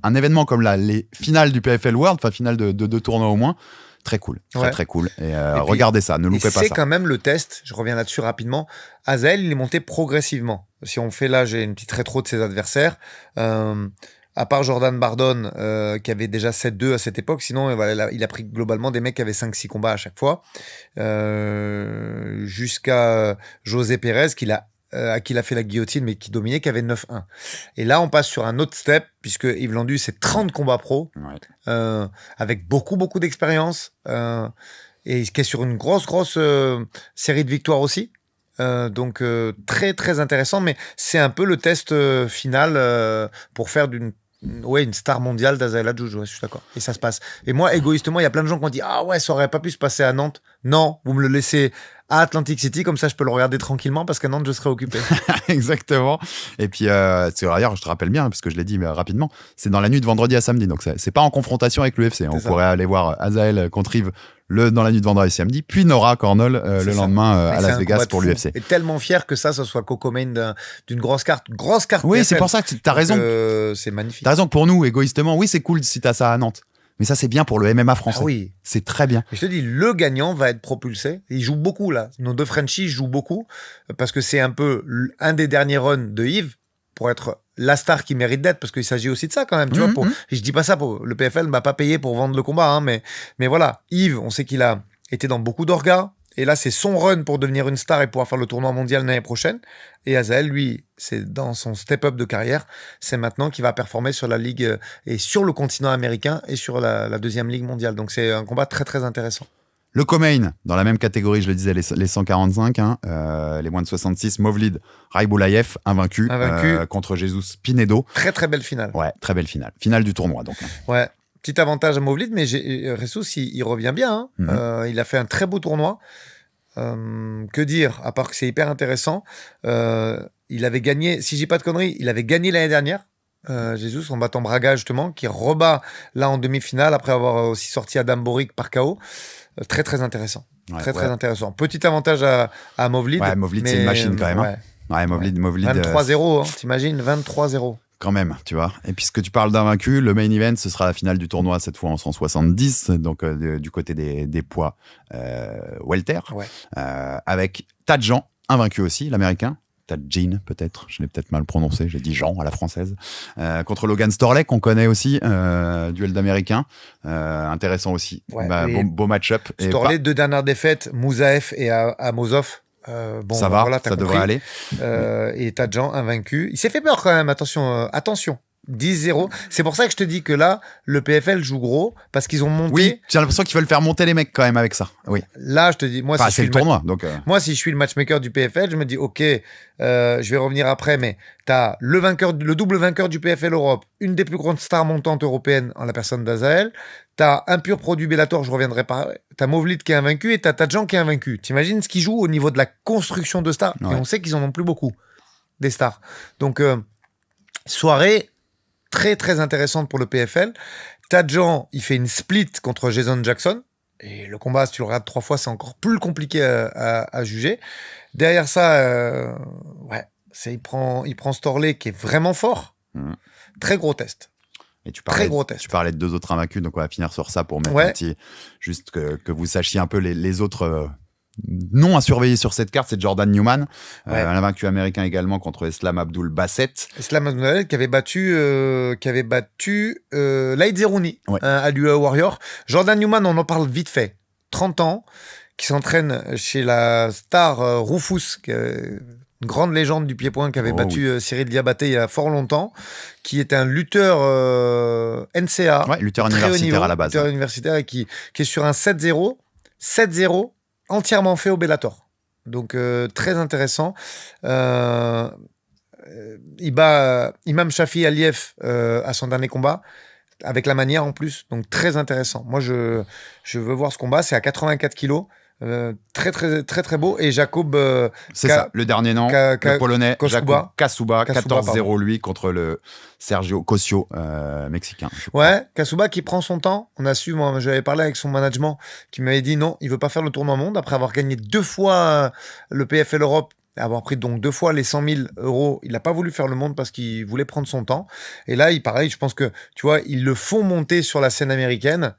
un événement comme les finales du PFL World, enfin finale de 2 tournois au moins. Très cool, très cool. Et regardez ça, ne loupez pas ça. C'est quand même le test, je reviens là-dessus rapidement. Azael, il est monté progressivement. Si on fait là, j'ai une petite rétro de ses adversaires. À part Jordan Bardone, qui avait déjà 7-2 à cette époque, sinon il a pris globalement des mecs qui avaient 5-6 combats à chaque fois, jusqu'à José Pérez, à qui il a fait la guillotine, mais qui dominait, qui avait 9-1. Et là, on passe sur un autre step, puisque Yves Landu, c'est 30 combats pro, avec beaucoup, beaucoup d'expérience, et qui est sur une grosse série de victoires aussi. Donc, très, très intéressant, mais c'est un peu le test final pour faire une star mondiale d'Azael Adjouj, je suis d'accord. Et ça se passe. Et moi, égoïstement, il y a plein de gens qui ont dit « Ah ouais, ça aurait pas pu se passer à Nantes. » Non, vous me le laissez à Atlantic City, comme ça je peux le regarder tranquillement parce qu'à Nantes, je serai occupé. Exactement. Et puis, d'ailleurs, je te rappelle bien, parce que je l'ai dit mais rapidement, c'est dans la nuit de vendredi à samedi, donc c'est pas en confrontation avec l'UFC. On pourrait aller voir Azael contre Yves dans la nuit de vendredi et samedi, puis Nora Cornol le lendemain à Las Vegas pour l'UFC. Et tellement fier que ça soit co-main d'une grosse carte. Oui, PFL. C'est pour ça que t'as raison. C'est magnifique. T'as raison que pour nous, égoïstement, oui, c'est cool si t'as ça à Nantes. Mais ça, c'est bien pour le MMA français. Ah oui. C'est très bien. Et je te dis, le gagnant va être propulsé. Il joue beaucoup, là. Nos deux Frenchies jouent beaucoup parce que c'est un peu un des derniers runs de Yves pour être la star qui mérite d'être, parce qu'il s'agit aussi de ça quand même. Tu vois, et je dis pas ça pour le PFL ne m'a pas payé pour vendre le combat, hein, mais voilà. Yves, on sait qu'il a été dans beaucoup d'orgas. Et là, c'est son run pour devenir une star et pouvoir faire le tournoi mondial l'année prochaine. Et Azael, lui, c'est dans son step-up de carrière. C'est maintenant qu'il va performer sur la ligue et sur le continent américain et sur la deuxième ligue mondiale. Donc, c'est un combat très, très intéressant. Le co-main, dans la même catégorie, je le disais, les 145, les moins de 66, Movlid Raibulayev, invaincu. Contre Jesus Pinedo. Très, très belle finale. Ouais, très belle finale. Finale du tournoi, donc. Ouais. Petit avantage à Movlid, mais Ressus, il revient bien. Il a fait un très beau tournoi. Que dire, à part que c'est hyper intéressant. Il avait gagné, si je dis pas de conneries, il avait gagné l'année dernière. Jesus, en battant Braga, justement, qui rebat là en demi-finale, après avoir aussi sorti Adam Boric par KO. Très, très intéressant. Très intéressant. Petit avantage à Movlid. Ouais, Movlid, c'est une machine quand même. Ouais, Movlid. 23-0, t'imagines, 23-0. Quand même, tu vois. Et puisque tu parles d'invaincu, le main event, ce sera la finale du tournoi, cette fois en 170, donc du côté des poids welter, avec Tadjan, invaincu aussi, l'américain. Tadjin, peut-être, je l'ai peut-être mal prononcé, j'ai dit Jean à la française, contre Logan Storley, qu'on connaît aussi, duel d'américains, intéressant aussi, beau match-up. Storley, 2 dernières défaites, Moussaev et Amosov. Ça va, voilà, ça devrait aller. Et Tadjan invaincu. Il s'est fait peur quand même, attention. 10-0. C'est pour ça que je te dis que là, le PFL joue gros parce qu'ils ont monté. Oui, j'ai l'impression qu'ils veulent faire monter les mecs quand même avec ça. Oui. Là, je te dis, moi, si c'est le tournoi. Moi, si je suis le matchmaker du PFL, je me dis, ok, je vais revenir après, mais t'as le double vainqueur du PFL Europe, une des plus grandes stars montantes européennes en la personne d'Azael. T'as un pur produit Bellator, je reviendrai pas. T'as Movlid qui est invaincu et t'as Tadjan qui est invaincu. T'imagines ce qu'ils jouent au niveau de la construction de stars. Et on sait qu'ils en ont plus beaucoup, des stars. Donc, soirée très, très intéressante pour le PFL. Tadjan, il fait une split contre Jason Jackson. Et le combat, si tu le regardes 3 fois, c'est encore plus compliqué à juger. Derrière ça, il prend Storley, qui est vraiment fort. Très gros test. Et tu parlais de 2 autres invaincus, donc on va finir sur ça pour mettre un petit... Juste que vous sachiez un peu les autres nom à surveiller sur cette carte, c'est Jordan Newman, un vaincu américain également contre Islam Abdul Bassett. Islam Abdul Bassett qui avait battu Laïd Zerouni à l'UE Warrior. Jordan Newman, on en parle vite fait. 30 ans, qui s'entraîne chez la star Rufus, une grande légende du pied-point qui avait battu Cyril Diabaté il y a fort longtemps, qui était un lutteur NCA. Ouais, lutteur universitaire à la base. Lutteur universitaire et qui est sur un 7-0. 7-0 entièrement fait au Bellator. Donc, très intéressant. Il bat Imam Shafi Aliyev à son dernier combat, avec la manière en plus. Donc, très intéressant. Moi, je veux voir ce combat. C'est à 84 kilos. Très, très, très, très beau. Et Jacob... c'est ça, le dernier nom, le polonais, Jacob Kasuba, 14-0 lui, contre le Sergio Cosio, mexicain. Ouais, Kasuba qui prend son temps. On a su, moi, j'avais parlé avec son management, qui m'avait dit non, il veut pas faire le tournoi monde, après avoir gagné 2 fois le PFL Europe, avoir pris donc 2 fois les 100 000 €. Il n'a pas voulu faire le monde parce qu'il voulait prendre son temps. Et là, pareil, je pense que, tu vois, ils le font monter sur la scène américaine,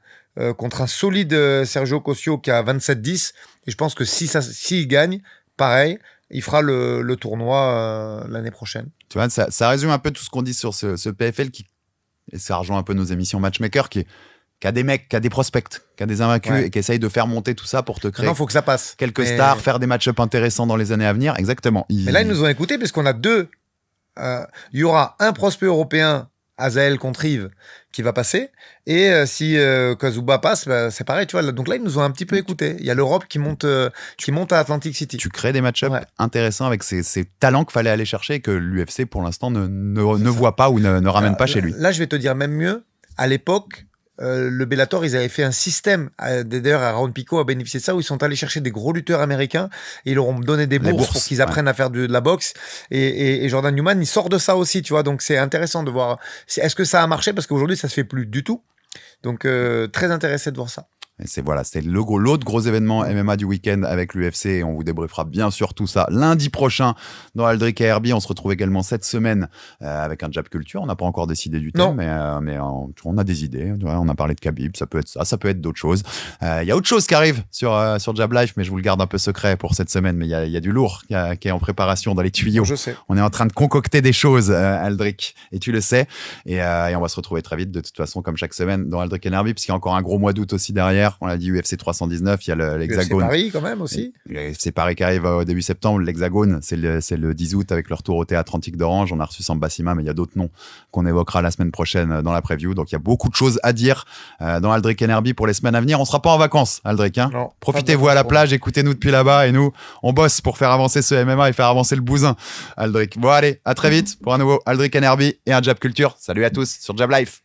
contre un solide Sergio Cosio qui a 27-10. Et je pense que s'il gagne, pareil, il fera le tournoi l'année prochaine. Tu vois, ça résume un peu tout ce qu'on dit sur ce PFL et ça rejoint un peu nos émissions Matchmaker qui a des mecs, qui a des prospects, qui a des invaincus et qui essayent de faire monter tout ça pour te créer faut que ça passe. Quelques stars, faire des match-ups intéressants dans les années à venir. Exactement. Mais là, ils nous ont écoutés parce qu'on a 2. Il y aura un prospect européen, Azael contre Yves, qui va passer. Et si Kasuba passe, c'est pareil, tu vois. Donc là, ils nous ont un petit peu écoutés. Il y a l'Europe qui monte à Atlantic City. Tu crées des match-ups intéressants avec ces talents qu'il fallait aller chercher et que l'UFC, pour l'instant, ne voit pas ou ne ramène pas chez lui. Là, je vais te dire même mieux. À l'époque, le Bellator, ils avaient fait un système, d'ailleurs Aaron Pico a bénéficié de ça, où ils sont allés chercher des gros lutteurs américains et ils leur ont donné des bourses pour qu'ils apprennent à faire de la boxe, et Jordan Newman il sort de ça aussi, tu vois, donc c'est intéressant de voir est-ce que ça a marché, parce qu'aujourd'hui ça se fait plus du tout, donc très intéressé de voir ça. Et c'était l'autre gros événement MMA du week-end avec l'UFC, et on vous débriefera bien sûr tout ça lundi prochain dans Aldric et Herbie. On se retrouve également cette semaine avec un Jab Culture. On n'a pas encore décidé du thème, mais on a des idées. On a parlé de Khabib, ça peut être ça peut être d'autres choses. Il y a autre chose qui arrive sur Jab Life, mais je vous le garde un peu secret pour cette semaine. Mais il y a du lourd qui est en préparation dans les tuyaux. Je sais. On est en train de concocter des choses, Aldric, et tu le sais. Et on va se retrouver très vite, de toute façon, comme chaque semaine dans Aldric et Herbie, parce qu'il y a encore un gros mois d'août aussi derrière. On l'a dit, UFC 319, il y a l'Hexagone. UFC Paris quand même aussi. UFC Paris qui arrive au début septembre. L'Hexagone, c'est le 10 août avec le retour au Théâtre Antique d'Orange. On a reçu Samba Sima, mais il y a d'autres noms qu'on évoquera la semaine prochaine dans la preview. Donc il y a beaucoup de choses à dire dans Aldric et Herbie pour les semaines à venir. On sera pas en vacances, Aldric. Hein. Profitez-vous à la plage, écoutez-nous depuis là-bas, et nous, on bosse pour faire avancer ce MMA et faire avancer le bousin, Aldric. Bon allez, à très vite pour un nouveau Aldric et Herbie et un Jab Culture. Salut à tous sur Jab Life.